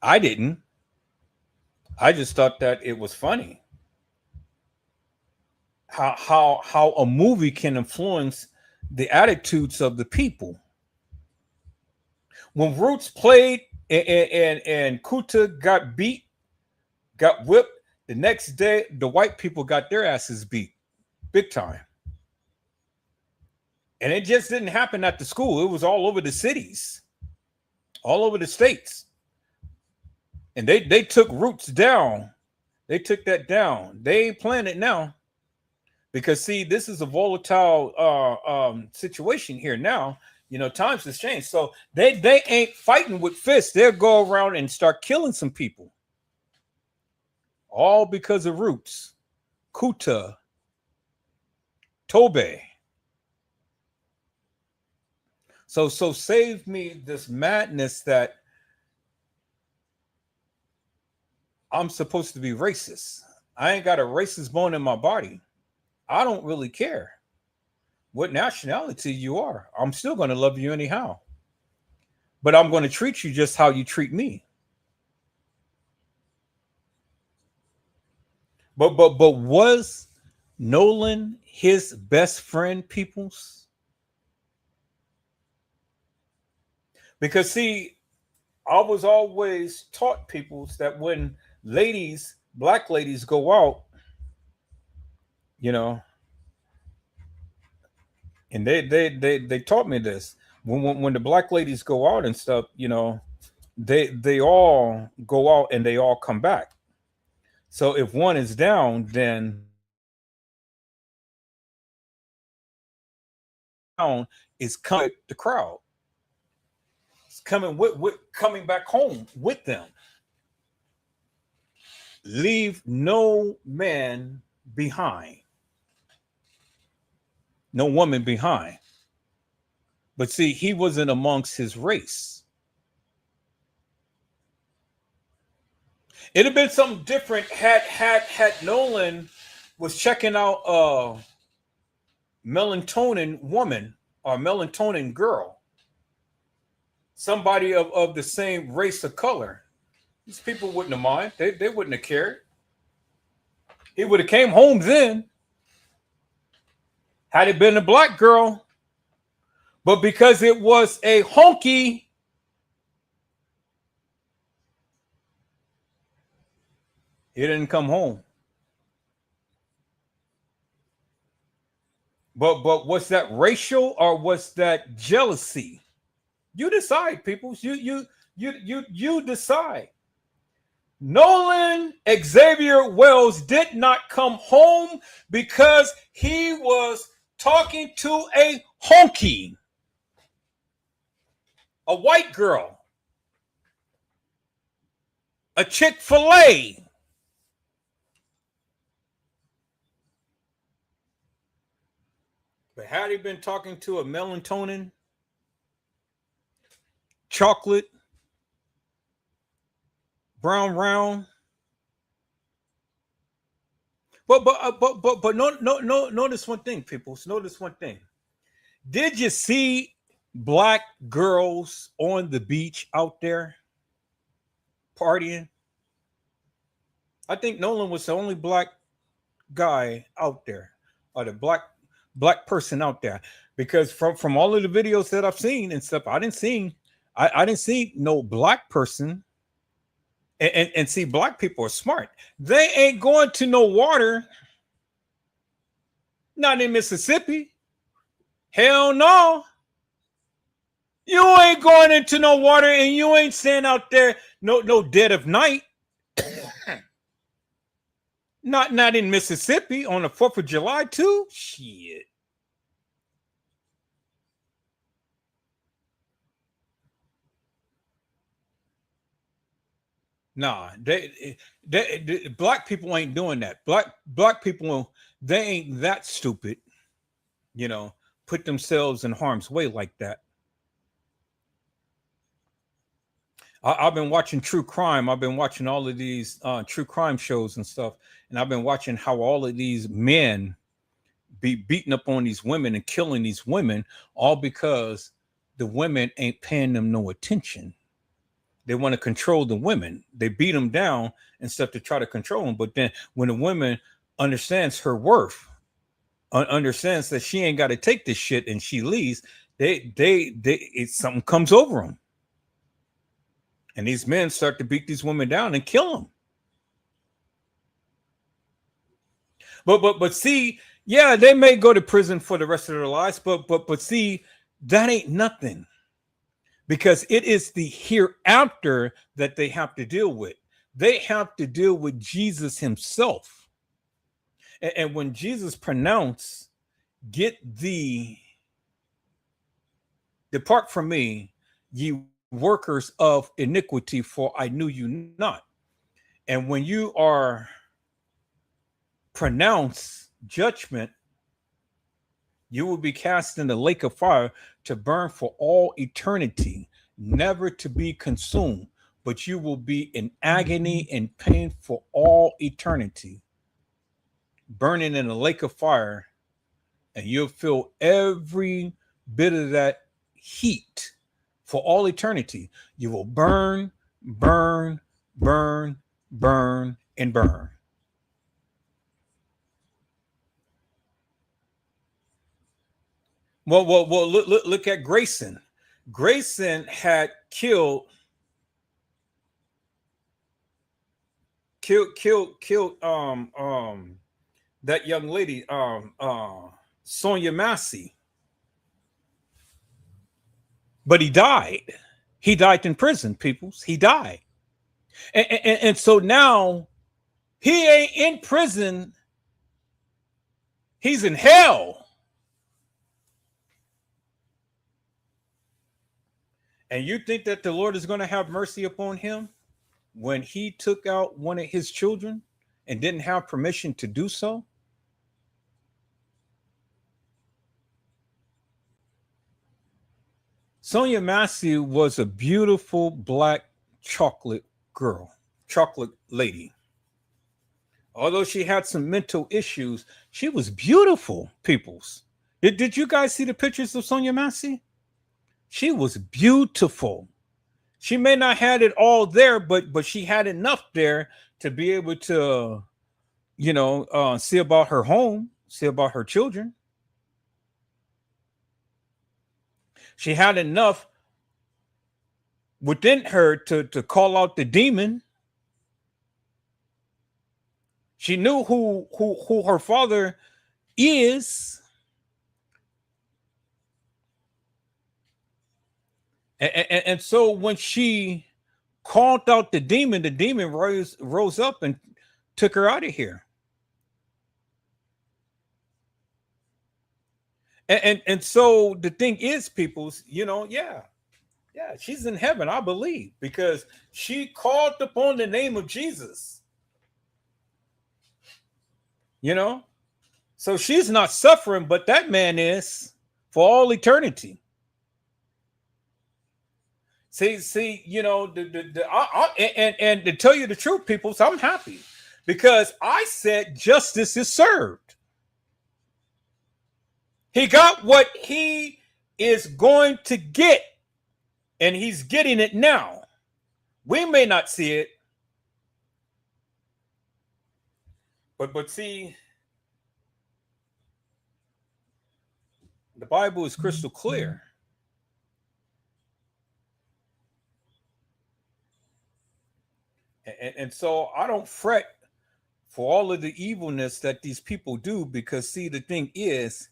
I didn't. I just thought that it was funny how a movie can influence the attitudes of the people. When Roots played and Kuta got beat, got whipped, the next day the white people got their asses beat big time. And it just didn't happen at the school. It was all over the cities, all over the states. And they took Roots down. They took that down. They ain't playing it now. Because see, this is a volatile situation here now. You know, times has changed. So they ain't fighting with fists. They'll go around and start killing some people. All because of Roots, Kuta, Tobe. So save me this madness that I'm supposed to be racist. I ain't got a racist bone in my body. I don't really care what nationality you are. I'm still going to love you anyhow. But I'm going to treat you just how you treat me. But was Nolan his best friend, peoples? Because see, I was always taught, peoples, that when ladies, black ladies go out, you know, and they taught me this. When the black ladies go out and stuff, you know, they all go out and they all come back. So if one is down, then down is coming with the crowd. It's coming with coming back home with them. Leave no man behind. No woman behind. But see, he wasn't amongst his race. It'd have been something different had Nolan was checking out a melatonin woman or melatonin girl, somebody of the same race or color. These people wouldn't have mind. They wouldn't have cared. He would have came home then. Had it been a black girl, but because it was a honky, he didn't come home. But was that racial or was that jealousy? You decide, people. You decide. Nolan Xavier Wells did not come home because he was talking to a honky, a white girl, a Chick-fil-A. But had he been talking to a melatonin, chocolate, brown round, but no, notice one thing, people. Notice one thing. Did you see black girls on the beach out there partying? I think Nolan was the only black guy out there, or the black person out there, because from all of the videos that I've seen and stuff, I didn't see no black person. And see, black people are smart. They ain't going to no water. Not in Mississippi. Hell no. You ain't going into no water, and you ain't staying out there no dead of night. Not in Mississippi on the 4th of July too. Shit. Nah, they black people ain't doing that. Black people, they ain't that stupid, you know, put themselves in harm's way like that. I've been watching true crime. I've been watching all of these true crime shows and stuff, and I've been watching how all of these men be beating up on these women and killing these women, all because the women ain't paying them no attention. They want to control the women. They beat them down and stuff to try to control them. But then when the woman understands her worth, understands that she ain't got to take this shit and she leaves, something comes over them. And these men start to beat these women down and kill them. But see, yeah, they may go to prison for the rest of their lives, but see, that ain't nothing, because it is the hereafter that they have to deal with. They have to deal with Jesus himself. And when Jesus pronounced, "Get thee, depart from me, ye workers of iniquity, for I knew you not." And when you are pronounced judgment, you will be cast in the lake of fire to burn for all eternity, never to be consumed, but you will be in agony and pain for all eternity, burning in a lake of fire, and you'll feel every bit of that heat for all eternity. You will burn, burn, burn, burn, and burn. Well, look at Grayson. Grayson had killed that young lady, Sonia Massey. But he died. He died in prison, peoples. He died. And so now he ain't in prison. He's in hell. And you think that the Lord is going to have mercy upon him when he took out one of his children and didn't have permission to do so? Sonia Massey was a beautiful black chocolate girl, chocolate lady. Although she had some mental issues, she was beautiful, peoples. Did you guys see the pictures of Sonia Massey? She was beautiful. She may not had it all there, but she had enough there to be able to, see about her home, see about her children. She had enough within her to call out the demon. She knew who her father is. And so when she called out the demon rose up and took her out of here. And so the thing is, peoples, yeah, she's in heaven, I believe, because she called upon the name of Jesus. So she's not suffering, but that man is for all eternity. See, and to tell you the truth, people, so I'm happy because I said justice is served. He got what he is going to get, and he's getting it now. We may not see it, but see, the Bible is crystal clear. And so I don't fret for all of the evilness that these people do, because see, the thing is,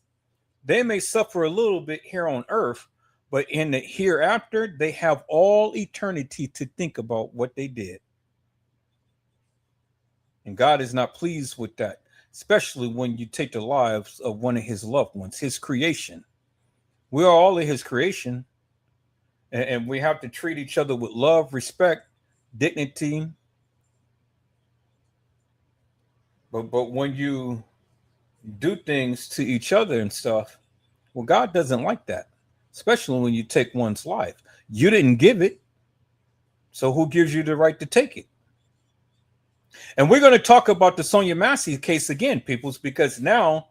they may suffer a little bit here on earth, but in the hereafter, they have all eternity to think about what they did. And God is not pleased with that, especially when you take the lives of one of his loved ones, his creation. We are all of his creation, and we have to treat each other with love, respect, dignity. But when you do things to each other and stuff, well, God doesn't like that, especially when you take one's life. You didn't give it, so who gives you the right to take it? And we're going to talk about the Sonia Massey case again, peoples, because now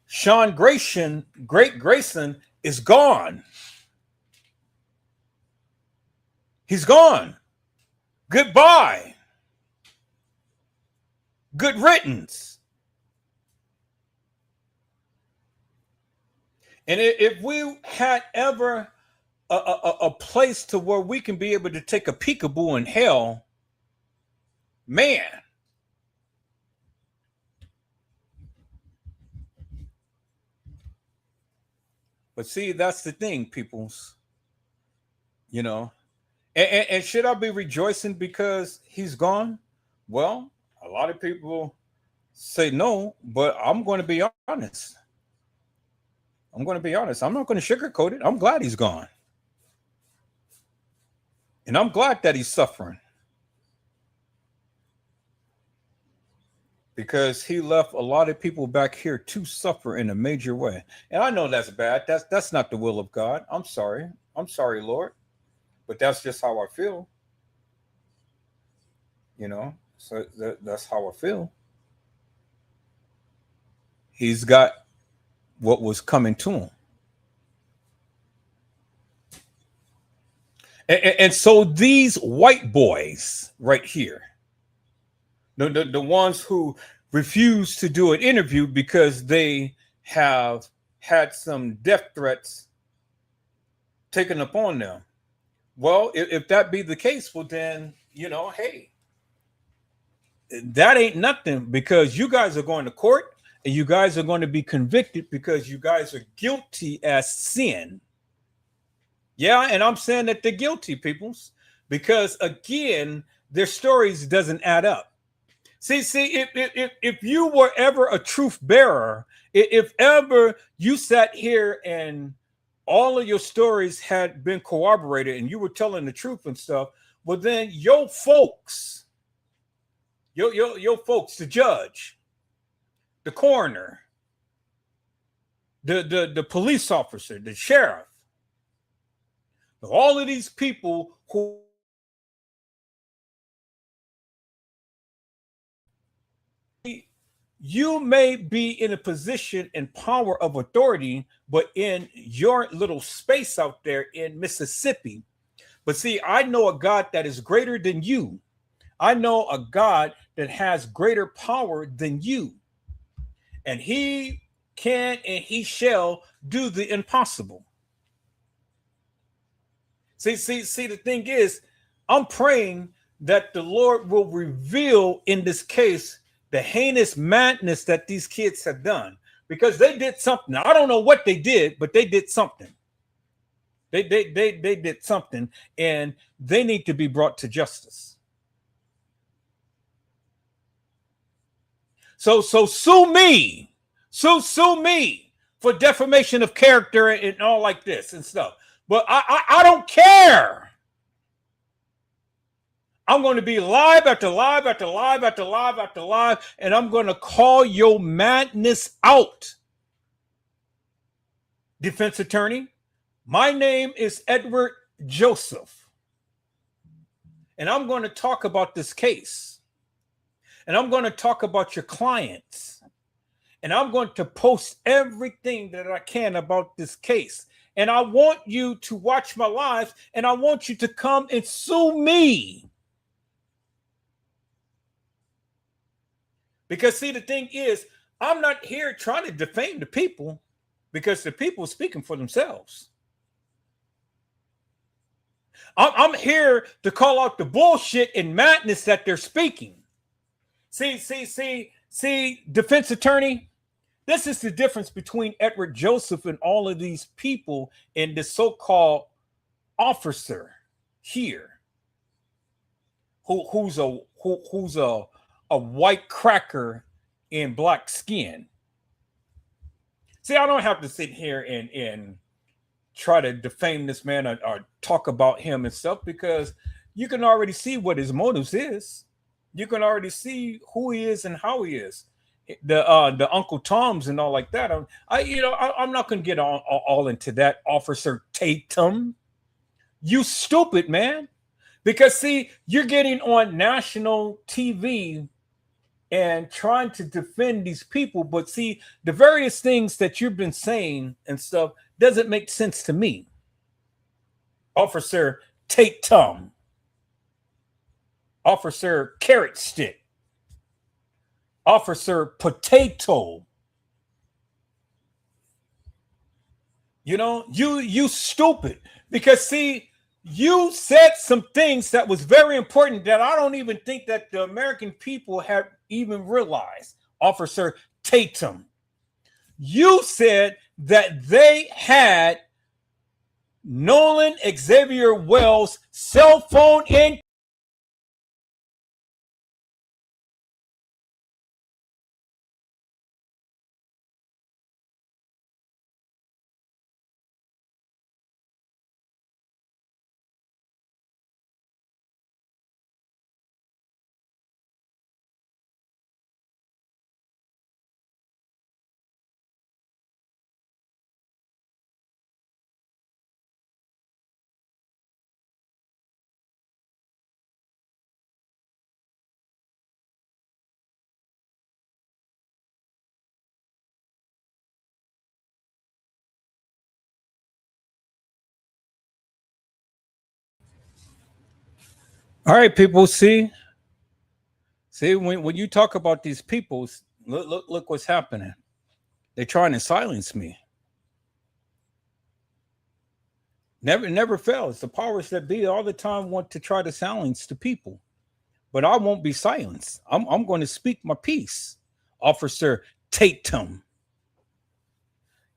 Sean Grayson is gone. He's gone. Goodbye. Good riddance. And if we had ever a place to where we can be able to take a peekaboo in hell, man. But see, that's the thing, peoples. You know, and should I be rejoicing because he's gone? Well, a lot of people say no, but I'm going to be honest. I'm going to be honest. I'm not going to sugarcoat it. I'm glad he's gone. And I'm glad that he's suffering. Because he left a lot of people back here to suffer in a major way. And I know that's bad. That's not the will of God. I'm sorry. I'm sorry, Lord. But that's just how I feel. You know, so that's how I feel. He's got what was coming to him. And so these white boys right here, the ones who refuse to do an interview because they have had some death threats taken upon them. Well, if that be the case, well then, you know, hey, that ain't nothing, because you guys are going to court and you guys are going to be convicted because you guys are guilty as sin. Yeah, and I'm saying that they're guilty, peoples, because again, their stories doesn't add up. See, if you were ever a truth bearer, if ever you sat here and all of your stories had been corroborated and you were telling the truth and stuff, well then your folks, your folks, the judge, the coroner, the police officer, the sheriff, all of these people who you may be in a position and power of authority, but in your little space out there in Mississippi. But see, I know a God that is greater than you. I know a God that has greater power than you. And he can and he shall do the impossible. See, the thing is, I'm praying that the Lord will reveal in this case the heinous madness that these kids have done, because they did something. I don't know what they did, but they did something. They did something, and they need to be brought to justice. So sue me for defamation of character and all like this and stuff. But I don't care. I'm going to be live after live after live after live after live, and I'm going to call your madness out. Defense attorney, my name is Edward Joseph, and I'm going to talk about this case, and I'm going to talk about your clients, and I'm going to post everything that I can about this case. And I want you to watch my lives, and I want you to come and sue me. Because see, the thing is, I'm not here trying to defame the people, because the people are speaking for themselves. I'm here to call out the bullshit and madness that they're speaking. See, defense attorney, this is the difference between Edward Joseph and all of these people and the so-called officer here, who's a white cracker in black skin. See, I don't have to sit here and try to defame this man or talk about him and stuff, because you can already see what his motives is. You can already see who he is and how he is. The Uncle Toms and all like that. I'm not going to get all into that. Officer Tatum, you stupid man, because see, you're getting on national TV and trying to defend these people, but see, the various things that you've been saying and stuff doesn't make sense to me. Officer Tatum. Officer Carrot Stick, Officer Potato. You know, you stupid. Because see, you said some things that was very important that I don't even think that the American people have even realized. Officer Tatum, you said that they had Nolan Xavier Wells' cell phone in. All right, people, see when you talk about these peoples, look what's happening. They're trying to silence me. Never fails. The powers that be all the time want to try to silence the people, but I won't be silenced. I'm going to speak my piece, Officer Tatum.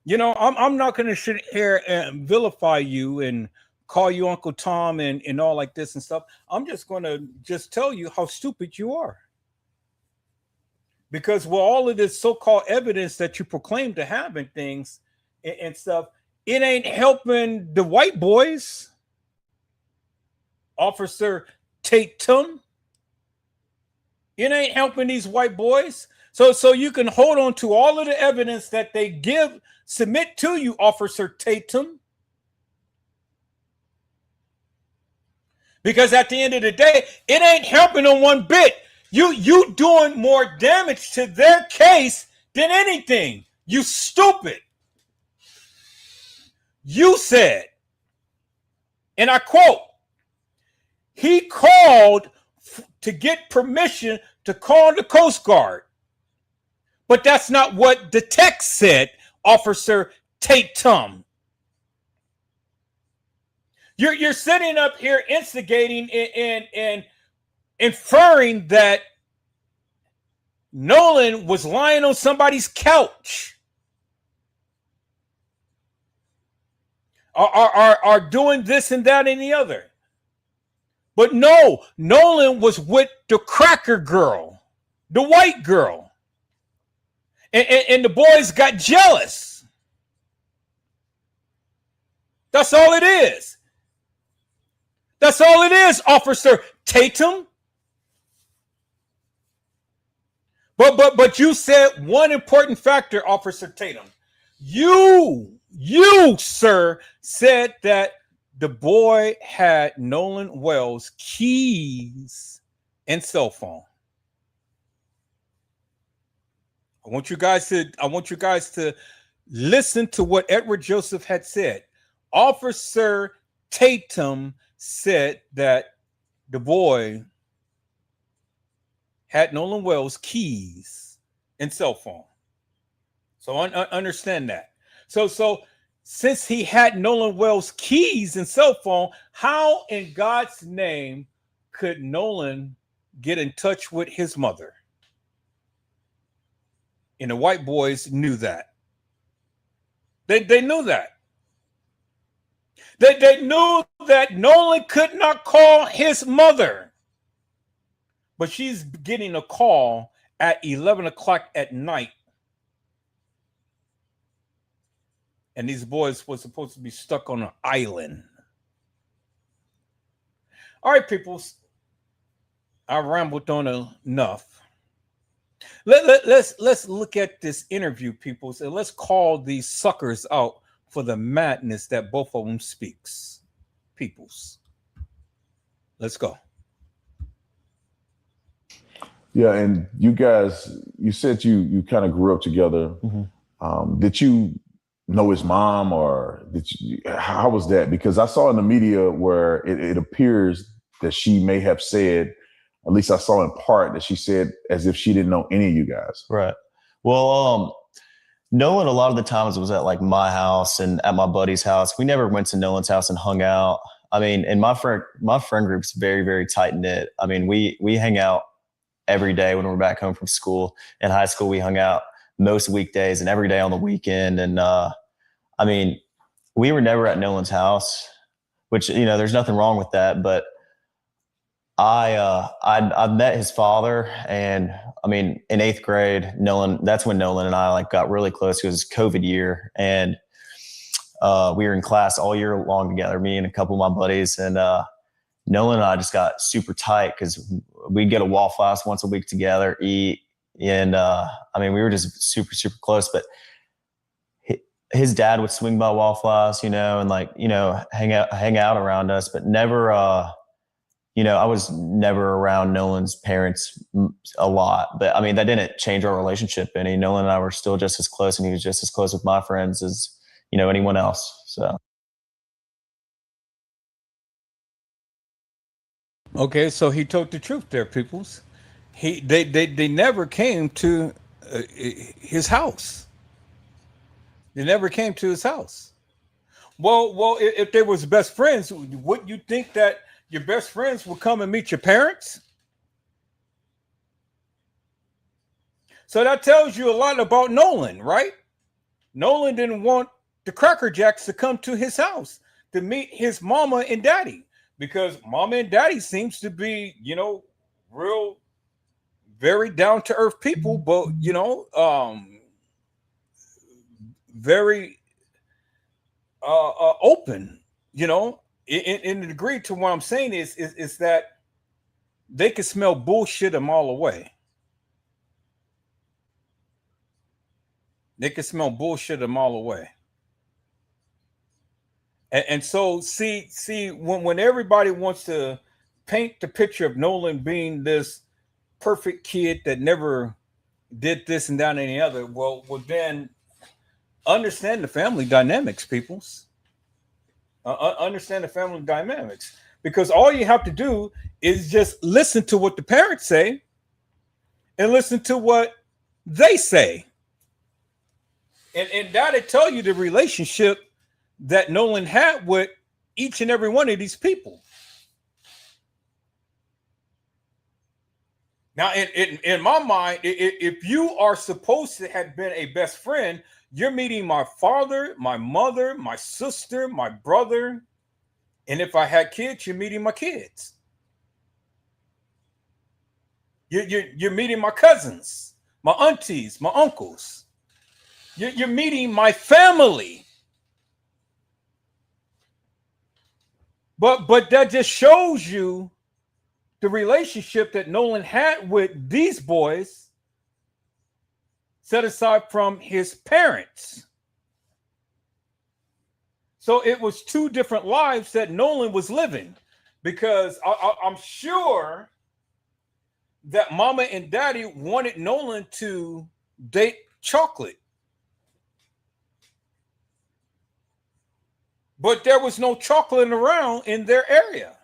You know, I'm not going to sit here and vilify you and call you Uncle Tom and all like this and stuff. I'm just going to just tell you how stupid you are. Because with all of this so-called evidence that you proclaim to have and things and stuff, it ain't helping the white boys, Officer Tatum. It ain't helping these white boys. So you can hold on to all of the evidence that they submit to you, Officer Tatum. Because at the end of the day, it ain't helping them one bit. You doing more damage to their case than anything. You stupid. You said, and I quote, he called to get permission to call the Coast Guard. But that's not what the text said, Officer Tatum. You're sitting up here instigating and inferring that Nolan was lying on somebody's couch. Are doing this and that and the other. But no, Nolan was with the cracker girl, the white girl. And the boys got jealous. That's all it is. That's all it is, Officer Tatum. But you said one important factor, Officer Tatum. You, sir, said that the boy had Nolan Wells' keys and cell phone. I want you guys to listen to what Edward Joseph had said. Officer Tatum said that the boy had Nolan Wells' keys and cell phone. So understand that. So since he had Nolan Wells' keys and cell phone, how in God's name could Nolan get in touch with his mother? And the white boys knew that. They knew that. They knew that Nolan could not call his mother. But she's getting a call at 11 o'clock at night. And these boys were supposed to be stuck on an island. All right, people. I rambled on enough. Let's look at this interview, people, and let's call these suckers out for the madness that both of them speaks. Peoples. Let's go. Yeah, and you guys, you said you kind of grew up together. Mm-hmm. Did you know his mom, or how was that? Because I saw in the media where it appears that she may have said At least I saw in part that she said as if she didn't know any of you guys. Right. Well, Nolan, a lot of the times was at like my house and at my buddy's house. We never went to Nolan's house and hung out. I mean, and my friend group's very, very tight knit. I mean, we hang out every day when we're back home from school. In high school, we hung out most weekdays and every day on the weekend. And I mean, we were never at Nolan's house, which, you know, there's nothing wrong with that. But I met his father, and I mean, in 8th grade, that's when Nolan and I like got really close. It was COVID year, and we were in class all year long together, me and a couple of my buddies, and Nolan and I just got super tight because we'd get a Waffle House once a week together, eat, and I mean, we were just super, super close. But his dad would swing by Waffle House, you know, and like, you know, hang out around us, but never. You know, I was never around Nolan's parents a lot, but I mean, that didn't change our relationship any. Nolan and I were still just as close, and he was just as close with my friends as, you know, anyone else. So. Okay, so he told the truth there, peoples. They never came to his house. They never came to his house. Well, if they was best friends, wouldn't you think that your best friends will come and meet your parents? So that tells you a lot about Nolan, right? Nolan didn't want the Cracker Jacks to come to his house to meet his mama and daddy, because mama and daddy seems to be, you know, real, very down to earth people, but, you know, very open, you know. In the degree to what I'm saying is that they can smell bullshit a mile away. They can smell bullshit a mile away. And so see when everybody wants to paint the picture of Nolan being this perfect kid that never did this and that and any other, well then understand the family dynamics, peoples. Understand the family dynamics, because all you have to do is just listen to what the parents say and listen to what they say, and that'll tell you the relationship that Nolan had with each and every one of these people. Now, in my mind, if you are supposed to have been a best friend, you're meeting my father, my mother, my sister, my brother. And if I had kids, you're meeting my kids. You're meeting my cousins, my aunties, my uncles. You're meeting my family. But that just shows you the relationship that Nolan had with these boys, set aside from his parents. So it was two different lives that Nolan was living, because I'm sure that mama and daddy wanted Nolan to date Chocolate. But there was no chocolate around in their area.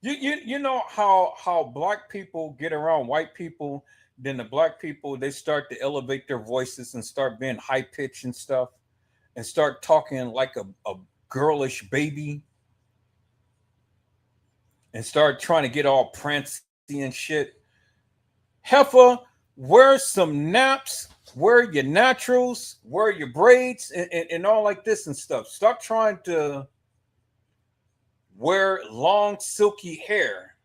You know how black people get around white people, then the black people, they start to elevate their voices and start being high pitched and stuff, and start talking like a girlish baby, and start trying to get all prancy and shit. Heifer, wear some naps, wear your naturals, wear your braids, and all like this and stuff. Stop trying to wear long silky hair.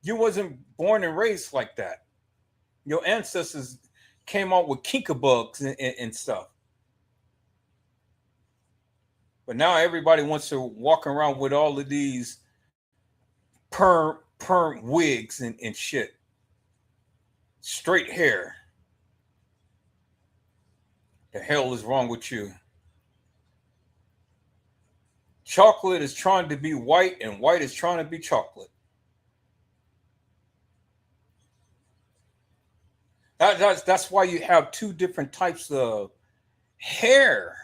You wasn't born and raised like that. Your ancestors came out with kinkabugs and stuff. But now everybody wants to walk around with all of these perm wigs and shit. Straight hair. The hell is wrong with you? Chocolate is trying to be white, and white is trying to be chocolate. That's why you have two different types of hair.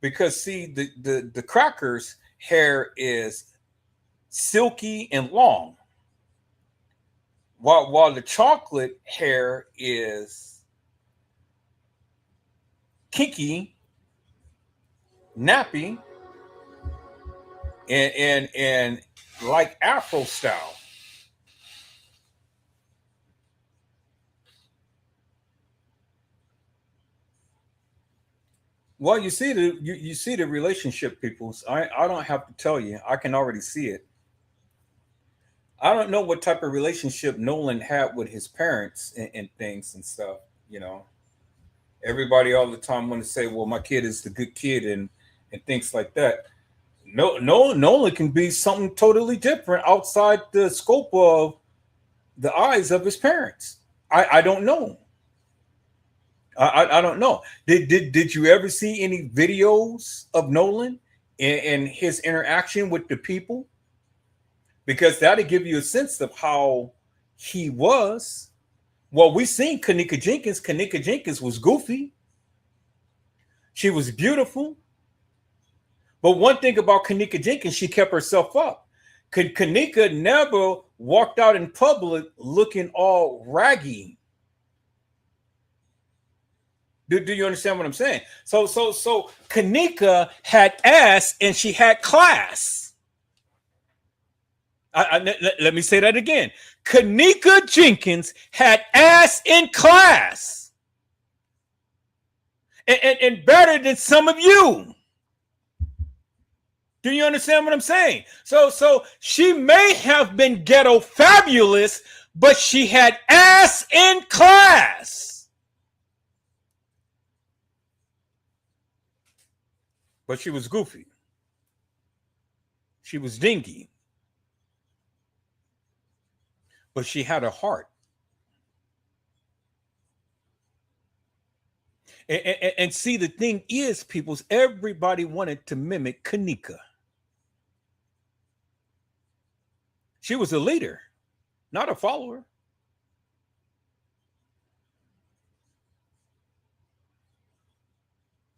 Because see, the crackers' hair is silky and long, while the chocolate hair is kinky, nappy, and like Afro style. Well, you see the relationship, peoples. I don't have to tell you. I can already see it. I don't know what type of relationship Nolan had with his parents and things and stuff. You know, everybody all the time want to say, "Well, my kid is the good kid," and things like that. No, Nolan can be something totally different outside the scope of the eyes of his parents. I don't know. I don't know. Did you ever see any videos of Nolan and his interaction with the people? Because that'll give you a sense of how he was. Well, we seen Kanika Jenkins. Kanika Jenkins was goofy. She was beautiful. But one thing about Kanika Jenkins, she kept herself up. Kanika never walked out in public looking all raggy. Do you understand what I'm saying? So Kanika had ass and she had class. Let me say that again. Kanika Jenkins had ass in class. And better than some of you. Do you understand what I'm saying? So she may have been ghetto fabulous, but she had ass in class. But she was goofy. She was dingy. But she had a heart. And see, the thing is, peoples, everybody wanted to mimic Kanika. She was a leader, not a follower.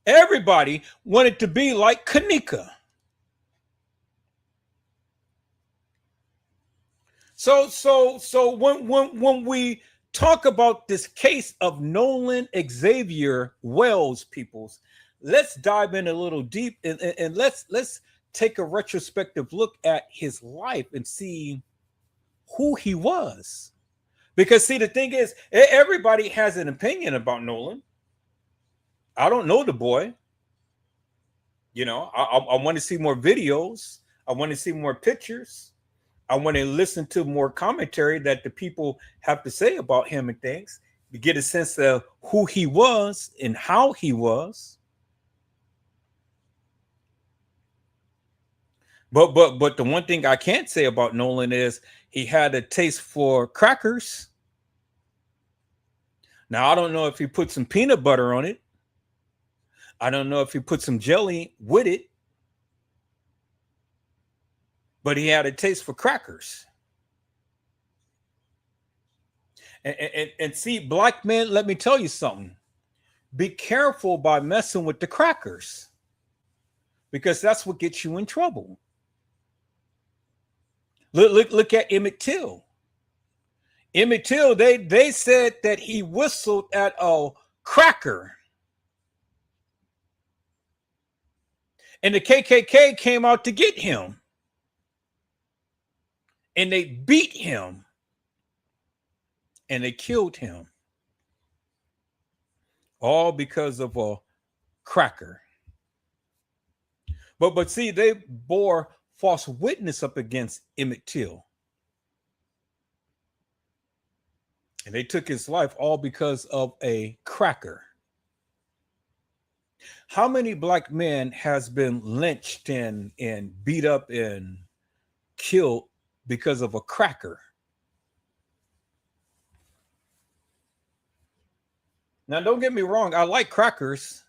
Everybody wanted to be like Kanika. So when we talk about this case of Nolan Xavier Wells, peoples, let's dive in a little deep and let's take a retrospective look at his life and see who he was. Because see, the thing is, everybody has an opinion about Nolan. I don't know the boy. You know, I want to see more videos. I want to see more pictures. I want to listen to more commentary that the people have to say about him and things to get a sense of who he was and how he was. But the one thing I can't say about Nolan is he had a taste for crackers. Now, I don't know if he put some peanut butter on it. I don't know if he put some jelly with it. But he had a taste for crackers. And see, black men, let me tell you something. Be careful by messing with the crackers, because that's what gets you in trouble. Look at Emmett Till. Emmett Till, they said that he whistled at a cracker. And the KKK came out to get him. And they beat him. And they killed him. All because of a cracker. But see, they bore false witness up against Emmett Till. And they took his life all because of a cracker. How many black men has been lynched and beat up and killed because of a cracker? Now, don't get me wrong. I like crackers,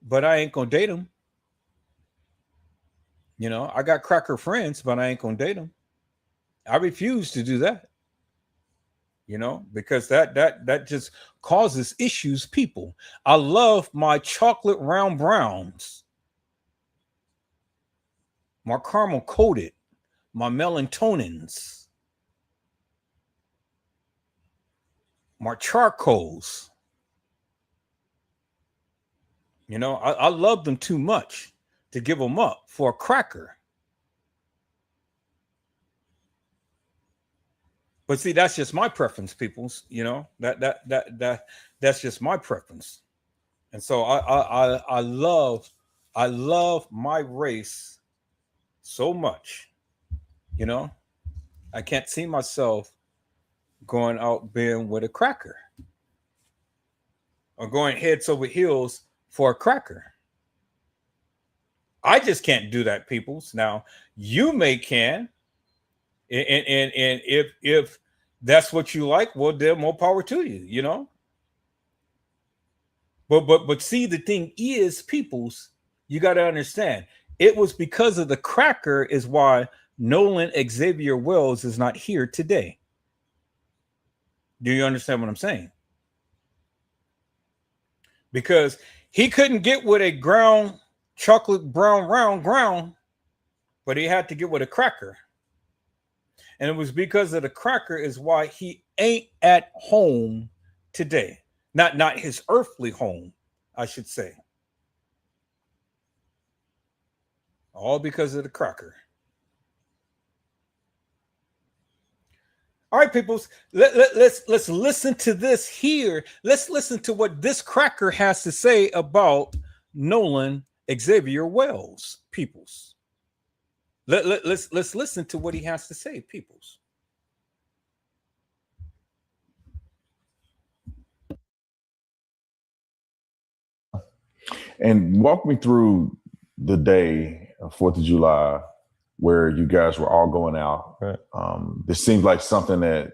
but I ain't going to date them. You know, I got cracker friends, but I ain't going to date them. I refuse to do that. You know, because that just causes issues, people. I love my chocolate round browns, my caramel coated, my melatonins, my charcoals. You know, I love them too much to give them up for a cracker. But see, that's just my preference, peoples. You know, that's just my preference. And so I love my race so much. You know, I can't see myself going out being with a cracker or going heads over heels for a cracker. I just can't do that, peoples. Now you may can, and if that's what you like, well, then more power to you. You know. But see, the thing is, peoples, you got to understand, it was because of the cracker is why Nolan Xavier Wells is not here today. Do you understand what I'm saying? Because he couldn't get with a ground chocolate brown round ground, but he had to get with a cracker. And it was because of the cracker is why he ain't at home today. Not his earthly home, I should say. All because of the cracker. All right, peoples, let's listen to this here. Let's listen to what this cracker has to say about Nolan Xavier Wells, peoples. Let's listen to what he has to say, peoples. And walk me through the day of 4th of July where you guys were all going out. Right. This seems like something that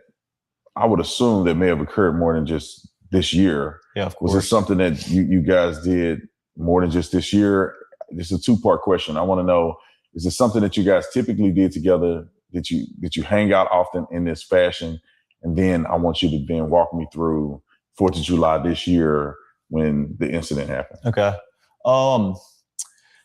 I would assume that may have occurred more than just this year. Yeah, of course. Was this something that you guys did more than just this year? This is a two-part question. I want to know, is it something that you guys typically did together, that you hang out often in this fashion? And then I want you to then walk me through 4th of July this year when the incident happened. Okay.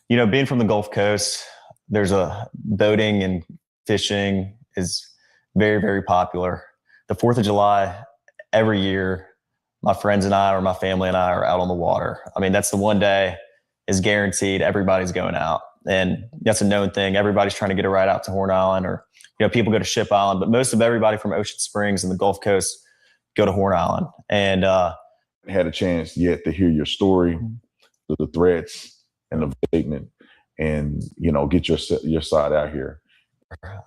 You know, being from the Gulf Coast, there's a boating and fishing is very, very popular. The 4th of July, every year, my friends and I or my family and I are out on the water. I mean, that's the one day is guaranteed everybody's going out. And that's a known thing. Everybody's trying to get a ride out to Horn Island, or, you know, people go to Ship Island, but most of everybody from Ocean Springs and the Gulf Coast go to Horn Island. And had a chance yet to hear your story, the threats and the statement, and, you know, get your side out here.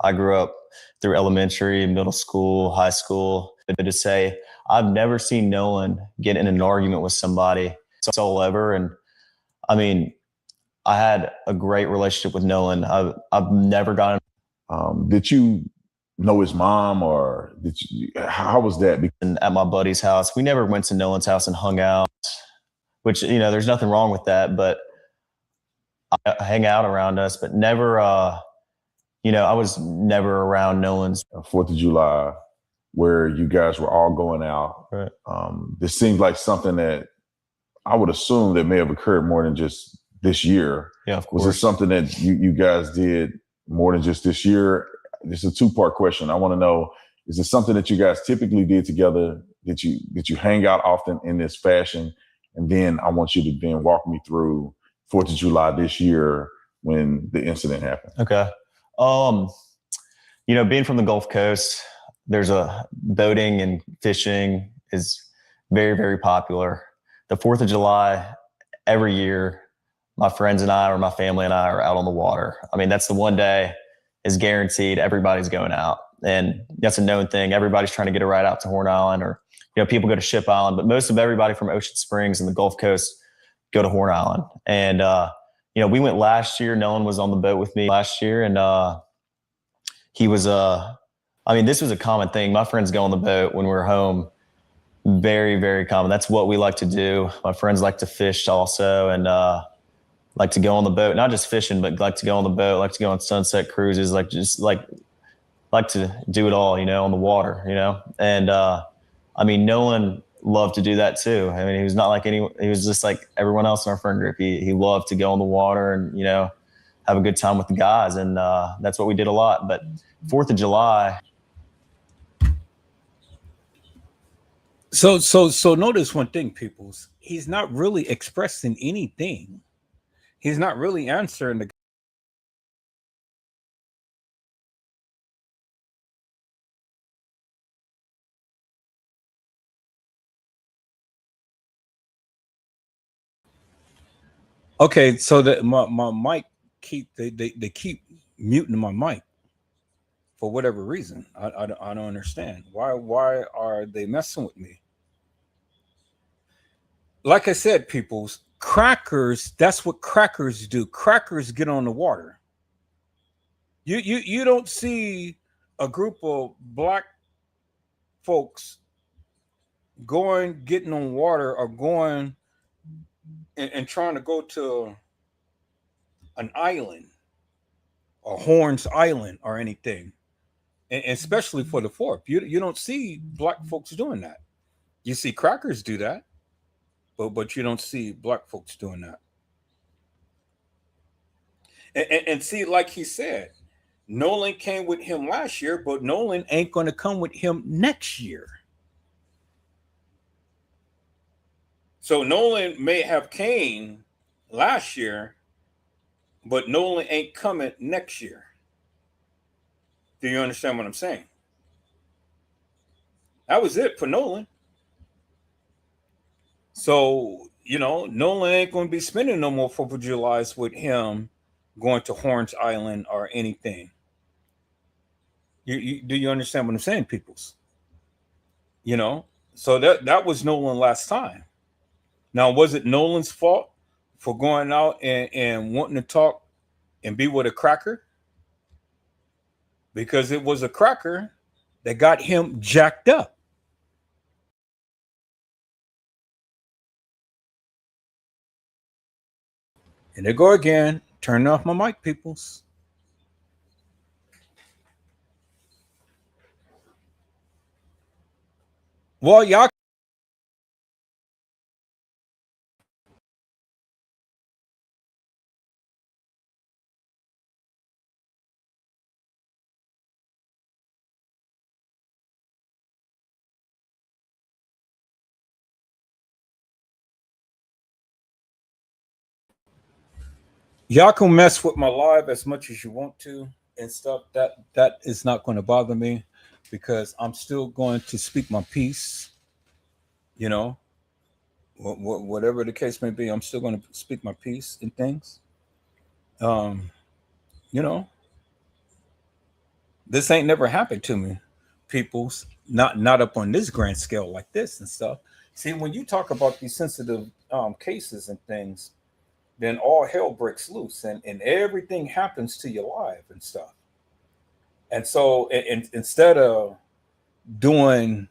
I grew up through elementary, middle school, high school. To say, I've never seen Nolan get in an argument with somebody so ever. And I mean, I had a great relationship with Nolan. I've never gotten. Did you know his mom, or how was that? At my buddy's house, we never went to Nolan's house and hung out, which, you know, there's nothing wrong with that, but I hang out around us, but never, you know, I was never around Nolan's. 4th of July, where you guys were all going out. Right. This seems like something that I would assume that may have occurred more than just this year. Yeah, of course. Was it something that you guys did more than just this year? This is a two-part question. I want to know, is it something that you guys typically did together, that you hang out often in this fashion? And then I want you to then walk me through 4th of July this year when the incident happened. Okay. You know, being from the Gulf Coast, there's a boating and fishing is very, very popular. The 4th of July, every year, my friends and I or my family and I are out on the water. I mean, that's the one day is guaranteed everybody's going out. And that's a known thing. Everybody's trying to get a ride out to Horn Island, or, you know, people go to Ship Island, but most of everybody from Ocean Springs and the Gulf Coast go to Horn Island. And, you know, we went last year. Nolan was on the boat with me last year, and he was, I mean, this was a common thing. My friends go on the boat when we're home. Very, very common. That's what we like to do. My friends like to fish also, and like to go on the boat, not just fishing, but like to go on the boat, like to go on sunset cruises, like to do it all, you know, on the water, you know? And, I mean, Nolan loved to do that too. I mean, he was not like he was just like everyone else in our friend group. He loved to go on the water and, you know, have a good time with the guys. And that's what we did a lot. But 4th of July. So notice one thing, peoples. He's not really expressing anything. He's not really answering the. Okay, so my mic they keep muting my mic for whatever reason. I don't understand why are they messing with me? Like I said, peoples, crackers. That's what crackers do. Crackers get on the water. You don't see a group of black folks getting on water or going and trying to go to an island or Horns Island or anything, and especially for the 4th. You don't see black folks doing that. You see crackers do that, but you don't see black folks doing that. And see, like he said, Nolan came with him last year, but Nolan ain't going to come with him next year. So Nolan may have came last year, but Nolan ain't coming next year. Do you understand what I'm saying? That was it for Nolan. So, Nolan ain't going to be spending no more 4th of July's with him going to Horns Island or anything. Do you understand what I'm saying, peoples? So that was Nolan last time. Now, was it Nolan's fault for going out and wanting to talk and be with a cracker? Because it was a cracker that got him jacked up. And there go again, turning off my mic, peoples. Well, y'all can mess with my live as much as you want to and stuff. That is not going to bother me because I'm still going to speak my piece. Whatever the case may be, I'm still going to speak my piece and things. Um, you know, this ain't never happened to me, people's not up on this grand scale like this and stuff. See, when you talk about these sensitive cases and things, then all hell breaks loose and everything happens to your life and stuff. And so instead of doing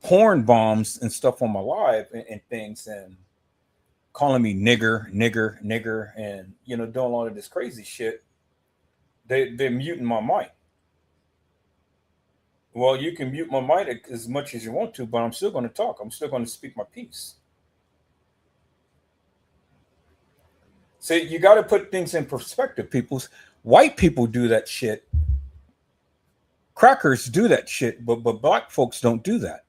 porn bombs and stuff on my live and things and calling me nigger, and doing all of this crazy shit, they're muting my mic. Well, you can mute my mic as much as you want to, but I'm still going to talk. I'm still going to speak my piece. See, you got to put things in perspective, peoples. White people do that shit. Crackers do that shit, but black folks don't do that.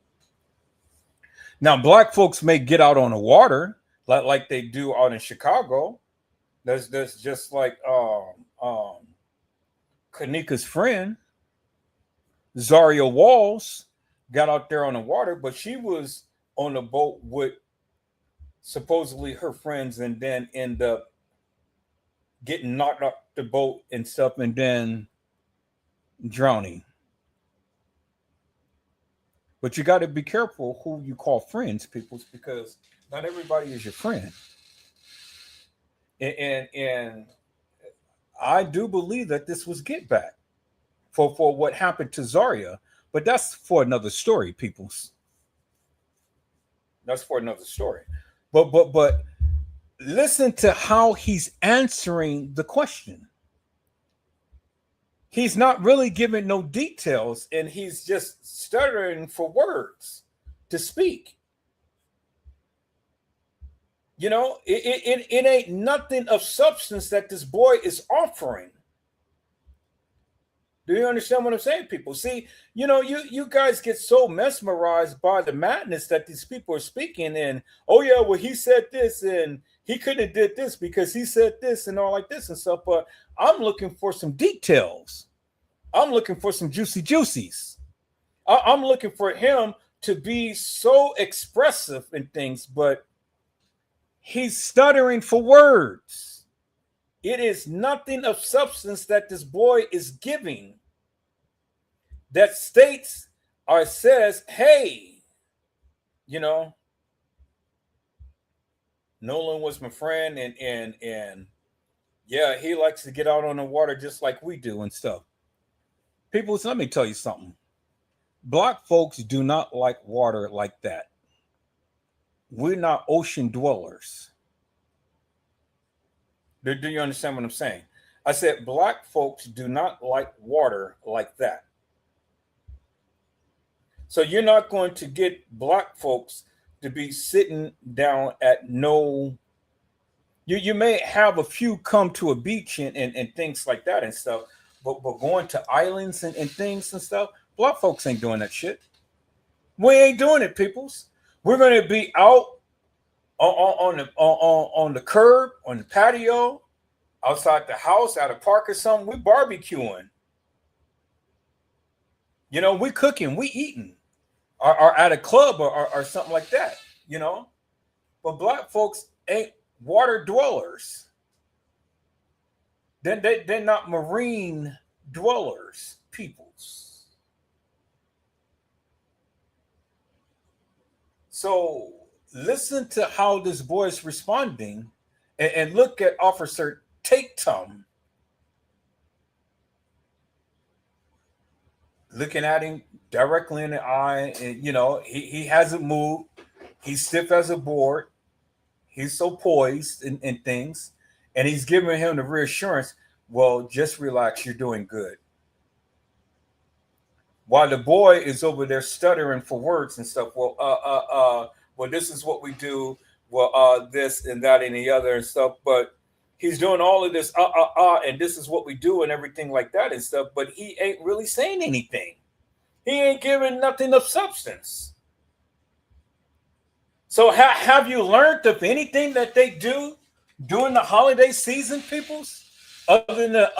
Now, black folks may get out on the water like they do out in Chicago. There's just like Kanika's friend, Zaria Walls, got out there on the water, but she was on the boat with supposedly her friends and then end up getting knocked off the boat and stuff and then drowning. But you got to be careful who you call friends, people, because not everybody is your friend. And I do believe that this was get back for what happened to Zaria, but that's for another story, peoples. That's for another story. But listen to how he's answering the question. He's not really giving no details, and he's just stuttering for words to speak. You know, it ain't nothing of substance that this boy is offering. Do you understand what I'm saying, people? See, you know, you guys get so mesmerized by the madness that these people are speaking, and oh yeah, well he said this and he couldn't have did this because he said this and all like this and stuff. But I'm looking for some details. I'm looking for some juicy juicies. I'm looking for him to be so expressive in things, but he's stuttering for words. It is nothing of substance that this boy is giving that states or says, hey, you know, Nolan was my friend, and yeah, he likes to get out on the water just like we do and stuff. People, let me tell you something. Black folks do not like water like that. We're not ocean dwellers. Do you understand what I'm saying? I said black folks do not like water like that. So you're not going to get black folks to be sitting down at no. You may have a few come to a beach and things like that and stuff, but going to islands and things and stuff, black folks ain't doing that shit. We ain't doing it, peoples. We're going to be out on the curb, on the patio, outside the house, at a park or something. We barbecuing. You know, we cooking, we eating, or at a club or something like that. You know, but black folks ain't water dwellers. Then they're not marine dwellers, peoples. So listen to how this boy is responding, and look at Officer Tatum looking at him directly in the eye, and you know he hasn't moved. He's stiff as a board. He's so poised in things, and he's giving him the reassurance. Well, just relax. You're doing good. While the boy is over there stuttering for words and stuff. Well, this is what we do. Well, this and that and the other and stuff. But he's doing all of this, and this is what we do and everything like that and stuff. But he ain't really saying anything. He ain't giving nothing of substance. So have you learned of anything that they do during the holiday season, peoples? Other than the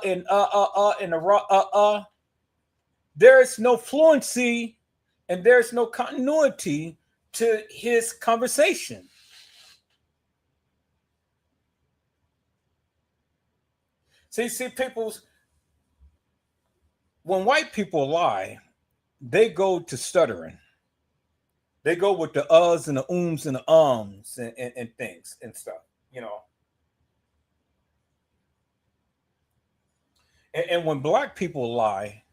and the there is no fluency and there's no continuity to his conversation. See, peoples, when white people lie, they go to stuttering. They go with the uhs and the ums and the ums and things and stuff, you know. And when black people lie,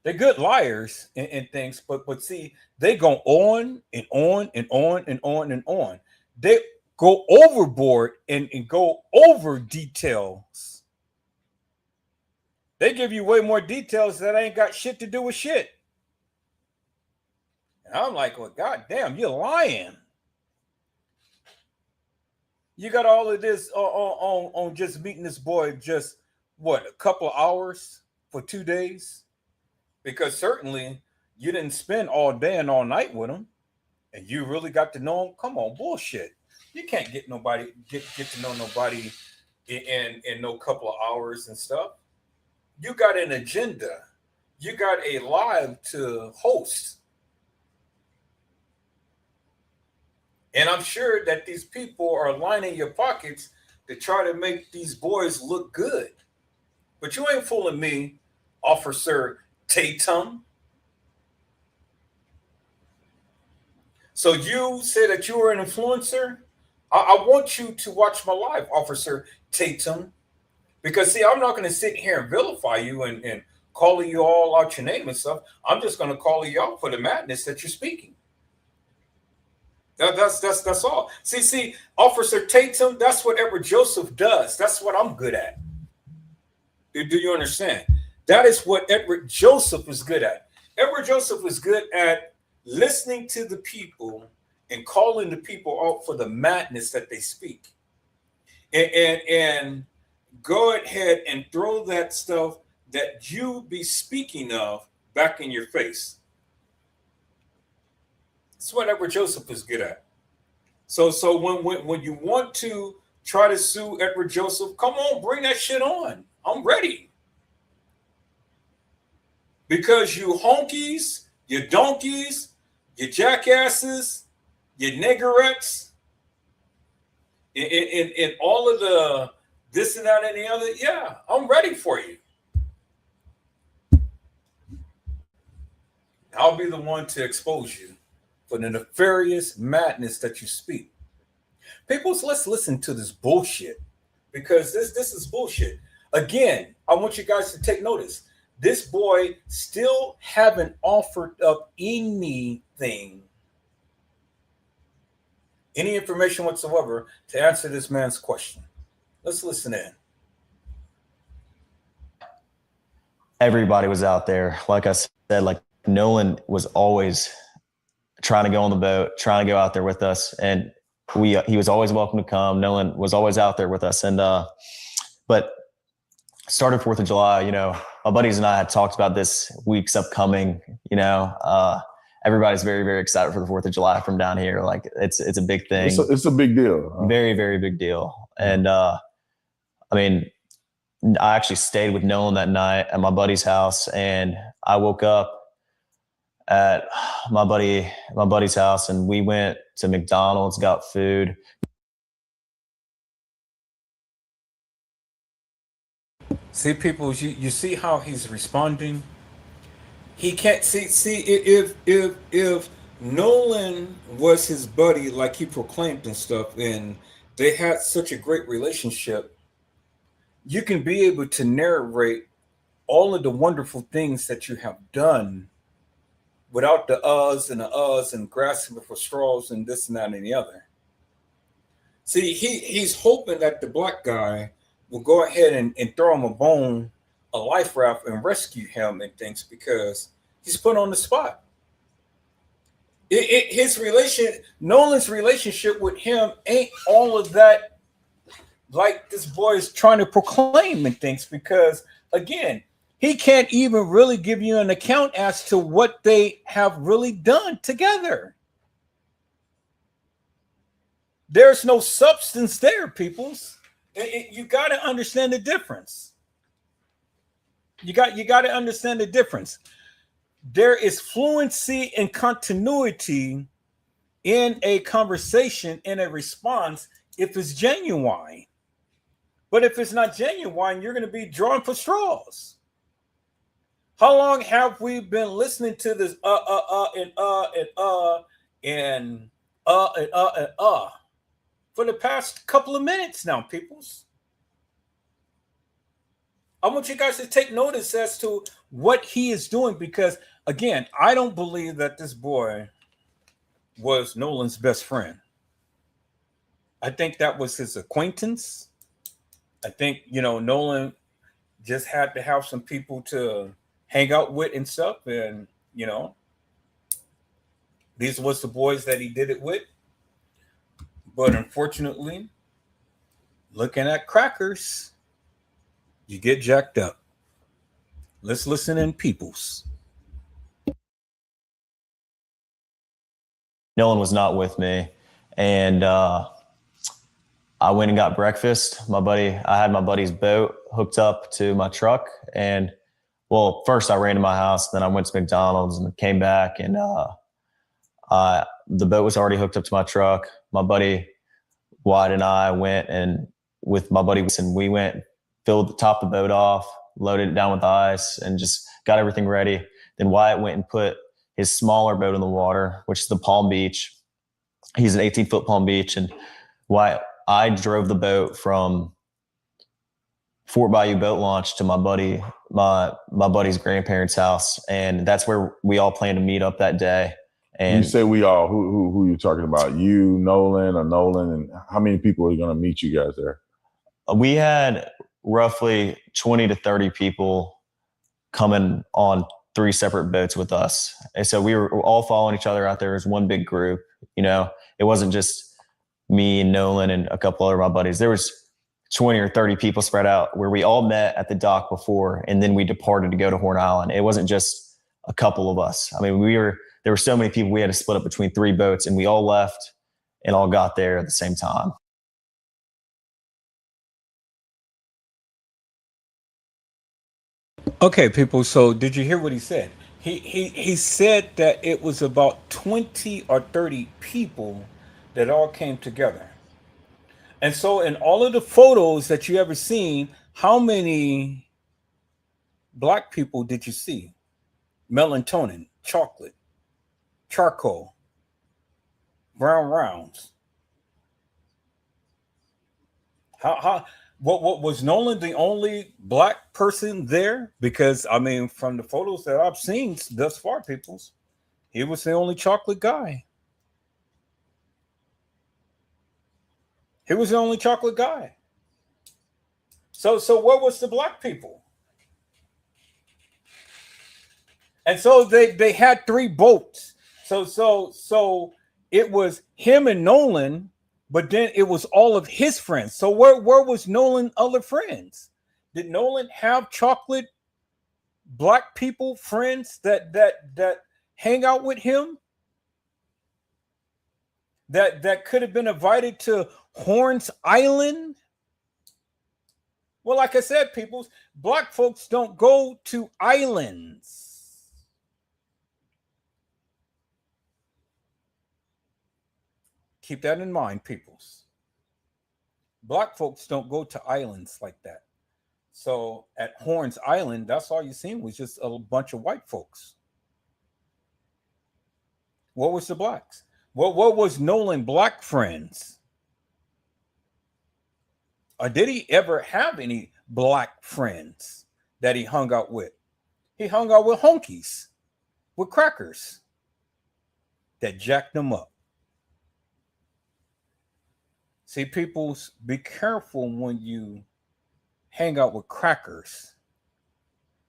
they're good liars and things, but see, they go on and on and on and on and on. They go overboard and go over details. They give you way more details that ain't got shit to do with shit. And I'm like, well, goddamn, you're lying. You got all of this on just meeting this boy just what, a couple of hours for 2 days? Because certainly you didn't spend all day and all night with him, and you really got to know him. Come on, bullshit. You can't get to know nobody in no couple of hours and stuff. You got an agenda. You got a live to host. And I'm sure that these people are lining your pockets to try to make these boys look good. But you ain't fooling me, Officer Tatum. So you say that you were an influencer? I want you to watch my live, Officer Tatum. Because, see, I'm not going to sit here and vilify you and calling you all out your name and stuff. I'm just going to call you out for the madness that you're speaking. That's all. See, Officer Tatum, that's what Edward Joseph does. That's what I'm good at. Do you understand? That is what Edward Joseph is good at. Edward Joseph is good at listening to the people and calling the people out for the madness that they speak. And go ahead and throw that stuff that you be speaking of back in your face. That's what Edward Joseph is good at. So when you want to try to sue Edward Joseph, come on, bring that shit on. I'm ready. Because you honkies, you donkeys, you jackasses, you niggerettes, and all of the this and that and the other, yeah, I'm ready for you. I'll be the one to expose you for the nefarious madness that you speak. People, so let's listen to this bullshit, because this is bullshit. Again, I want you guys to take notice. This boy still haven't offered up anything, any information whatsoever to answer this man's question. Let's listen in. Everybody was out there. Like I said, like Nolan was always trying to go on the boat, trying to go out there with us. And he was always welcome to come. Nolan was always out there with us. And, but started 4th of July, you know, my buddies and I had talked about this week's upcoming, you know, everybody's very, very excited for the 4th of July from down here. Like it's a big thing. It's a big deal. Huh? Very, very big deal. And, I mean, I actually stayed with Nolan that night at my buddy's house, and I woke up at my buddy's house, and we went to McDonald's, got food. See, people, you see how he's responding? He can't see if Nolan was his buddy like he proclaimed and stuff, and they had such a great relationship, you can be able to narrate all of the wonderful things that you have done without the uhs and grasping for straws and this and that and the other. See, he's hoping that the black guy will go ahead and throw him a bone, a life raft, and rescue him and things, because he's put on the spot. Nolan's relationship with him ain't all of that like this boy is trying to proclaim and things, because again, he can't even really give you an account as to what they have really done together. There's no substance there, peoples. You got to understand the difference. You got to understand the difference. There is fluency and continuity in a conversation, in a response, if it's genuine. But if it's not genuine, you're going to be drawing for straws. How long have we been listening to this and for the past couple of minutes now, peoples? I want you guys to take notice as to what he is doing, because again, I don't believe that this boy was Nolan's best friend. I think that was his acquaintance. I think, Nolan just had to have some people to hang out with and stuff. And, these was the boys that he did it with. But unfortunately, looking at crackers, you get jacked up. Let's listen in, peoples. Nolan was not with me. And I went and got breakfast. I had my buddy's boat hooked up to my truck. And first I ran to my house, then I went to McDonald's and came back, and the boat was already hooked up to my truck. My buddy Wyatt and I went, and with my buddy, and we went, topped the boat off, loaded it down with ice, and just got everything ready. Then Wyatt went and put his smaller boat in the water, which is the Palm Beach. He's an 18-foot Palm Beach. And I drove the boat from Fort Bayou boat launch to my buddy's grandparents' house. And that's where we all planned to meet up that day. And you say we all, who you talking about? You, Nolan, and how many people are going to meet you guys there? We had roughly 20 to 30 people coming on 3 separate boats with us. And so we were all following each other out there as one big group. You know, it wasn't just me and Nolan and a couple other of my buddies. There was 20 or 30 people spread out where we all met at the dock before, and then we departed to go to Horn Island. It wasn't just a couple of us. I mean, there were so many people, we had to split up between 3 boats, and we all left and all got there at the same time. Okay, people. So did you hear what he said? He said that it was about 20 or 30 people that all came together. And so in all of the photos that you ever seen, how many black people did you see? Melatonin, chocolate, charcoal, brown rounds. What was Nolan the only black person there? Because I mean, from the photos that I've seen thus far, peoples, he was the only chocolate guy. He was the only chocolate guy. So where was the black people? And so they had 3 boats. So it was him and Nolan, but then it was all of his friends. So where was Nolan other friends? Did Nolan have chocolate black people friends that hang out with him? That could have been invited to Horns Island? Well, like I said, people, black folks don't go to islands. Keep that in mind, peoples. Black folks don't go to islands like that. So at Horns Island, that's all you seen was just a bunch of white folks. What was the blacks? What was Nolan black friends? Or did he ever have any black friends that he hung out with? He hung out with honkies, with crackers that jacked them up. See, people, be careful when you hang out with crackers,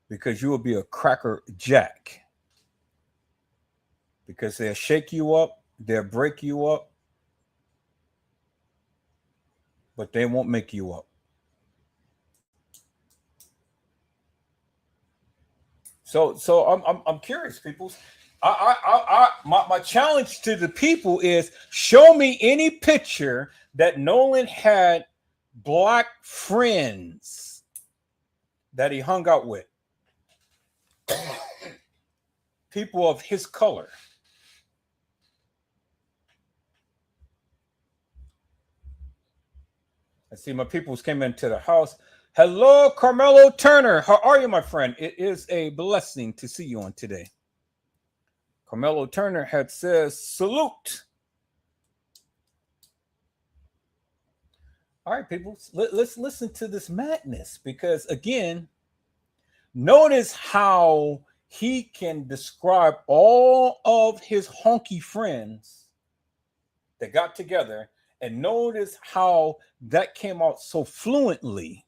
because you will be a cracker jack. Because they'll shake you up, they'll break you up, but they won't make you up. So I'm curious, people. My challenge to the people is show me any picture that Nolan had black friends that he hung out with. People of his color. I see my peoples came into the house. Hello, Carmelo Turner. How are you, my friend? It is a blessing to see you on today. Carmelo Turner had says, salute. All right, people, let's listen to this madness, because again, notice how he can describe all of his honky friends that got together, and notice how that came out so fluently.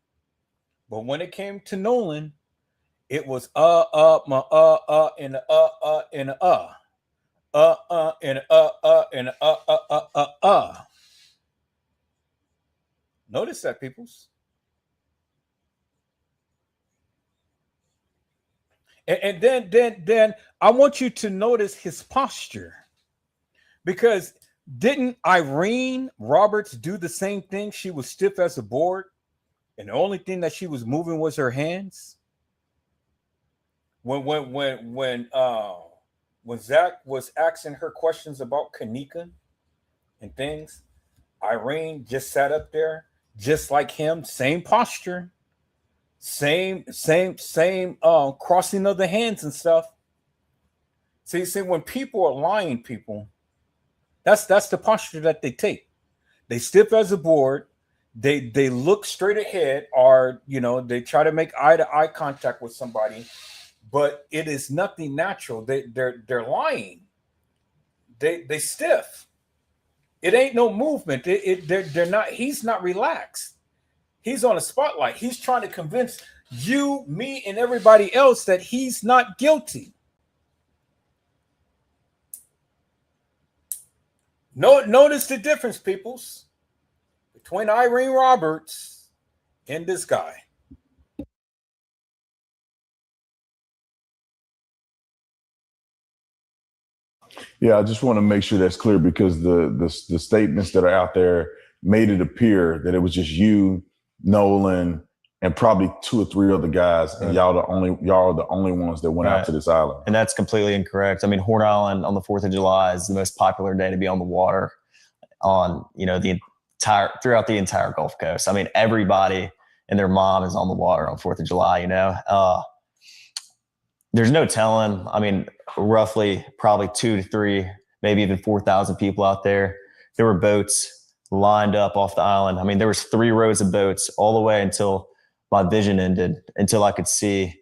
But when it came to Nolan, it was and and and. Notice that, peoples. And then I want you to notice his posture, because didn't Irene Roberts do the same thing? She was stiff as a board, and the only thing that she was moving was her hands. When Zach was asking her questions about Kanika and things, Irene just sat up there, just like him, same posture, same crossing of the hands and stuff. See, when people are lying, people, that's the posture that they take. They stiff as a board. They look straight ahead, or they try to make eye to eye contact with somebody, but it is nothing natural. They're lying. They stiff. It ain't no movement. They're not. He's not relaxed. He's on a spotlight. He's trying to convince you, me, and everybody else that he's not guilty. Notice the difference, peoples, between Irene Roberts and this guy. Yeah, I just want to make sure that's clear because the statements that are out there made it appear that it was just you, Nolan, and probably 2 or 3 other guys, and y'all are the only ones that went out to this island. And that's completely incorrect. I mean, Horn Island on the 4th of July is the most popular day to be on the water on, throughout the entire Gulf Coast. I mean, everybody and their mom is on the water on 4th of July, There's no telling. I mean, roughly probably 2 to 3, maybe even 4,000 people out there. There were boats lined up off the island. I mean, there was 3 rows of boats all the way until my vision ended, until I could see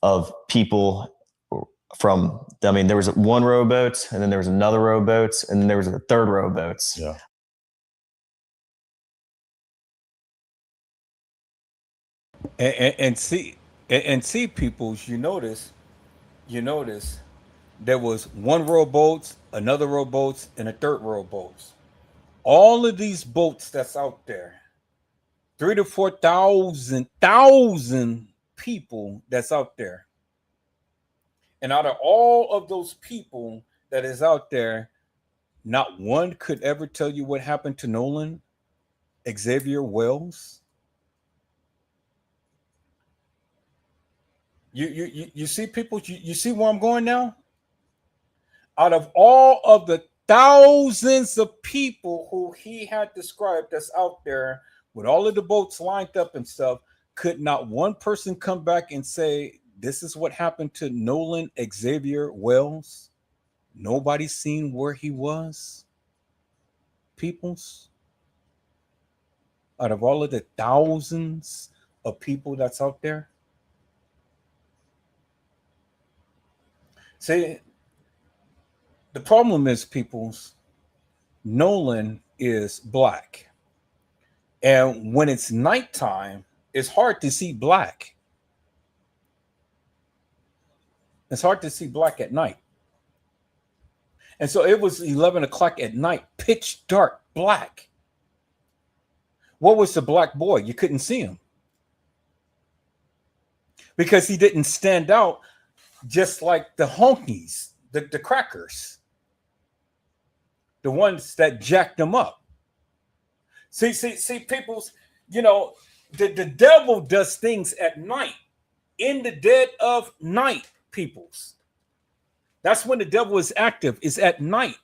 of people there was 1 row of boats, and then there was another row of boats, and then there was a 3rd row of boats. Yeah. And see, peoples, you notice there was 1 row of boats, another row of boats, and a 3rd row of boats. All of these boats that's out there, 3,000 to 4,000 people that's out there. And out of all of those people that is out there, not one could ever tell you what happened to Nolan Xavier Wells. You see, people, you see where I'm going now? Out of all of the thousands of people who he had described that's out there with all of the boats lined up and stuff, could not one person come back and say, this is what happened to Nolan Xavier Wells? Nobody's seen where he was? Peoples? Out of all of the thousands of people that's out there? See, the problem is, peoples, Nolan is black. And when it's nighttime, it's hard to see black. It's hard to see black at night. And so it was 11 o'clock at night, pitch dark, black. What was the black boy? You couldn't see him. Because he didn't stand out just like the honkies, the crackers, the ones that jacked them up. See, people's, the devil does things at night, in the dead of night, peoples. That's when the devil is active, is at night.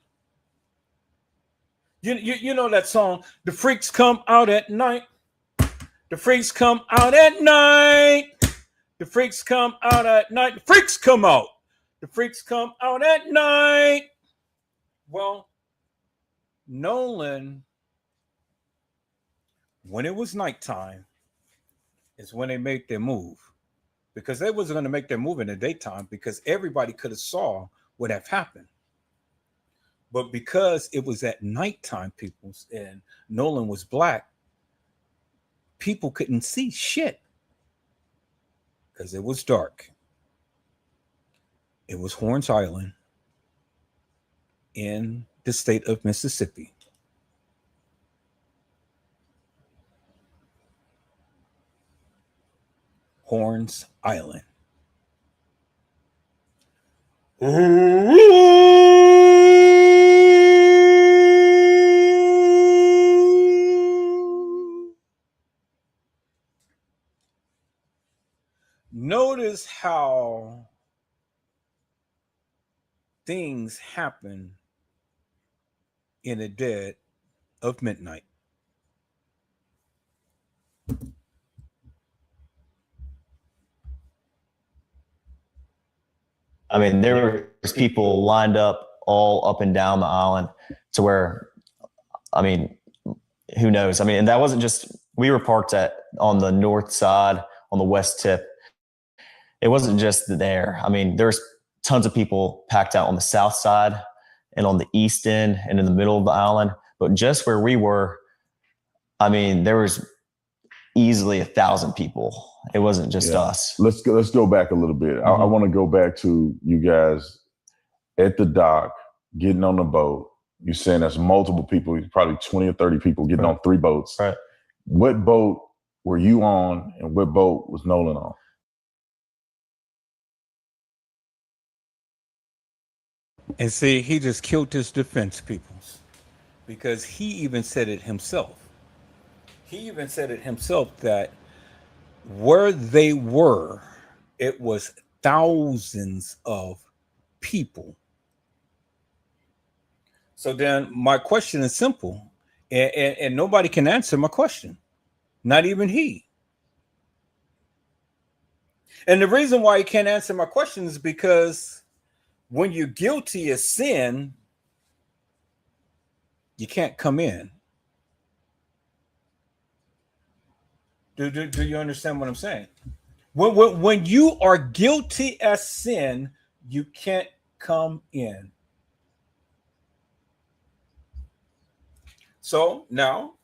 You know that song, the freaks come out at night. The freaks come out at night. The freaks come out at night. The freaks come out. The freaks come out at night. Well, Nolan, when it was nighttime, is when they made their move. Because they wasn't going to make their move in the daytime because everybody could have saw what have happened. But because it was at nighttime, peoples, and Nolan was black, people couldn't see shit because it was dark. It was Horns Island in the state of Mississippi. Horns Island. Notice how things happen in the dead of midnight. I mean, there was people lined up all up and down the island to where, I mean, who knows? I mean, and that wasn't just, we were parked on the north side, on the west tip. It wasn't just there. I mean, there's tons of people packed out on the south side and on the east end and in the middle of the island. But just where we were, I mean, there was easily 1,000 people. It wasn't just us. Let's go back a little bit. Mm-hmm. I want to go back to you guys at the dock, getting on the boat, You're saying there's multiple people, probably 20 or 30 people getting on 3 boats. Right. What boat were you on and what boat was Nolan on? And see, he just killed his defense, peoples, because he even said it himself. He even said it himself that where they were, it was thousands of people. So then my question is simple, and nobody can answer my question, not even he. And the reason why he can't answer my question is because when you're guilty of sin, you can't come in. Do you understand what I'm saying? When you are guilty as sin, you can't come in. So now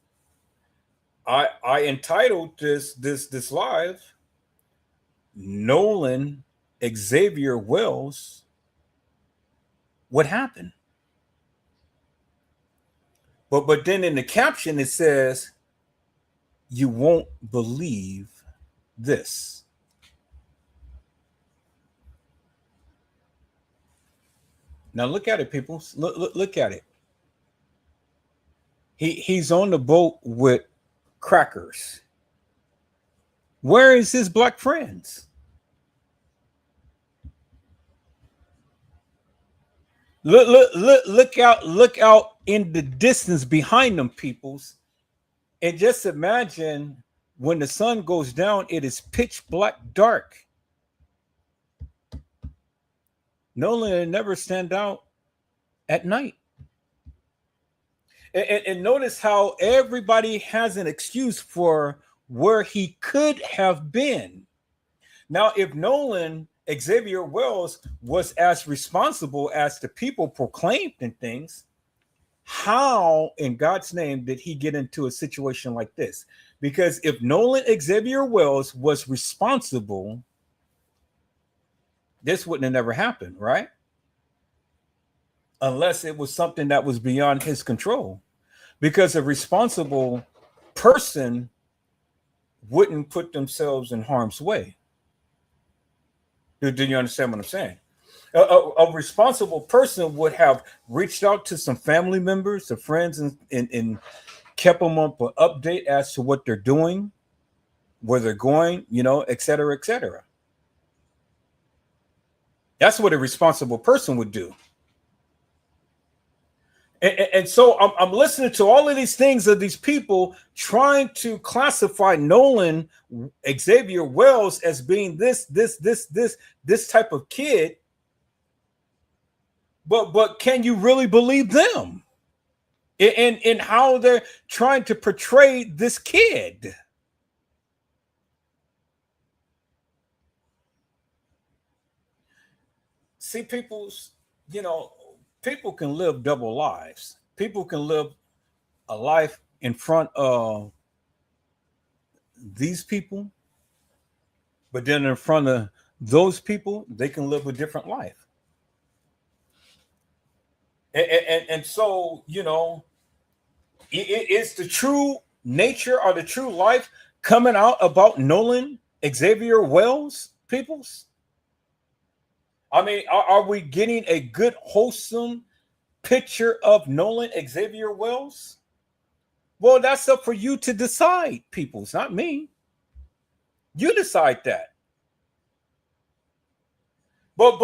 I entitled this live Nolan Xavier Wells. What happened? But then in the caption it says, you won't believe this. Now look at it, people. Look at it. He's on the boat with crackers. Where is his black friends? Look out in the distance behind them, peoples. And just imagine when the sun goes down, it is pitch black dark. Nolan never stand out at night. And notice how everybody has an excuse for where he could have been. Now, if Nolan Xavier Wells was as responsible as the people proclaimed and things, how in God's name did he get into a situation like this? Because if Nolan Xavier Wells was responsible, this wouldn't have never happened, right? Unless it was something that was beyond his control. Because a responsible person wouldn't put themselves in harm's way. Do you understand what I'm saying? A responsible person would have reached out to some family members, to friends, and kept them up an update as to what they're doing, where they're going, et cetera, et cetera. That's what a responsible person would do. And so I'm listening to all of these things of these people trying to classify Nolan Xavier Wells as being this type of kid. But can you really believe them in how they're trying to portray this kid? See, people can live double lives. People can live a life in front of these people, but then in front of those people, they can live a different life. And so, it's the true nature or the true life coming out about Nolan Xavier Wells, peoples? I mean, are we getting a good, wholesome picture of Nolan Xavier Wells? Well, that's up for you to decide, peoples, not me. You decide that. But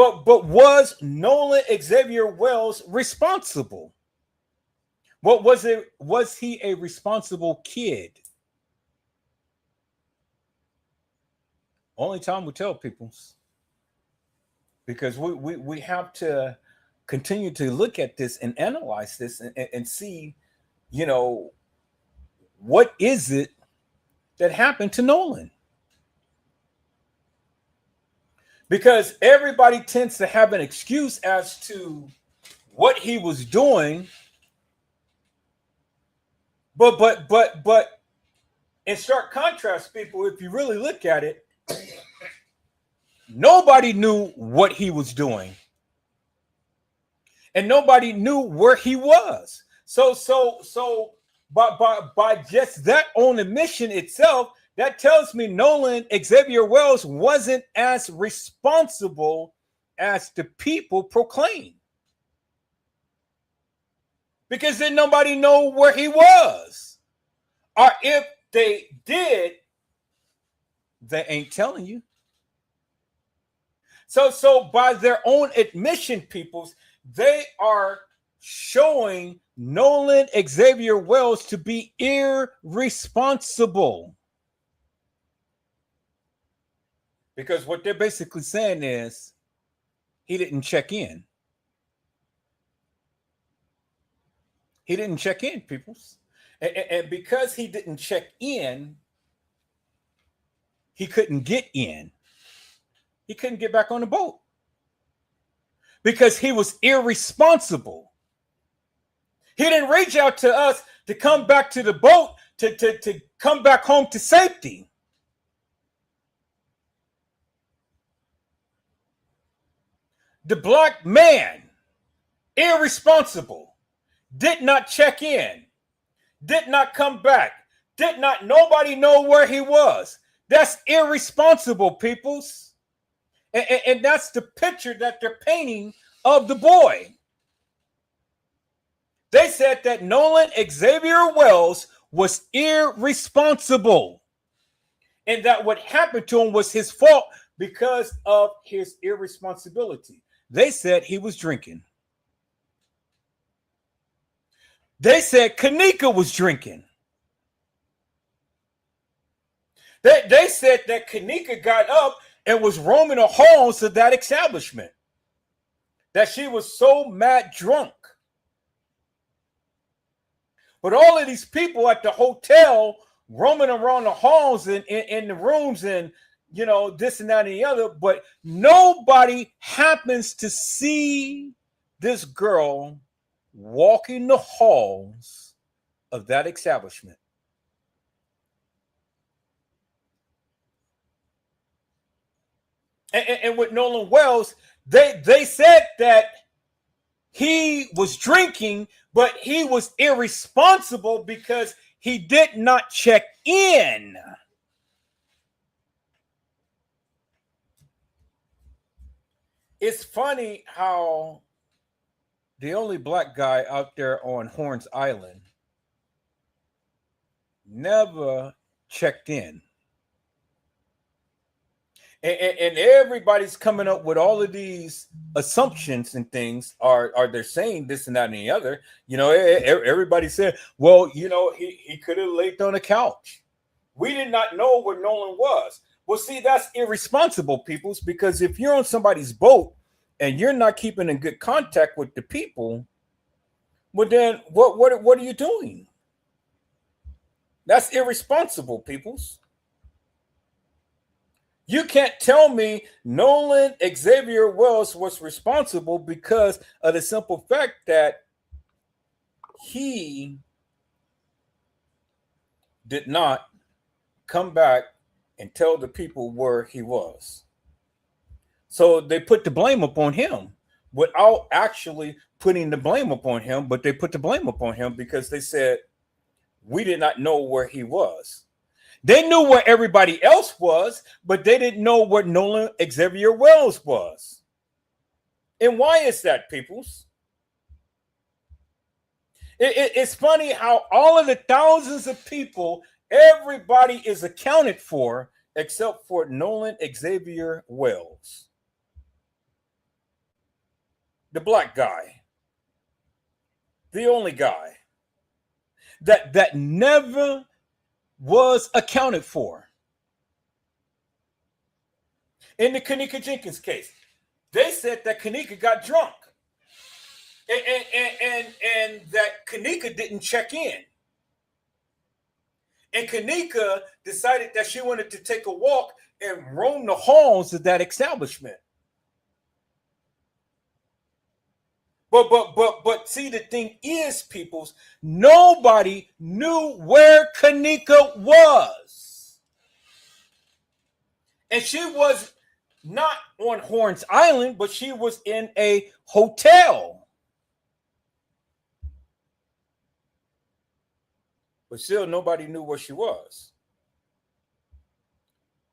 was Nolan Xavier Wells responsible? What was it? Was he a responsible kid? Only time will tell, peoples. Because we have to continue to look at this and analyze this and see, what is it that happened to Nolan? Because everybody tends to have an excuse as to what he was doing. But in stark contrast, people, if you really look at it, nobody knew what he was doing. and nobody knew where he was. So by just that own admission itself, that tells me Nolan Xavier Wells wasn't as responsible as the people proclaim. Because then nobody know where he was. Or if they did, they ain't telling you. So by their own admission, peoples, they are showing Nolan Xavier Wells to be irresponsible. Because what they're basically saying is he didn't check in. He didn't check in, peoples. And because he didn't check in, he couldn't get in. He couldn't get back on the boat. Because he was irresponsible. He didn't reach out to us to come back to the boat, to come back home to safety. The black man, irresponsible, did not check in, did not come back, nobody know where he was. That's irresponsible, peoples. And that's the picture that they're painting of the boy. They said that Nolan Xavier Wells was irresponsible. And that what happened to him was his fault because of his irresponsibility. They said he was drinking. They said Kanika was drinking. They said that Kanika got up and was roaming the halls of that establishment. That she was so mad drunk. But all of these people at the hotel roaming around the halls and in the rooms and, you know, this and that and the other, but nobody happens to see this girl walking the halls of that establishment. And with Nolan Wells, they said that he was drinking, but he was irresponsible because he did not check in. It's funny how the only black guy out there on Horns Island never checked in. And everybody's coming up with all of these assumptions and things. Are they're saying this and that and the other? You know, everybody said, well, you know, he could have laid on a couch. We did not know where Nolan was. Well, see, that's irresponsible, peoples, because if you're on somebody's boat and you're not keeping in good contact with the people, well, then what are you doing? That's irresponsible, peoples. You can't tell me Nolan Xavier Wells was responsible because of the simple fact that he did not come back and tell the people where he was. So they put the blame upon him without actually putting the blame upon him, but they put the blame upon him because they said, we did not know where he was. They knew where everybody else was, but they didn't know where Nolan Xavier Wells was. And why is that, peoples? It's funny how all of the thousands of people, everybody is accounted for except for Nolan Xavier Wells. The black guy. The only guy that never was accounted for. In the Kanika Jenkins case, they said that Kanika got drunk and that Kanika didn't check in. And Kanika decided that she wanted to take a walk and roam the halls of that establishment. But see, the thing is, peoples, nobody knew where Kanika was. And she was not on Horns Island, but she was in a hotel. but still nobody knew where she was.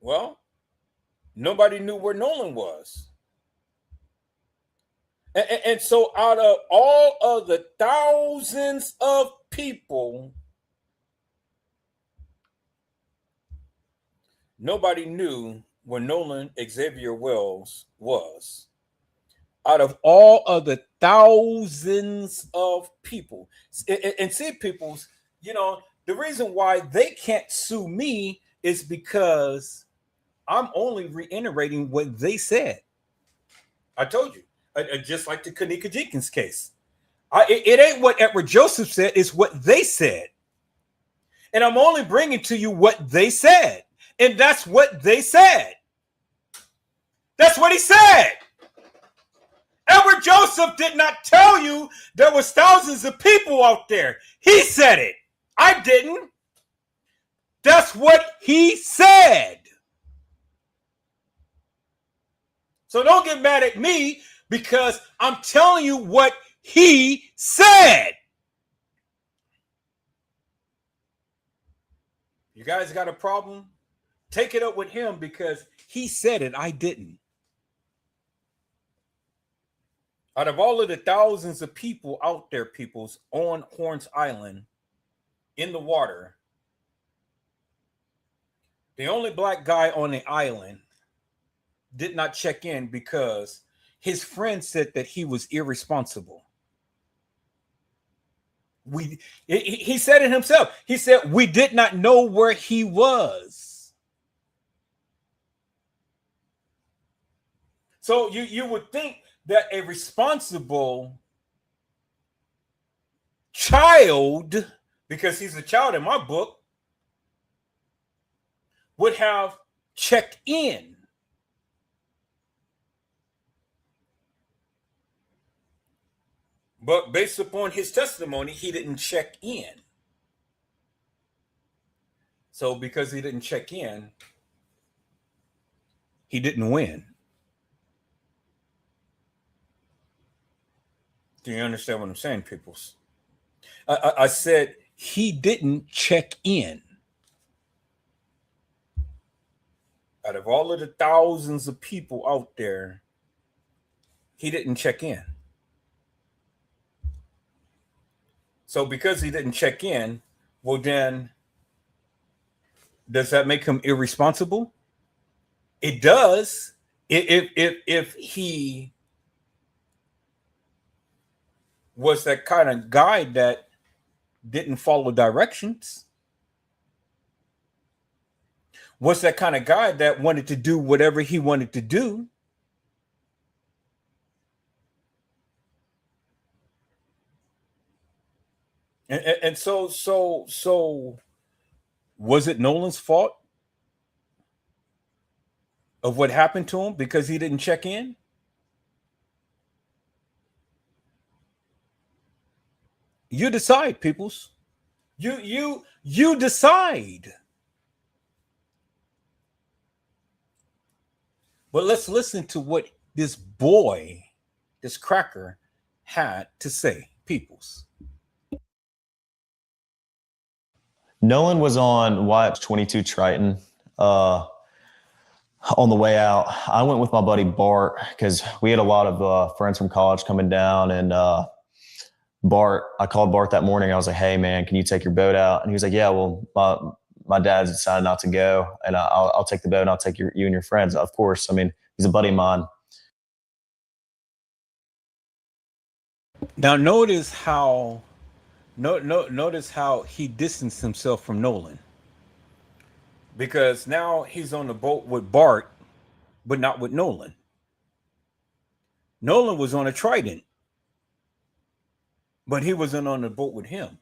Well, nobody knew where Nolan was. And so out of all of the thousands of people, nobody knew where Nolan Xavier Wells was. Out of all of the thousands of people. And see, peoples, the reason why they can't sue me is because I'm only reiterating what they said. I told you. Just like the Kanika Jenkins case. It ain't what Edward Joseph said, it's what they said. And I'm only bringing to you what they said. And that's what they said. That's what he said. Edward Joseph did not tell you there was thousands of people out there. He said it. I didn't. That's what he said. So don't get mad at me because I'm telling you what he said. You guys got a problem? Take it up with him because he said it. I didn't. Out of all of the thousands of people out there, peoples, on Horns Island, in the water, the only black guy on the island did not check in because his friend said that he was irresponsible. He said it himself. He said, we did not know where he was. So you would think that a responsible child, because he's a child in my book, would have checked in. But based upon his testimony, he didn't check in. So because he didn't check in, he didn't win. Do you understand what I'm saying, peoples? I said he didn't check in. Out of all of the thousands of people out there, he didn't check in. So because he didn't check in, well then, does that make him irresponsible? It does. If he was that kind of guy that didn't follow directions, was that kind of guy that wanted to do whatever he wanted to do, and so was it Nolan's fault of what happened to him because he didn't check in? You decide, peoples. You decide. But let's listen to what this boy, this cracker, had to say, peoples. Nolan was on YX22 Triton. On the way out, I went with my buddy Bart because we had a lot of friends from college coming down. And Bart, I called Bart that morning. I was like, hey, man, can you take your boat out? And he was like, yeah, well, my dad's decided not to go. And I'll take the boat and I'll take you and your friends. Of course. I mean, he's a buddy of mine. Now, notice how he distanced himself from Nolan. Because now he's on the boat with Bart, but not with Nolan. Nolan was on a Trident, but he wasn't on the boat with him.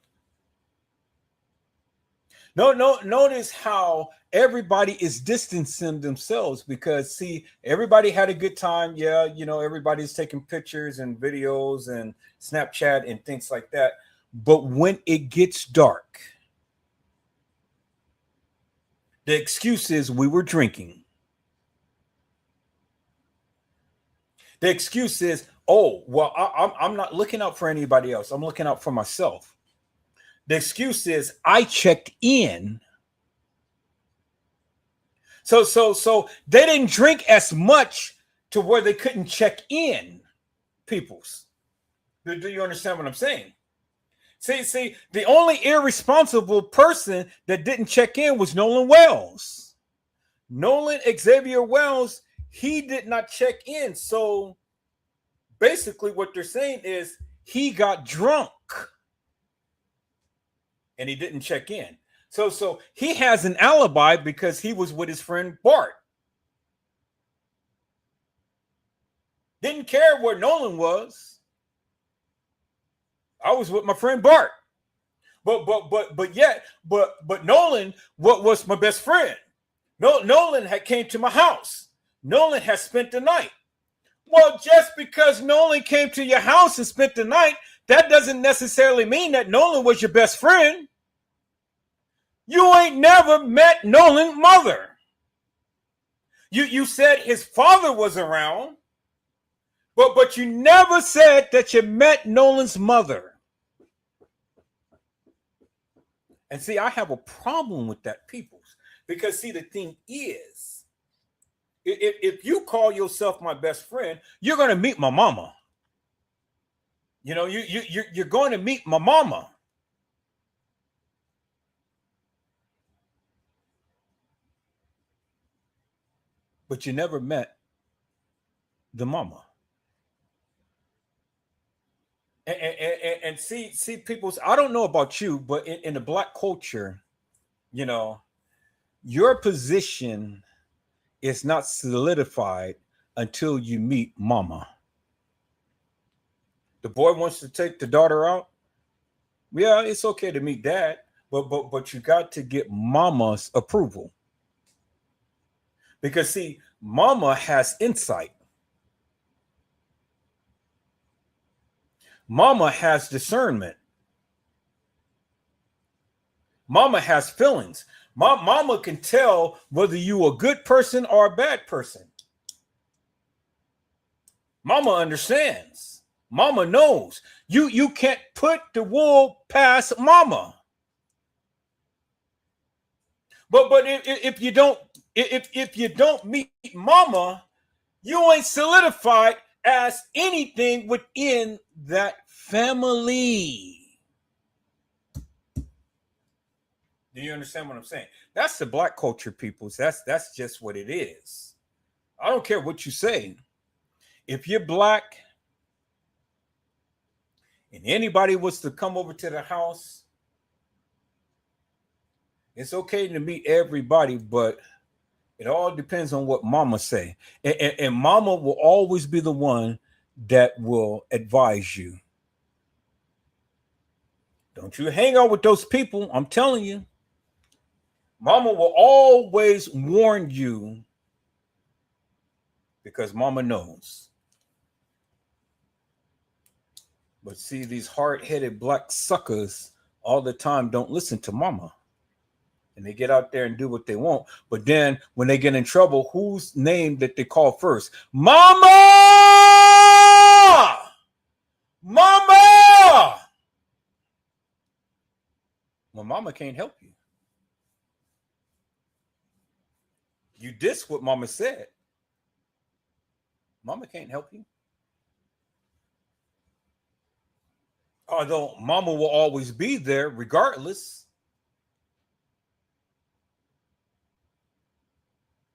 Notice how everybody is distancing themselves because, see, everybody had a good time. Yeah, everybody's taking pictures and videos and Snapchat and things like that. But when it gets dark, the excuse is we were drinking. The excuse is, oh, well, I'm not looking out for anybody else. I'm looking out for myself. The excuse is I checked in. So they didn't drink as much to where they couldn't check in. Peoples, do you understand what I'm saying? See, the only irresponsible person that didn't check in was Nolan Wells. Nolan Xavier Wells, he did not check in. So basically what they're saying is he got drunk and he didn't check in. So he has an alibi because he was with his friend Bart. Didn't care where Nolan was. I was with my friend Bart. But Nolan, what was my best friend? Nolan had came to my house. Nolan had spent the night. Well, just because Nolan came to your house and spent the night, that doesn't necessarily mean that Nolan was your best friend. You ain't never met Nolan's mother. You said his father was around, but you never said that you met Nolan's mother. And see, I have a problem with that, Peoples, because see, the thing is, if you call yourself my best friend, you're going to meet my mama. You know, you're going to meet my mama. But you never met the mama. And see, Peoples, I don't know about you, but in the Black culture, you know, your position is not solidified until you meet mama. The boy wants to take the daughter out. Yeah, it's okay to meet dad, but you got to get mama's approval. Because see, mama has insight. Mama has discernment. Mama has feelings. Mama can tell whether you a good person or a bad person. Mama understands. Mama knows. You can't put the wool past mama. But if you don't meet mama, you ain't solidified as anything within that family. Do you understand what I'm saying? That's the Black culture, peoples. That's just what it is. I don't care what you say. If you're Black and anybody was to come over to the house, it's okay to meet everybody, but it all depends on what mama say. And mama will always be the one that will advise you. Don't you hang out with those people. I'm telling you. Mama will always warn you because mama knows. But see, these hard-headed Black suckers all the time don't listen to mama. And they get out there and do what they want. But then when they get in trouble, whose name did they call first? Mama! Mama! Well, mama can't help you. You diss what mama said. Mama can't help you. Although mama will always be there regardless.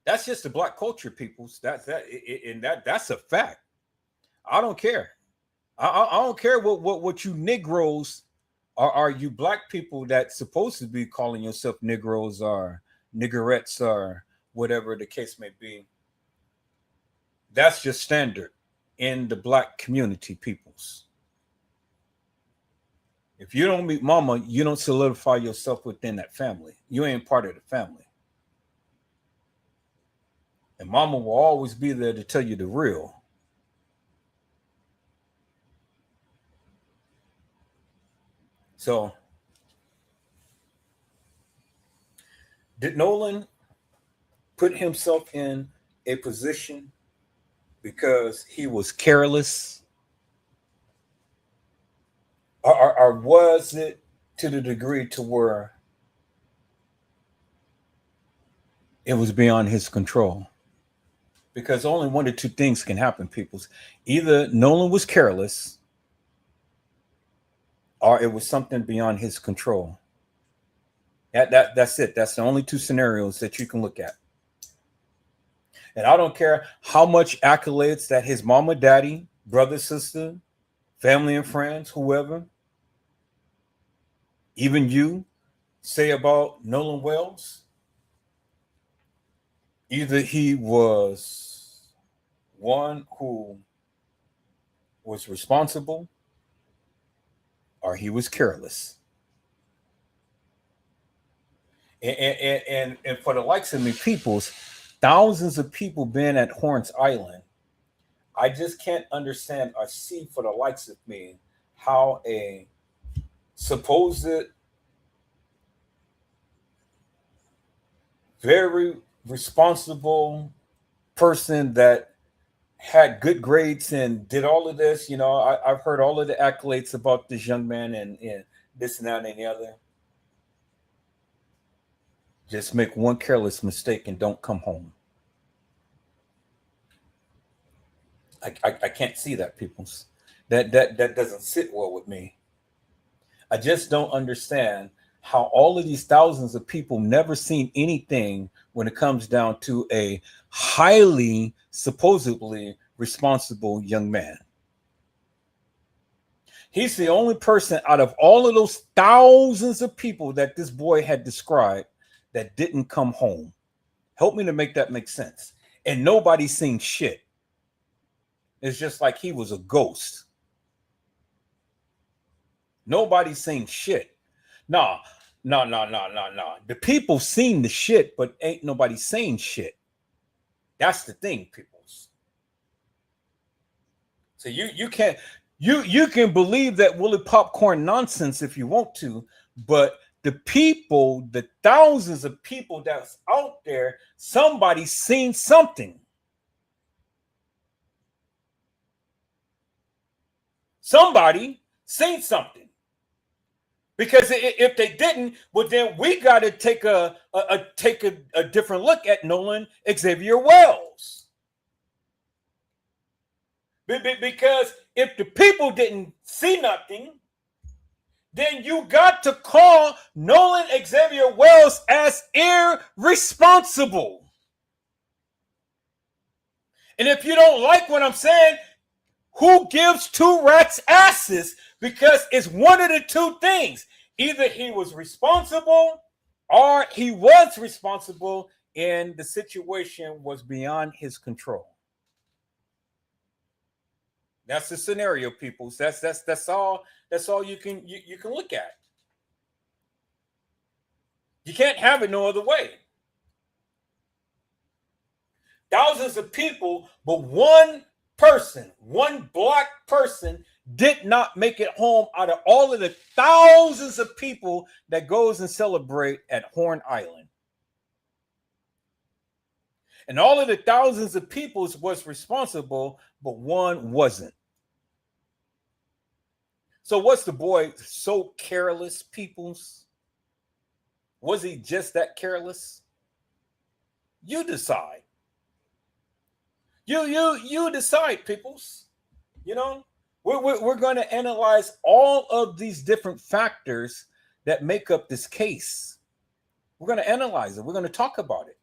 That's just the Black culture, peoples. That's a fact. I don't care. I don't care what you Negroes are you Black people that's supposed to be calling yourself Negroes or niggerettes or whatever the case may be. That's just standard in the Black community, peoples. If you don't meet mama, you don't solidify yourself within that family. You ain't part of the family. And mama will always be there to tell you the real. So, did Nolan put himself in a position because he was careless? Or was it to the degree to where it was beyond his control. Because only one or two things can happen, peoples. Either Nolan was careless or it was something beyond his control. That's it. That's the only two scenarios that you can look at. And I don't care how much accolades that his mama, daddy, brother, sister, family and friends, whoever, even you, say about Nolan Wells. Either he was one who was responsible or he was careless. And for the likes of me peoples, thousands of people being at Horns Island, I just can't understand or see for the likes of me how a supposed very responsible person that had good grades and did all of this, you know, I've heard all of the accolades about this young man and this and that and the other. Just make one careless mistake and don't come home. I can't see that, peoples. That doesn't sit well with me. I just don't understand how all of these thousands of people never seen anything when it comes down to a highly supposedly responsible young man. He's the only person out of all of those thousands of people that this boy had described that didn't come home. Help me to make that make sense. And nobody's seen shit. It's just like he was a ghost. Nobody's saying shit. No. The people seen the shit, but ain't nobody saying shit. That's the thing, peoples. So you can't you can believe that Willie Popcorn nonsense if you want to, but the people, the thousands of people that's out there, somebody's seen something. Somebody seen something. Because if they didn't, well, then we got to take a different look at Nolan Xavier Wells. Because if the people didn't see nothing, then you got to call Nolan Xavier Wells as irresponsible. And if you don't like what I'm saying, who gives two rats asses? Because it's one of the two things. Either he was responsible or he was responsible and the situation was beyond his control. That's the scenario, people. That's all you can look at. You can't have it no other way. Thousands of people, but one person, one black person did not make it home out of all of the thousands of people that goes and celebrate at Horn Island. And all of the thousands of people was responsible, but one wasn't. So what's the boy so careless, peoples? Was he just that careless? You decide. You decide, peoples. You know, we're going to analyze all of these different factors that make up this case. We're going to analyze it. We're going to talk about it.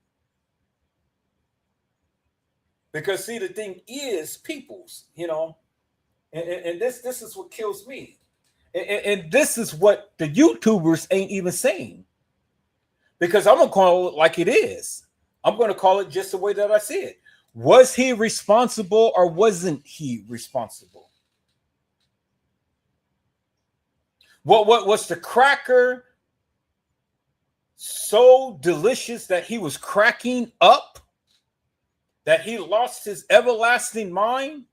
Because see, the thing is, peoples, you know, and this is what kills me. And this is what the YouTubers ain't even saying. Because I'm going to call it like it is. I'm going to call it just the way that I see it. Was he responsible or wasn't he responsible? What was the cracker so delicious that he was cracking up? That he lost his everlasting mind?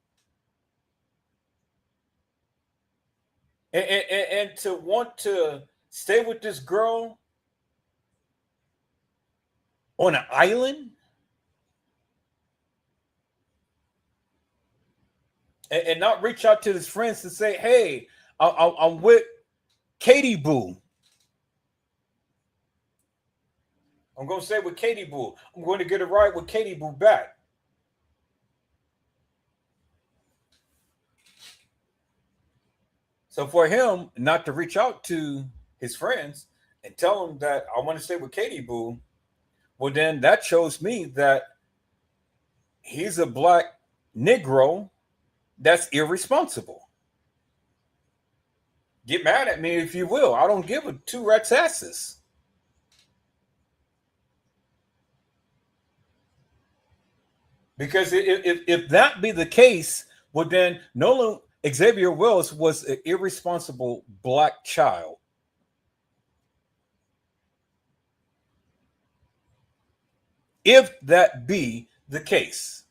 And to want to stay with this girl on an island? And not reach out to his friends to say, hey, I'm with Katie Boo. I'm going to stay with Katie Boo. I'm going to get a ride with Katie Boo back. So for him not to reach out to his friends and tell them that I want to stay with Katie Boo, well, then that shows me that he's a black Negro that's irresponsible. Get mad at me if you will. I don't give a two rats' asses. Because if that be the case, well, then Nolan Xavier Wells was an irresponsible black child. If that be the case.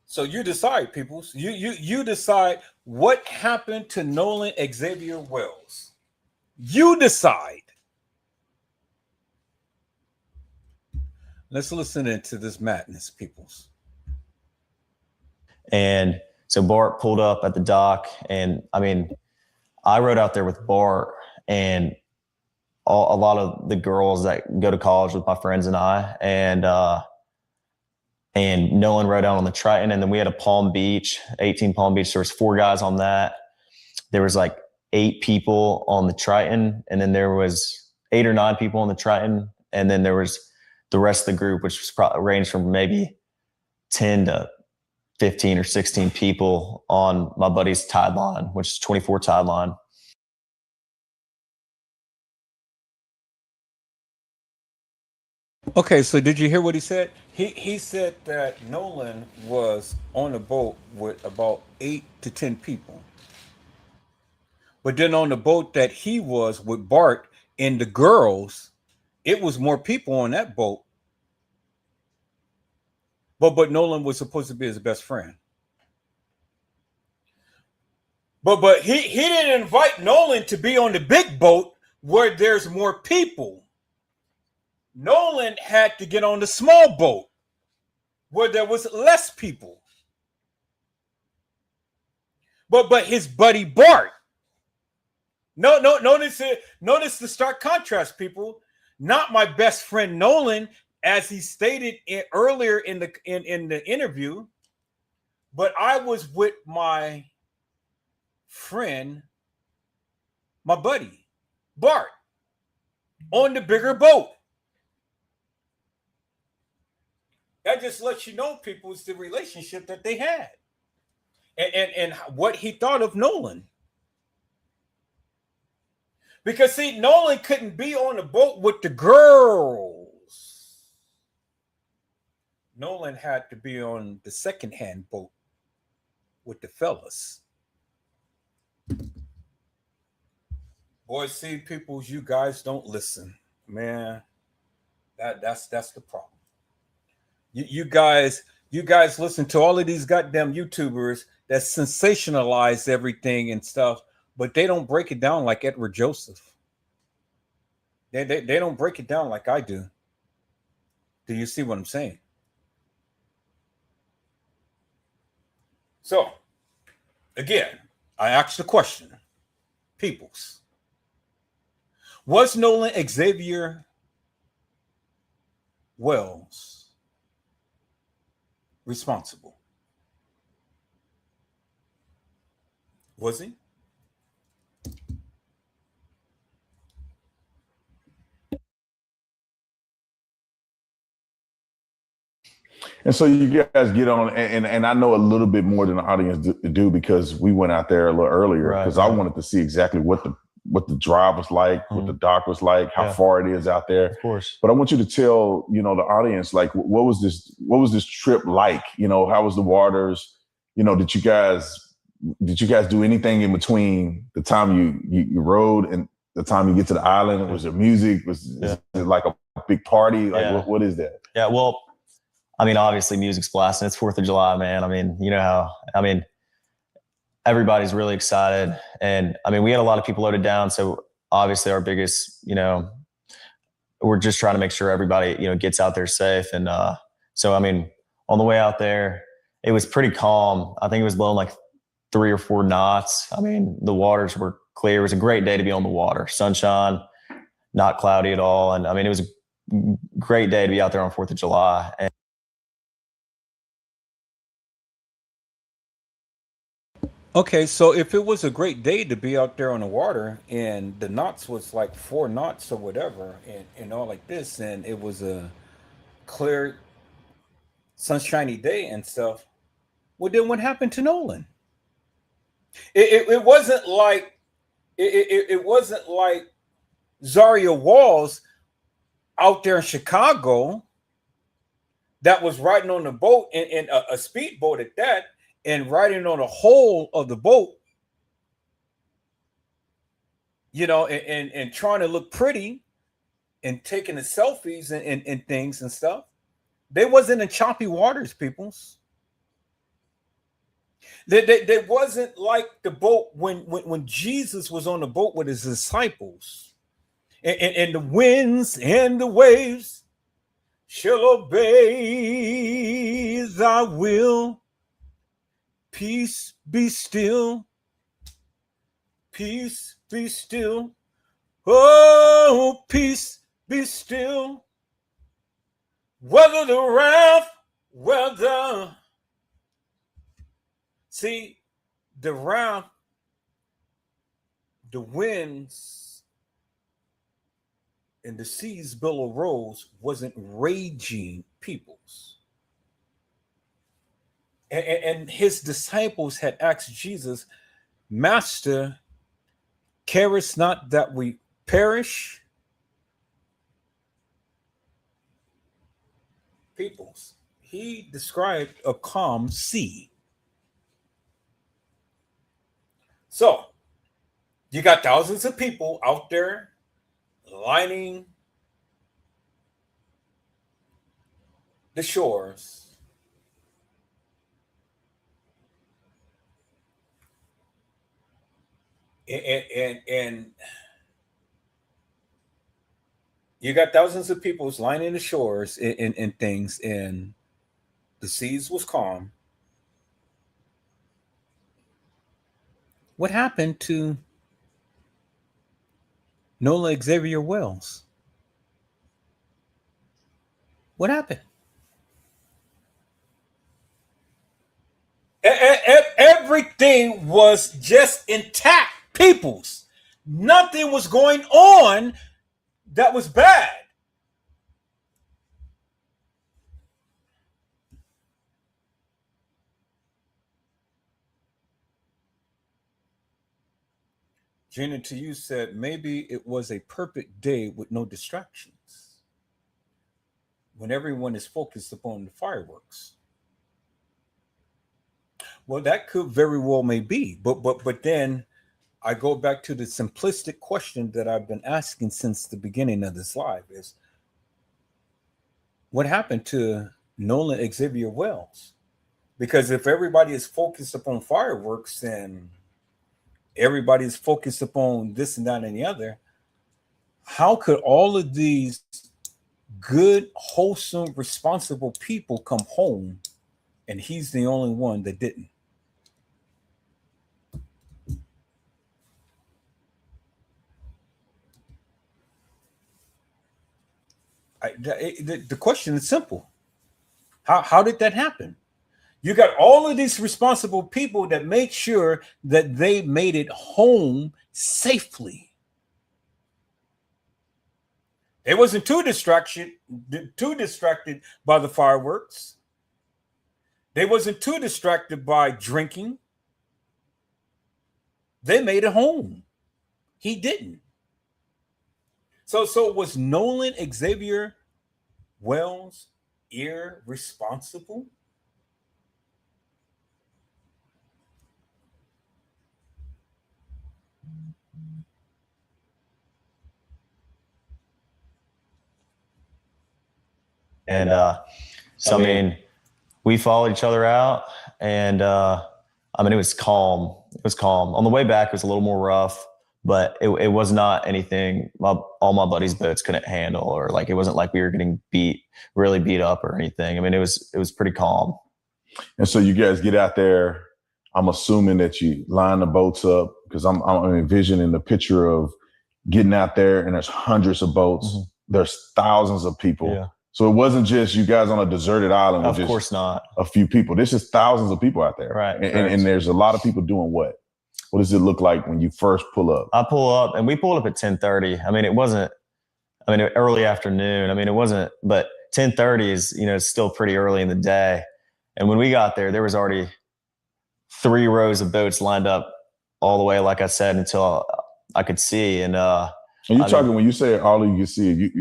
So you decide, people. You decide what happened to Nolan Xavier Wells. You decide. Let's listen into this madness, peoples. And so Bart pulled up at the dock, and I mean, I rode out there with Bart and a lot of the girls that go to college with my friends and I, and Nolan rode out on the Triton, and then we had a Palm Beach, 18 Palm Beach. There was 4 guys on that. There was like 8 people on the Triton, and then there was 8 or 9 people on the Triton, and then there was the rest of the group, which was probably ranged from maybe 10 to 15 or 16 people on my buddy's tide line, which is 24 tide line. Okay, so did you hear what he said? He said that Nolan was on a boat with about 8 to 10 people. But then on the boat that he was with Bart and the girls, it was more people on that boat. But Nolan was supposed to be his best friend. But he didn't invite Nolan to be on the big boat where there's more people. Nolan had to get on the small boat where there was less people. But his buddy Bart. Notice the stark contrast, people. Not my best friend Nolan, as he stated earlier in the interview, but I was with my friend, my buddy Bart, on the bigger boat. That just lets you know, people, is the relationship that they had, and what he thought of Nolan. Because see, Nolan couldn't be on the boat with the girls. Nolan had to be on the secondhand boat with the fellas. Boy, see, people, you guys don't listen, man. That's the problem. You guys listen to all of these goddamn YouTubers that sensationalize everything and stuff, but they don't break it down like Edward Joseph. They don't break it down like I do. Do you see what I'm saying? So, again, I asked the question, peoples. Was Nolan Xavier Wells responsible? Was he? And so you guys get on, and I know a little bit more than the audience do because we went out there a little earlier because I wanted to see exactly what the drive was like, what the dock was like, how far it is out there. Of course. But I want you to tell, the audience, like, what was this trip like? How was the waters? Did you guys do anything in between the time you rode and the time you get to the island? Was there music? Is it like a big party? Like what is that? Yeah, well, I mean, obviously music's blasting. It's 4th of July, man. I mean, everybody's really excited. And I mean, we had a lot of people loaded down. So obviously our biggest, we're just trying to make sure everybody, gets out there safe. And so, I mean, on the way out there, it was pretty calm. I think it was blowing like 3 or 4 knots. I mean, the waters were clear. It was a great day to be on the water. Sunshine, not cloudy at all. And I mean, it was a great day to be out there on 4th of July. And Okay, so if it was a great day to be out there on the water and the knots was like 4 knots or whatever and all like this, and it was a clear, sunshiny day and stuff, well, then what happened to Nolan? It wasn't like it wasn't like Zaria Walls out there in Chicago that was riding on the boat in a speedboat at that, and riding on the whole of the boat, you know, and trying to look pretty and taking the selfies and things and stuff. They wasn't in choppy waters, peoples. They wasn't like the boat when Jesus was on the boat with his disciples, and the winds and the waves shall obey thy will. Peace be still. Peace be still. Oh, peace be still. Whether the wrath, whether. See, the wrath, the winds, and the seas billow rose wasn't raging peoples. And his disciples had asked Jesus, Master, carest not that we perish? Peoples, he described a calm sea. So, you got thousands of people out there lining the shores. And you got thousands of people lining the shores and things, and the seas was calm. What happened to Nolan Xavier Wells? What happened? Everything was just intact, peoples. Nothing was going on that was bad. Gina to you said maybe it was a perfect day with no distractions, when everyone is focused upon the fireworks. Well, that could very well may be, but then I go back to the simplistic question that I've been asking since the beginning of this live: is what happened to Nolan Xavier Wells? Because if everybody is focused upon fireworks and everybody is focused upon this and that and the other, how could all of these good, wholesome, responsible people come home and he's the only one that didn't? The question is simple. How did that happen? You got all of these responsible people that made sure that they made it home safely. They wasn't too distracted by the fireworks. They wasn't too distracted by drinking. They made it home. He didn't. So was Nolan Xavier Wells irresponsible? And so, I mean, we followed each other out, and I mean, it was calm. It was calm. On the way back, it was a little more rough, but it was not anything all my buddies' boats couldn't handle, or like it wasn't like we were getting really beat up or anything. I mean, it was pretty calm. And so you guys get out there I'm assuming that you line the boats up, because I'm envisioning the picture of getting out there and there's hundreds of boats. Mhm. There's thousands of people. Yeah. So it wasn't just you guys on a deserted island with Of just course not. a few people. There's just thousands of people out there. Right, And correct. there's a lot of people doing what? What does it look like when you first pull up? I pull up, and we pulled up at 10:30. I mean, it wasn't, early afternoon. I mean, it wasn't, but 10:30 is, still pretty early in the day. And when we got there, there was already 3 rows of boats lined up all the way, like I said, until I could see. And And you're talking, when you say all you can see,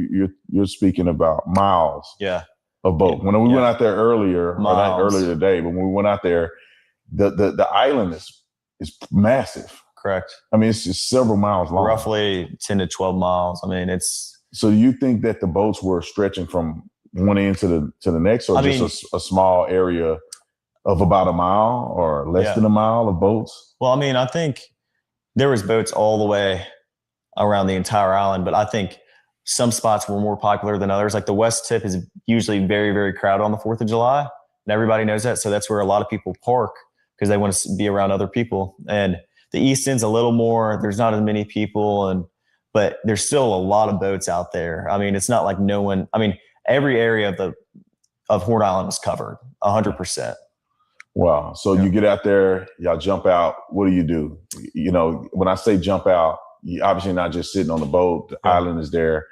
you're speaking about miles yeah, of boat. When we Yeah. went out there earlier, or not Miles. earlier today, but when we went out there, the island is massive. correct. I mean, it's just several miles long. Roughly 10 to 12 miles. I mean, it's, So you think that the boats were stretching from one end to the next, or a small area of about a mile or less Yeah. than a mile of boats? well, I mean, I think there was boats all the way around the entire island, but I think some spots were more popular than others. Like the West Tip is usually very, very crowded on the 4th of July, and everybody knows that. So that's where a lot of people park because they want to be around other people. And the East End's a little more, there's not as many people, but there's still a lot of boats out there. I mean, it's not like every area of Horn Island was covered 100%. Wow. So you get out there, y'all jump out. What do? When I say jump out, you obviously not just sitting on the boat. The island is there.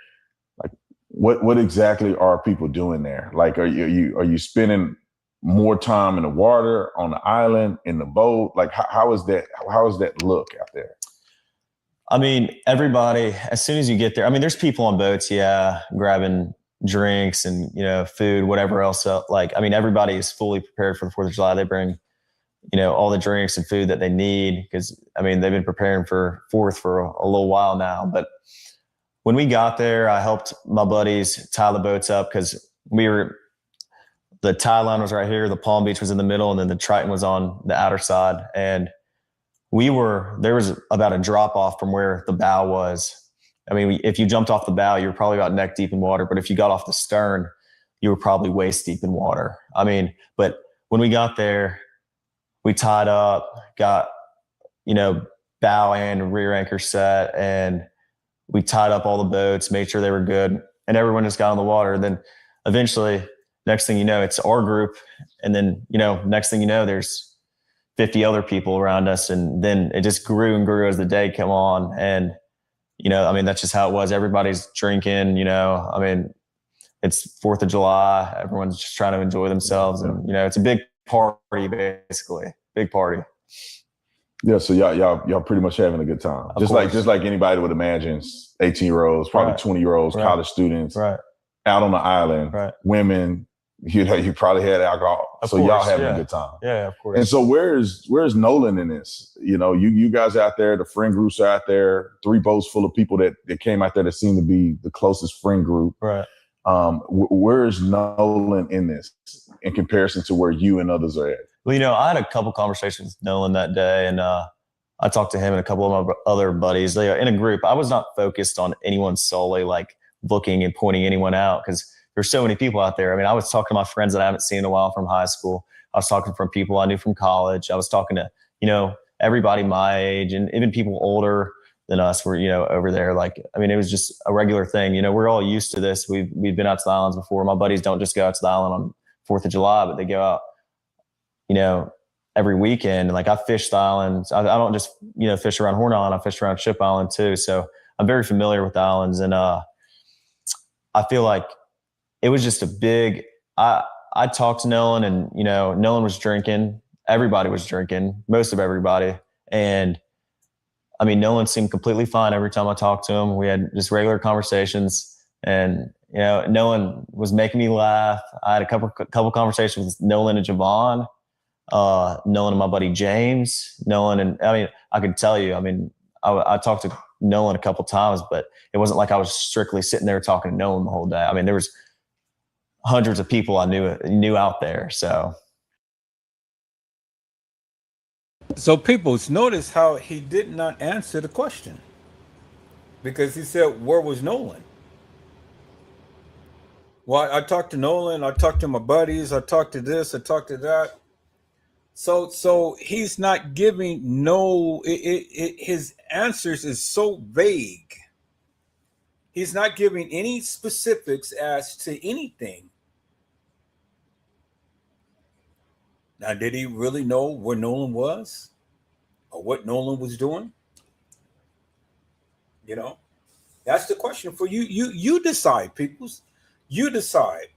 Like, what exactly are people doing there? Like, are you spending more time in the water, on the island, in the boat? Like, how is that look out there? I mean, everybody, as soon as you get there, there's people on boats, grabbing drinks and, food, whatever else. Everybody is fully prepared for the 4th of July. They bring, all the drinks and food that they need because, they've been preparing for 4th for a little while now. But when we got there, I helped my buddies tie the boats up because the tie line was right here, the Palm Beach was in the middle, and then the Triton was on the outer side. And there was about a drop off from where the bow was. If you jumped off the bow, you were probably about neck deep in water. But if you got off the stern, you were probably waist deep in water. But when we got there, we tied up, got, bow and rear anchor set, and we tied up all the boats, made sure they were good, and everyone just got on the water. And then eventually, next thing you know, it's our group. And then, next thing you know, there's 50 other people around us. And then it just grew and grew as the day came on. And, that's just how it was. Everybody's drinking, it's 4th of July. Everyone's just trying to enjoy themselves. And, it's a big party, basically. Big party. Yeah, so y'all pretty much having a good time. Just like anybody would imagine, 18-year-olds, probably Right. 20-year-olds, Right. college students, Right. out on the island, Right. women, you probably had alcohol. Of So y'all course, having yeah. a good time. Yeah, of course. And so where's Nolan in this? You guys out there, the friend groups are out there, 3 boats full of people that came out there that seem to be the closest friend group. Right. Where's Nolan in this in comparison to where you and others are at? Well, I had a couple conversations with Nolan that day, and I talked to him and a couple of my other buddies. They are in a group. I was not focused on anyone solely, like looking and pointing anyone out, because there's so many people out there. I was talking to my friends that I haven't seen in a while from high school. I was talking from people I knew from college. I was talking to, everybody my age, and even people older than us were, over there. Like, it was just a regular thing. We're all used to this. We've been out to the islands before. My buddies don't just go out to the island on 4th of July, but they go out, every weekend. Like, I fish the islands. I don't just, fish around Horn Island. I fish around Ship Island too. So I'm very familiar with the islands. And I feel like it was just a big, I talked to Nolan, and, Nolan was drinking. Everybody was drinking, most of everybody. And Nolan seemed completely fine every time I talked to him. We had just regular conversations, and, Nolan was making me laugh. I had a couple conversations with Nolan and Javon, Nolan and my buddy James, Nolan. And I could tell you, I talked to Nolan a couple times, but it wasn't like I was strictly sitting there talking to Nolan the whole day. There was hundreds of people I knew out there. So people notice how he did not answer the question, because he said, where was Nolan? Well, I talked to Nolan, I talked to my buddies, I talked to this, I talked to that. So he's not giving his answers is so vague. He's not giving any specifics as to anything. Now, did he really know where Nolan was or what Nolan was doing? You know, that's the question for you. You decide, peoples. You decide.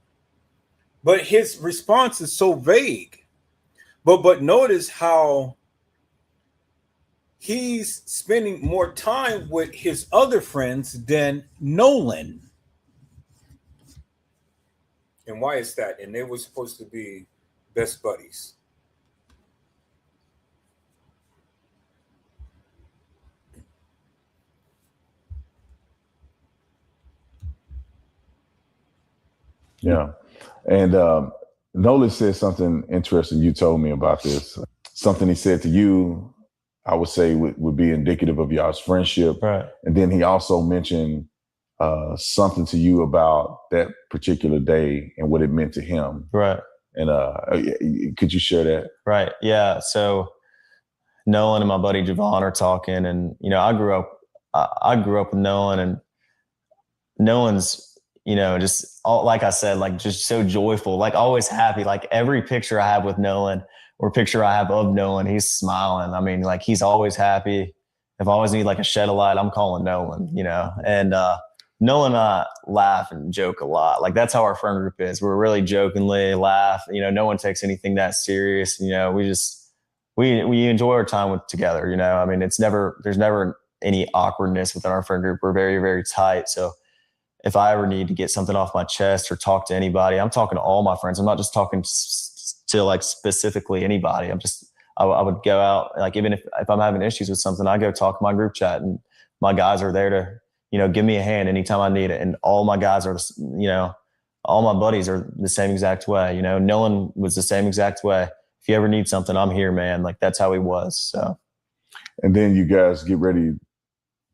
But his response is so vague. But notice how he's spending more time with his other friends than Nolan. And why is that? And they were supposed to be best buddies. Yeah. And Nolan said something interesting. You told me about this. Something he said to you, I would say would be indicative of y'all's friendship. Right. And then he also mentioned something to you about that particular day and what it meant to him. Right. And could you share that? Right. Yeah. So Nolan and my buddy Javon are talking, and I grew up with Nolan, and Nolan's just like I said, like just so joyful, like always happy. Like every picture I have with Nolan or picture I have of Nolan, he's smiling. I mean, like he's always happy. If I always need like a shed of light, I'm calling Nolan. And Nolan and I laugh and joke a lot. Like that's how our friend group is. We're really jokingly laugh. No one takes anything that serious. We enjoy our time together. I mean, there's never any awkwardness within our friend group. We're very, very tight. So if I ever need to get something off my chest or talk to anybody, I'm talking to all my friends. I'm not just talking to like specifically anybody. I would go out, like even if I'm having issues with something, I go talk to my group chat, and my guys are there to, give me a hand anytime I need it. And all my guys are, all my buddies are the same exact way. Nolan was the same exact way. If you ever need something, I'm here, man. Like that's how he was. So. And then you guys get ready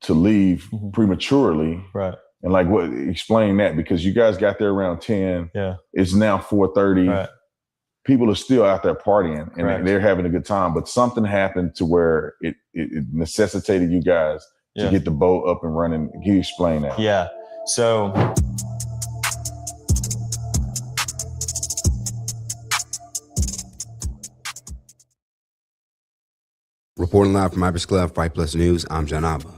to leave prematurely. Right. And like explain that, because you guys got there around 10. Yeah. It's now 4:30. Right. People are still out there partying and Correct. they're having a good time, but something happened to where it necessitated you guys to get the boat up and running. Can you explain that? Yeah. So reporting live from Ivers Club, Fight Plus News, I'm John Abba.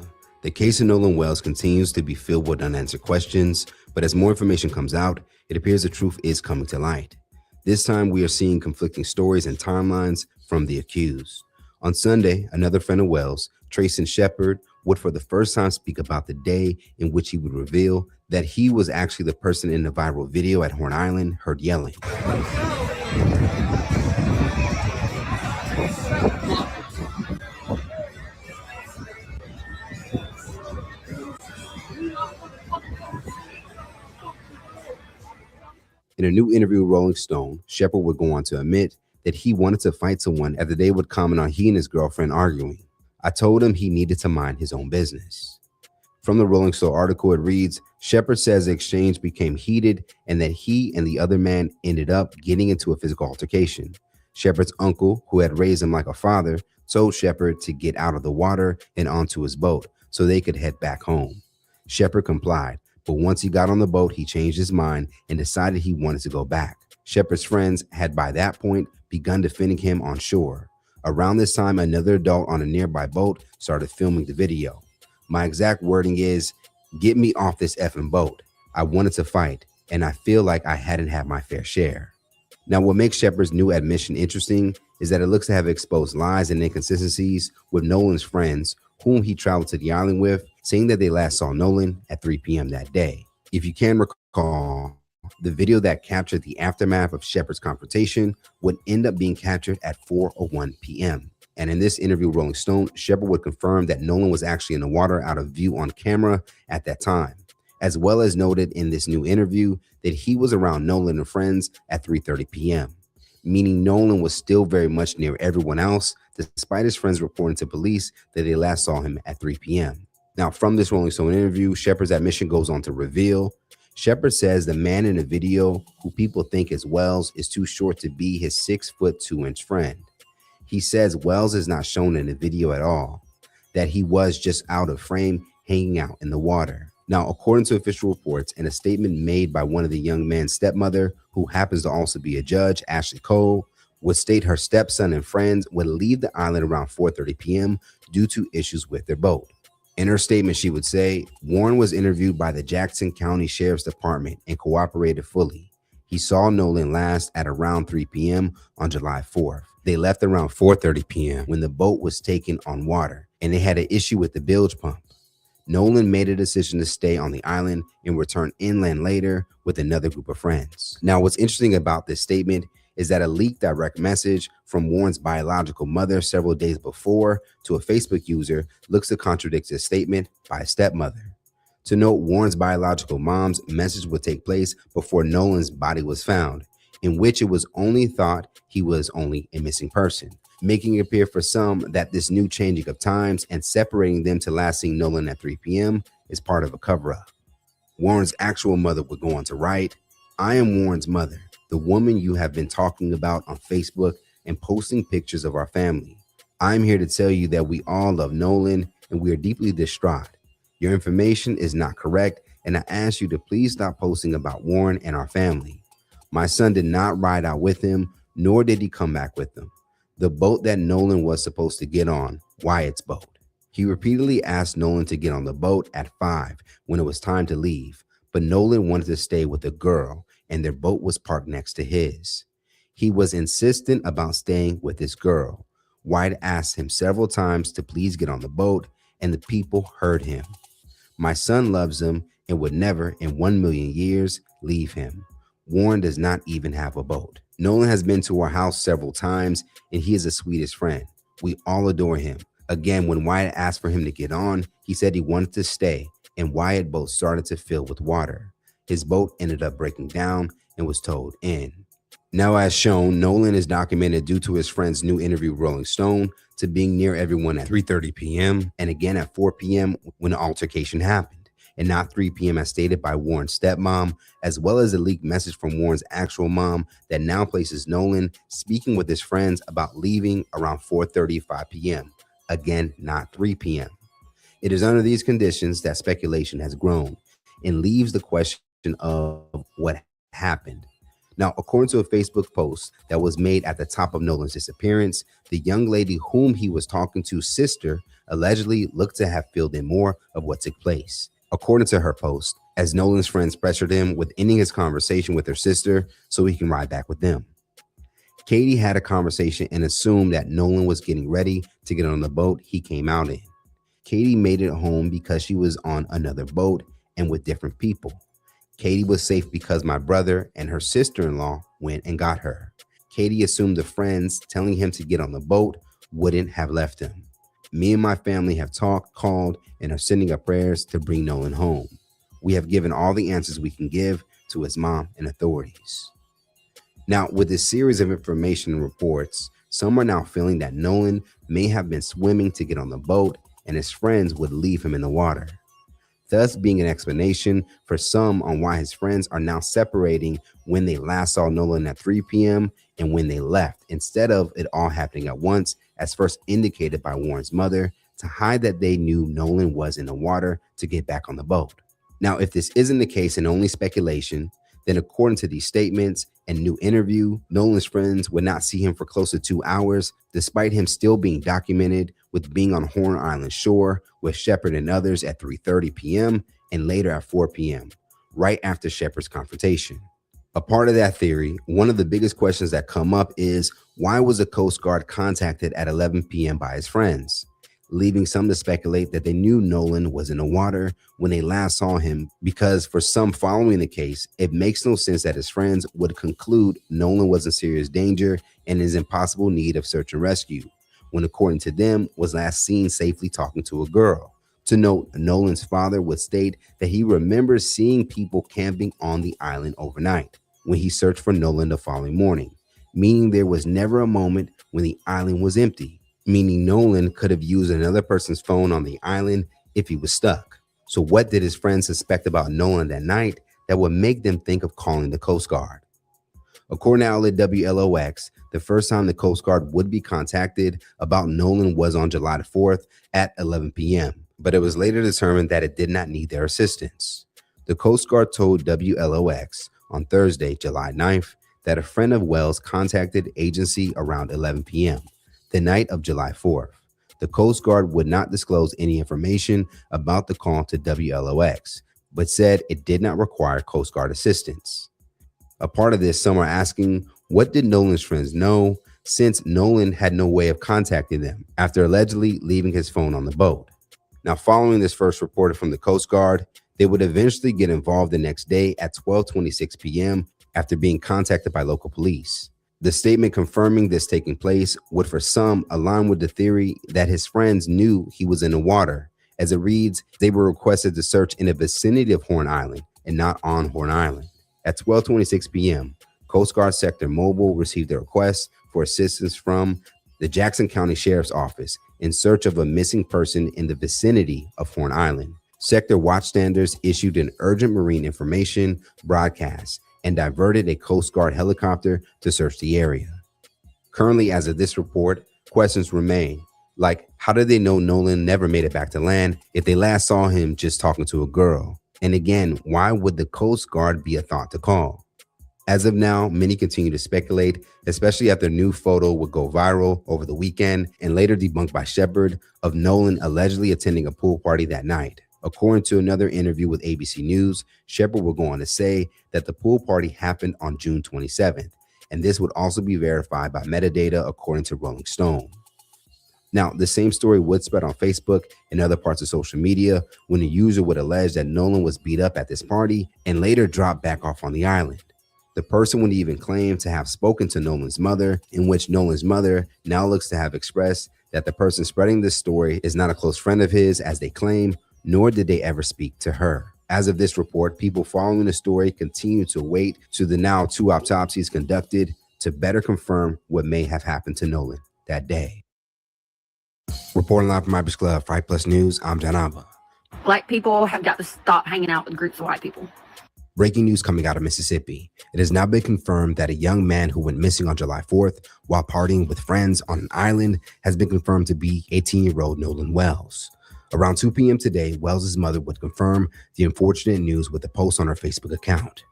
The case of Nolan Wells continues to be filled with unanswered questions, but as more information comes out, it appears the truth is coming to light. This time, we are seeing conflicting stories and timelines from the accused. On Sunday, another friend of Wells, Trayson Shepard, would for the first time speak about the day in which he would reveal that he was actually the person in the viral video at Horn Island heard yelling. In a new interview with Rolling Stone, Shepard would go on to admit that he wanted to fight someone after they would comment on he and his girlfriend arguing. I told him he needed to mind his own business. From the Rolling Stone article, it reads, Shepard says the exchange became heated and that he and the other man ended up getting into a physical altercation. Shepard's uncle, who had raised him like a father, told Shepard to get out of the water and onto his boat so they could head back home. Shepard complied, but once he got on the boat, he changed his mind and decided he wanted to go back. Shepard's friends had by that point begun defending him on shore. Around this time, another adult on a nearby boat started filming the video. My exact wording is, get me off this effing boat. I wanted to fight, and I feel like I hadn't had my fair share. Now, what makes Shepard's new admission interesting is that it looks to have exposed lies and inconsistencies with Nolan's friends, whom he traveled to the island with, saying that they last saw Nolan at 3 p.m. that day. If you can recall, the video that captured the aftermath of Shepard's confrontation would end up being captured at 4:01 p.m. And in this interview with Rolling Stone, Shepard would confirm that Nolan was actually in the water out of view on camera at that time, as well as noted in this new interview that he was around Nolan and friends at 3:30 p.m., meaning Nolan was still very much near everyone else, despite his friends reporting to police that they last saw him at 3 p.m. Now, from this Rolling Stone interview, Shepard's admission goes on to reveal, Shepard says the man in the video, who people think is Wells, is too short to be his 6'2" friend. He says Wells is not shown in the video at all, that he was just out of frame hanging out in the water. Now, according to official reports and a statement made by one of the young man's stepmother, who happens to also be a judge, Ashley Cole, would state her stepson and friends would leave the island around 4:30 p.m. due to issues with their boat. In her statement, she would say, Warren was interviewed by the Jackson County Sheriff's Department and cooperated fully. He saw Nolan last at around 3 p.m. on July 4th. They left around 4:30 p.m. when the boat was taken on water and they had an issue with the bilge pump. Nolan made a decision to stay on the island and return inland later with another group of friends. Now, what's interesting about this statement is that a leaked direct message from Warren's biological mother several days before to a Facebook user looks to contradict his statement by a stepmother. To note, Warren's biological mom's message would take place before Nolan's body was found, in which it was only thought he was only a missing person, making it appear for some that this new changing of times and separating them to last seeing Nolan at 3 p.m. is part of a cover-up. Warren's actual mother would go on to write, I am Warren's mother, the woman you have been talking about on Facebook and posting pictures of our family. I'm here to tell you that we all love Nolan and we are deeply distraught. Your information is not correct, and I ask you to please stop posting about Warren and our family. My son did not ride out with him, nor did he come back with them. The boat that Nolan was supposed to get on, Wyatt's boat. He repeatedly asked Nolan to get on the boat at 5 when it was time to leave, but Nolan wanted to stay with a girl and their boat was parked next to his. He was insistent about staying with this girl. Wyatt asked him several times to please get on the boat, and the people heard him. My son loves him and would never in 1 million years leave him. Warren does not even have a boat. Nolan has been to our house several times and he is the sweetest friend. We all adore him. Again, when Wyatt asked for him to get on, he said he wanted to stay, and Wyatt's boat started to fill with water. His boat ended up breaking down and was towed in. Now, as shown, Nolan is documented due to his friend's new interview with Rolling Stone to being near everyone at 3:30 p.m. and again at 4 p.m. when the altercation happened, and not 3 p.m. as stated by Warren's stepmom, as well as a leaked message from Warren's actual mom that now places Nolan speaking with his friends about leaving around 4:35 p.m. Again, not 3 p.m. It is under these conditions that speculation has grown and leaves the question of what happened. Now, according to a Facebook post that was made at the top of Nolan's disappearance, the young lady whom he was talking to's sister allegedly looked to have filled in more of what took place. According to her post, as Nolan's friends pressured him with ending his conversation with her sister so he can ride back with them. Katie had a conversation and assumed that Nolan was getting ready to get on the boat he came out in. Katie made it home because she was on another boat and with different people. Katie was safe because my brother and her sister-in-law went and got her. Katie assumed the friends telling him to get on the boat wouldn't have left him. Me and my family have talked, called, and are sending up prayers to bring Nolan home. We have given all the answers we can give to his mom and authorities. Now, with this series of information and reports, some are now feeling that Nolan may have been swimming to get on the boat and his friends would leave him in the water, thus being an explanation for some on why his friends are now separating when they last saw Nolan at 3 p.m. and when they left, instead of it all happening at once, as first indicated by Warren's mother, to hide that they knew Nolan was in the water to get back on the boat. Now, if this isn't the case and only speculation, then according to these statements and new interview, Nolan's friends would not see him for close to 2 hours, despite him still being documented with being on Horn Island shore with Shepard and others at 3:30 p.m. and later at 4 p.m., right after Shepard's confrontation. A part of that theory, one of the biggest questions that come up is, why was the Coast Guard contacted at 11 p.m. by his friends? Leaving some to speculate that they knew Nolan was in the water when they last saw him, because for some following the case, it makes no sense that his friends would conclude Nolan was in serious danger and is in possible need of search and rescue, when according to them was last seen safely talking to a girl. To note, Nolan's father would state that he remembers seeing people camping on the island overnight when he searched for Nolan the following morning, meaning there was never a moment when the island was empty, meaning Nolan could have used another person's phone on the island if he was stuck. So what did his friends suspect about Nolan that night that would make them think of calling the Coast Guard? According to outlet WLOX, the first time the Coast Guard would be contacted about Nolan was on July 4th at 11 p.m., but it was later determined that it did not need their assistance. The Coast Guard told WLOX on Thursday, July 9th, that a friend of Wells contacted agency around 11 p.m., the night of July 4th. The Coast Guard would not disclose any information about the call to WLOX, but said it did not require Coast Guard assistance. A part of this, some are asking, what did Nolan's friends know, since Nolan had no way of contacting them after allegedly leaving his phone on the boat? Now, following this first report from the Coast Guard, they would eventually get involved the next day at 12:26 p.m. after being contacted by local police. The statement confirming this taking place would for some align with the theory that his friends knew he was in the water. As it reads, they were requested to search in the vicinity of Horn Island and not on Horn Island. At 12:26 p.m., Coast Guard Sector Mobile received a request for assistance from the Jackson County Sheriff's Office in search of a missing person in the vicinity of Horn Island. Sector watchstanders issued an urgent marine information broadcast and diverted a Coast Guard helicopter to search the area. Currently, as of this report, questions remain, like how did they know Nolan never made it back to land if they last saw him just talking to a girl? And again, why would the Coast Guard be a thought to call? As of now, many continue to speculate, especially after a new photo would go viral over the weekend and later debunked by Shepard of Nolan allegedly attending a pool party that night. According to another interview with ABC News, Shepard will go on to say that the pool party happened on June 27th, and this would also be verified by metadata according to Rolling Stone. Now, the same story would spread on Facebook and other parts of social media when a user would allege that Nolan was beat up at this party and later dropped back off on the island. The person would even claim to have spoken to Nolan's mother, in which Nolan's mother now looks to have expressed that the person spreading this story is not a close friend of his, as they claim, nor did they ever speak to her. As of this report, people following the story continue to wait to the now 2 autopsies conducted to better confirm what may have happened to Nolan that day. Reporting live from Ibis Club, Fight Plus News, I'm John Alba. Black people have got to stop hanging out with groups of white people. Breaking news coming out of Mississippi. It has now been confirmed that a young man who went missing on July 4th while partying with friends on an island has been confirmed to be 18-year-old Nolan Wells. Around 2 p.m. today, Wells' mother would confirm the unfortunate news with a post on her Facebook account.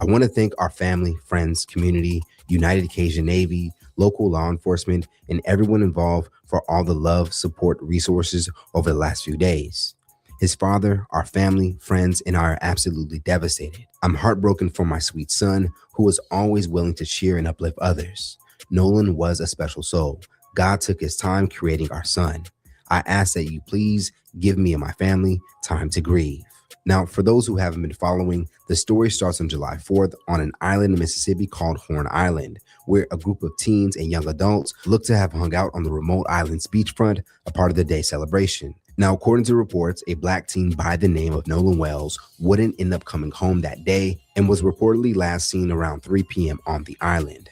I want to thank our family, friends, community, United Cajun Navy, local law enforcement, and everyone involved for all the love, support, resources over the last few days. His father, our family, friends, and I are absolutely devastated. I'm heartbroken for my sweet son, who was always willing to cheer and uplift others. Nolan was a special soul. God took his time creating our son. I ask that you please give me and my family time to grieve. Now, for those who haven't been following, the story starts on July 4th on an island in Mississippi called Horn Island, where a group of teens and young adults look to have hung out on the remote island's beachfront, a part of the day celebration. Now, according to reports, a black teen by the name of Nolan Wells wouldn't end up coming home that day and was reportedly last seen around 3 p.m. on the island.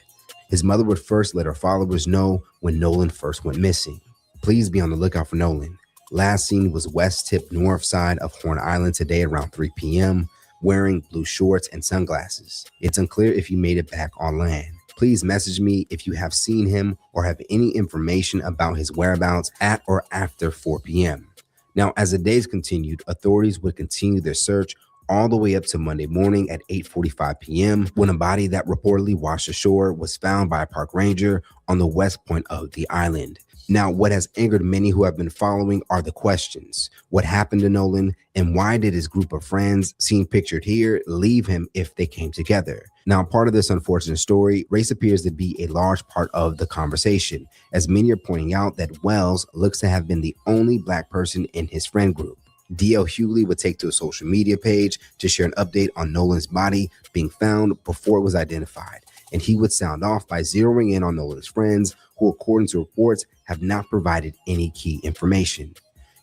His mother would first let her followers know when Nolan first went missing. Please be on the lookout for Nolan. Last seen was west tip north side of Horn Island today around 3 p.m., wearing blue shorts and sunglasses. It's unclear if he made it back on land. Please message me if you have seen him or have any information about his whereabouts at or after 4 p.m. Now, as the days continued, authorities would continue their search all the way up to Monday morning at 8:45 p.m. when a body that reportedly washed ashore was found by a park ranger on the west point of the island. Now, what has angered many who have been following are the questions. What happened to Nolan, and why did his group of friends, seen pictured here, leave him if they came together? Now, part of this unfortunate story, race appears to be a large part of the conversation, as many are pointing out that Wells looks to have been the only black person in his friend group. D.L. Hughley would take to a social media page to share an update on Nolan's body being found before it was identified, and he would sound off by zeroing in on Nolan's friends, who, according to reports, have not provided any key information.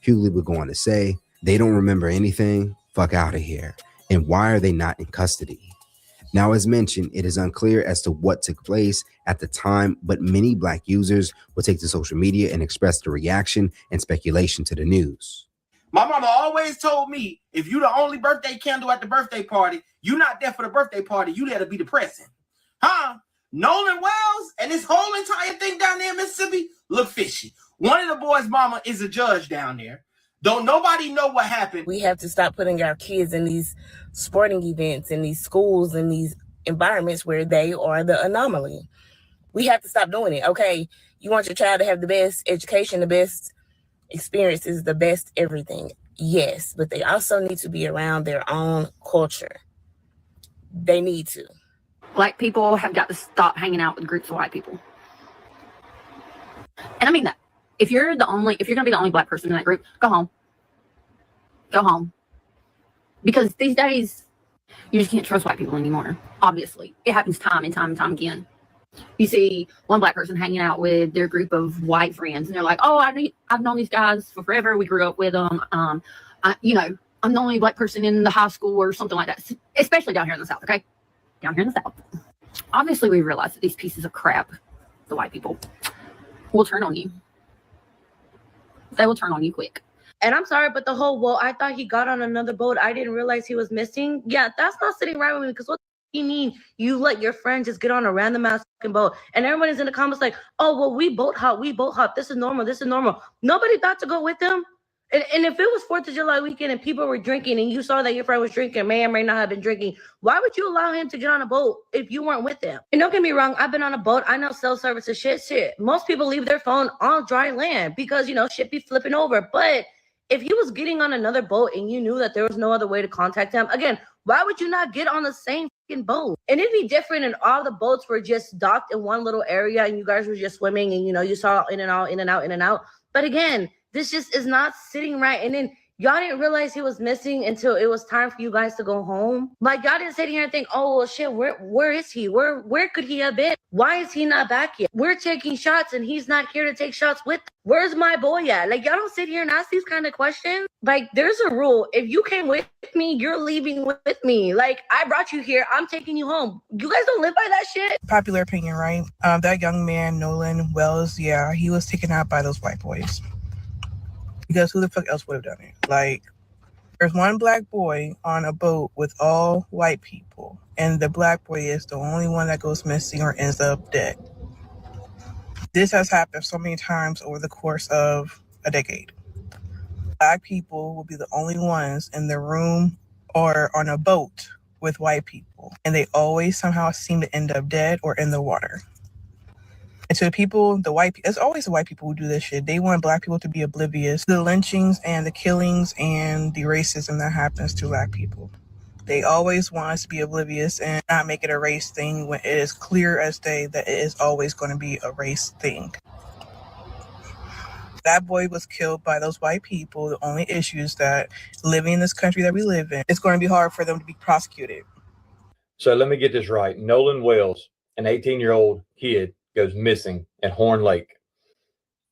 Hughley would go on to say, they don't remember anything, fuck out of here, and why are they not in custody? Now, as mentioned, it is unclear as to what took place at the time, but many black users would take to social media and express their reaction and speculation to the news. My mama always told me, if you the only birthday candle at the birthday party, you not there for the birthday party, you there to be depressing. Huh? Nolan Wells and this whole entire thing down there in Mississippi look fishy. One of the boys' mama is a judge down there. Don't nobody know what happened. We have to stop putting our kids in these sporting events, in these schools, in these environments where they are the anomaly. We have to stop doing it. Okay, you want your child to have the best education, the best experiences, the best everything. Yes, but they also need to be around their own culture. They need to. Black people have got to stop hanging out with groups of white people. And I mean that. If you're going to be the only black person in that group, go home. Go home. Because these days, you just can't trust white people anymore. Obviously. It happens time and time and time again. You see one black person hanging out with their group of white friends, and they're like, oh, I've known these guys for forever. We grew up with them. I'm the only black person in the high school or something like that, especially down here in the South, okay? Down here in the South. Obviously, we realize that these pieces of crap, the white people, will turn on you. They will turn on you quick. And I'm sorry, but the whole, well, I thought he got on another boat. I didn't realize he was missing. Yeah, that's not sitting right with me, because what do you mean you let your friend just get on a random ass fucking boat? And everybody's in the comments like, oh, well, we boat hop. This is normal. Nobody thought to go with them. And if it was 4th of July weekend and people were drinking and you saw that your friend was drinking, may or may not have been drinking, why would you allow him to get on a boat if you weren't with them? And don't get me wrong, I've been on a boat. I know self-service is shit. Most people leave their phone on dry land because, shit be flipping over. But if he was getting on another boat and you knew that there was no other way to contact him, again, why would you not get on the same fucking boat? And it'd be different and all the boats were just docked in one little area and you guys were just swimming and, you saw in and out. But again, this just is not sitting right. And then y'all didn't realize he was missing until it was time for you guys to go home. Like, y'all didn't sit here and think, oh, well, shit, where is he? Where could he have been? Why is he not back yet? We're taking shots and he's not here to take shots with. Where's my boy at? Like, y'all don't sit here and ask these kind of questions. Like, there's a rule. If you came with me, you're leaving with me. Like, I brought you here. I'm taking you home. You guys don't live by that shit. Popular opinion, right? That young man, Nolan Wells, yeah, he was taken out by those white boys. Because who the fuck else would have done it? Like, there's one black boy on a boat with all white people, and the black boy is the only one that goes missing or ends up dead. This has happened so many times over the course of a decade. Black people will be the only ones in the room or on a boat with white people, and they always somehow seem to end up dead or in the water. And to the people, it's always the white people who do this shit. They want black people to be oblivious to the lynchings and the killings and the racism that happens to black people. They always want us to be oblivious and not make it a race thing when it is clear as day that it is always going to be a race thing. That boy was killed by those white people. The only issue is that living in this country that we live in, it's going to be hard for them to be prosecuted. So let me get this right. Nolan Wells, an 18-year-old kid, goes missing at Horn Lake.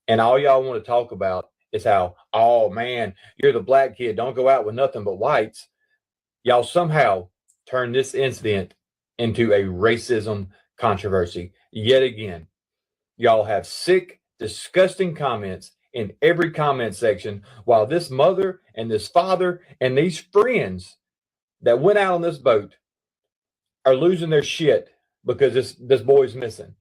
And all y'all want to talk about is how, oh man, you're the black kid, don't go out with nothing but whites. Y'all somehow turn this incident into a racism controversy yet again. Y'all have sick, disgusting comments in every comment section, while this mother and this father and these friends that went out on this boat are losing their shit because this boy's missing.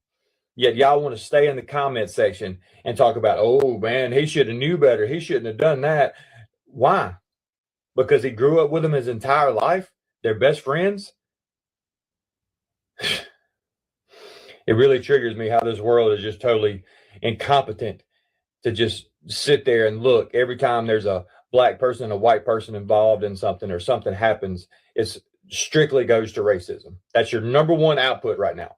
Yet y'all want to stay in the comment section and talk about, oh man, he should have knew better. He shouldn't have done that. Why? Because he grew up with them his entire life? They're best friends? It really triggers me how this world is just totally incompetent to just sit there and look. Every time there's a black person and a white person involved in something or something happens, it strictly goes to racism. That's your number one output right now.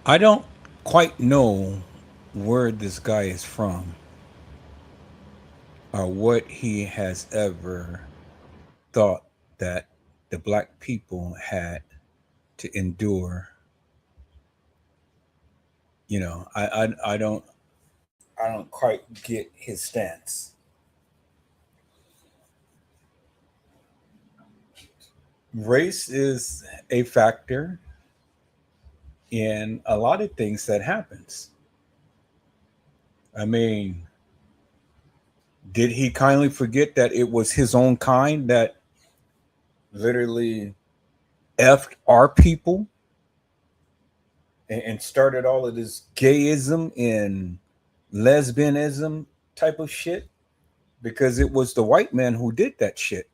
I don't quite know where this guy is from or what he has ever thought that the black people had to endure. I don't quite get his stance. Race is a factor in a lot of things that happens. I mean, Did he kindly forget that it was his own kind that literally effed our people and started all of this gayism and lesbianism type of shit? Because it was the white man who did that shit.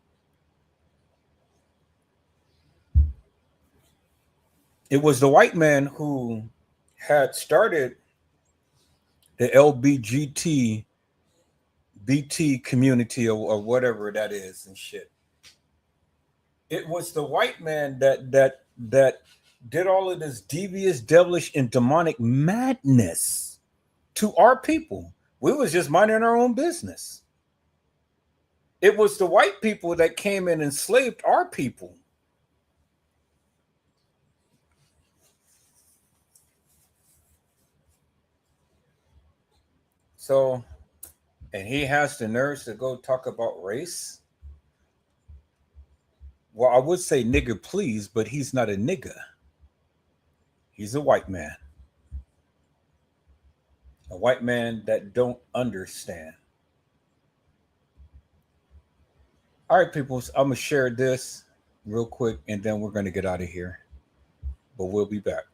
It was the white man who had started the LBGT BT community or whatever that is and shit. It was the white man that did all of this devious, devilish, and demonic madness to our people. We was just minding our own business. It was the white people that came and enslaved our people. So, and he has the nerves to go talk about race. Well, I would say nigger, please, but he's not a nigger. He's a white man. A white man that don't understand. All right, people, I'm going to share this real quick, and then we're going to get out of here. But we'll be back.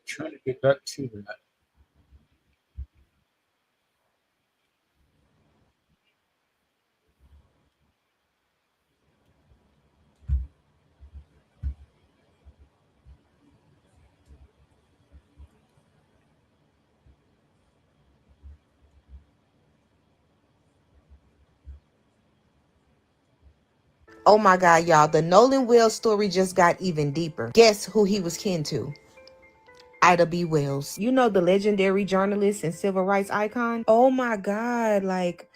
Trying to get back to that. Oh my God, y'all. The Nolan Wells story just got even deeper. Guess who he was kin to? Ida B. Wells. You know, the legendary journalist and civil rights icon? Oh my God, like,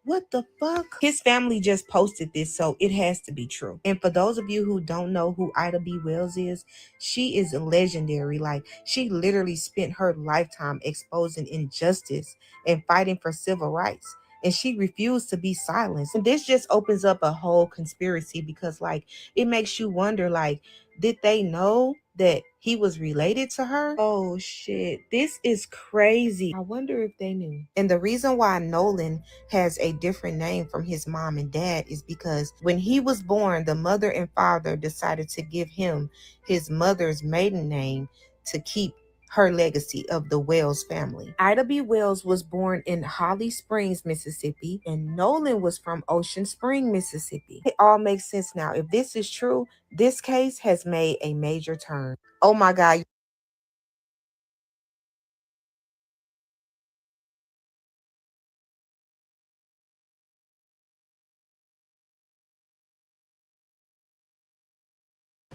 what the fuck? His family just posted this, so it has to be true. And for those of you who don't know who Ida B. Wells is, she is legendary. Like, she literally spent her lifetime exposing injustice and fighting for civil rights. And she refused to be silenced. And this just opens up a whole conspiracy because, like, it makes you wonder, like, did they know that he was related to her? Oh shit, this is crazy. I wonder if they knew. And the reason why Nolan has a different name from his mom and dad is because when he was born, the mother and father decided to give him his mother's maiden name to keep her legacy of the Wells family. Ida B. Wells was born in Holly Springs, Mississippi, and Nolan was from Ocean Spring, Mississippi. It all makes sense now. If this is true, this case has made a major turn. Oh my God.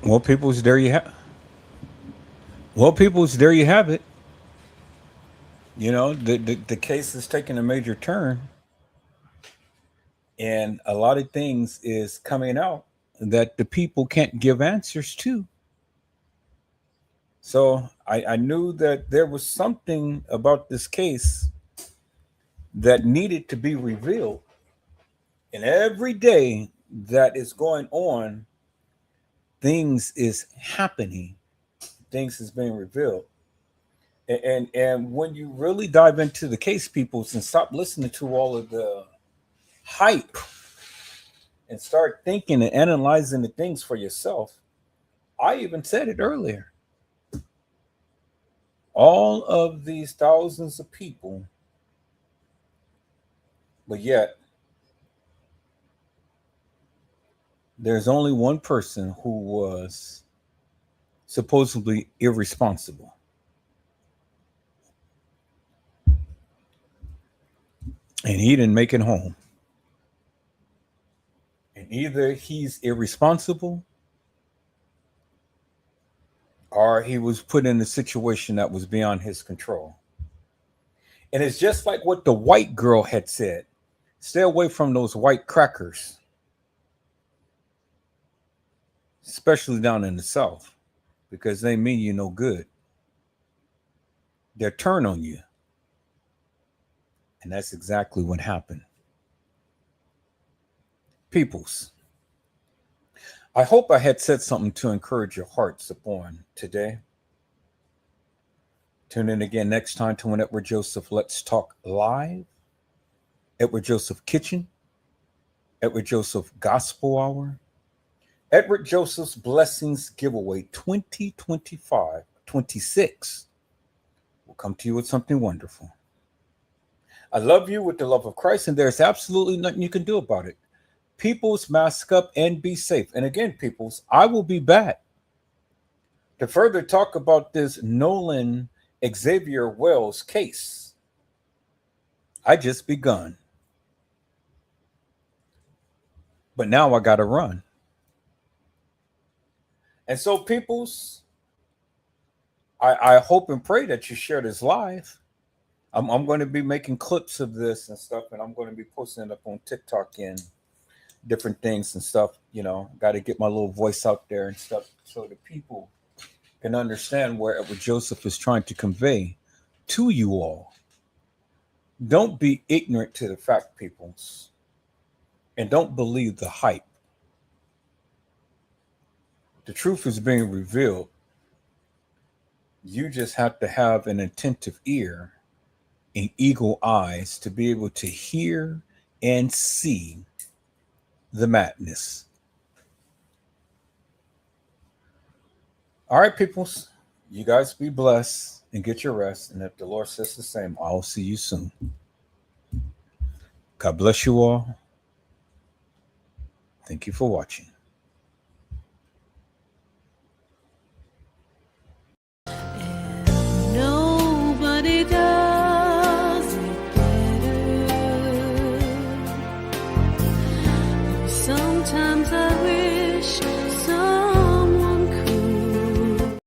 Well, peoples, there you have. Well, peoples, there you have it. You know, the case is taking a major turn, and a lot of things is coming out that the people can't give answers to. So I knew that there was something about this case that needed to be revealed. And every day that is going on, things is happening, things is being revealed. And when you really dive into the case, people, and stop listening to all of the hype and start thinking and analyzing the things for yourself. I even said it earlier. All of these thousands of people, but yet there's only one person who was supposedly irresponsible. And he didn't make it home. And either he's irresponsible or he was put in a situation that was beyond his control. And it's just like what the white girl had said: stay away from those white crackers. especially down in the South, because they mean you no good. They'll turn on you. And that's exactly what happened. Peoples, I hope I had said something to encourage your hearts upon today. Tune in again next time to when Edward Joseph Let's Talk Live, Edward Joseph Kitchen, Edward Joseph Gospel Hour, Edward Joseph's Blessings Giveaway 2025-26 will come to you with something wonderful. I love you with the love of Christ, and there's absolutely nothing you can do about it. Peoples, mask up and be safe. And again, peoples, I will be back to further talk about this Nolan Xavier Wells case. I just begun. But now I got to run. And so, peoples, I hope and pray that you share this live. I'm going to be making clips of this and stuff, and I'm going to be posting it up on TikTok and different things and stuff. You know, got to get my little voice out there and stuff so the people can understand where Edward Joseph is trying to convey to you all. Don't be ignorant to the fact, peoples, and don't believe the hype. The truth is being revealed. You just have to have an attentive ear and eagle eyes to be able to hear and see the madness. All right, peoples, you guys be blessed and get your rest. And if the Lord says the same, I'll see you soon. God bless you all. Thank you for watching.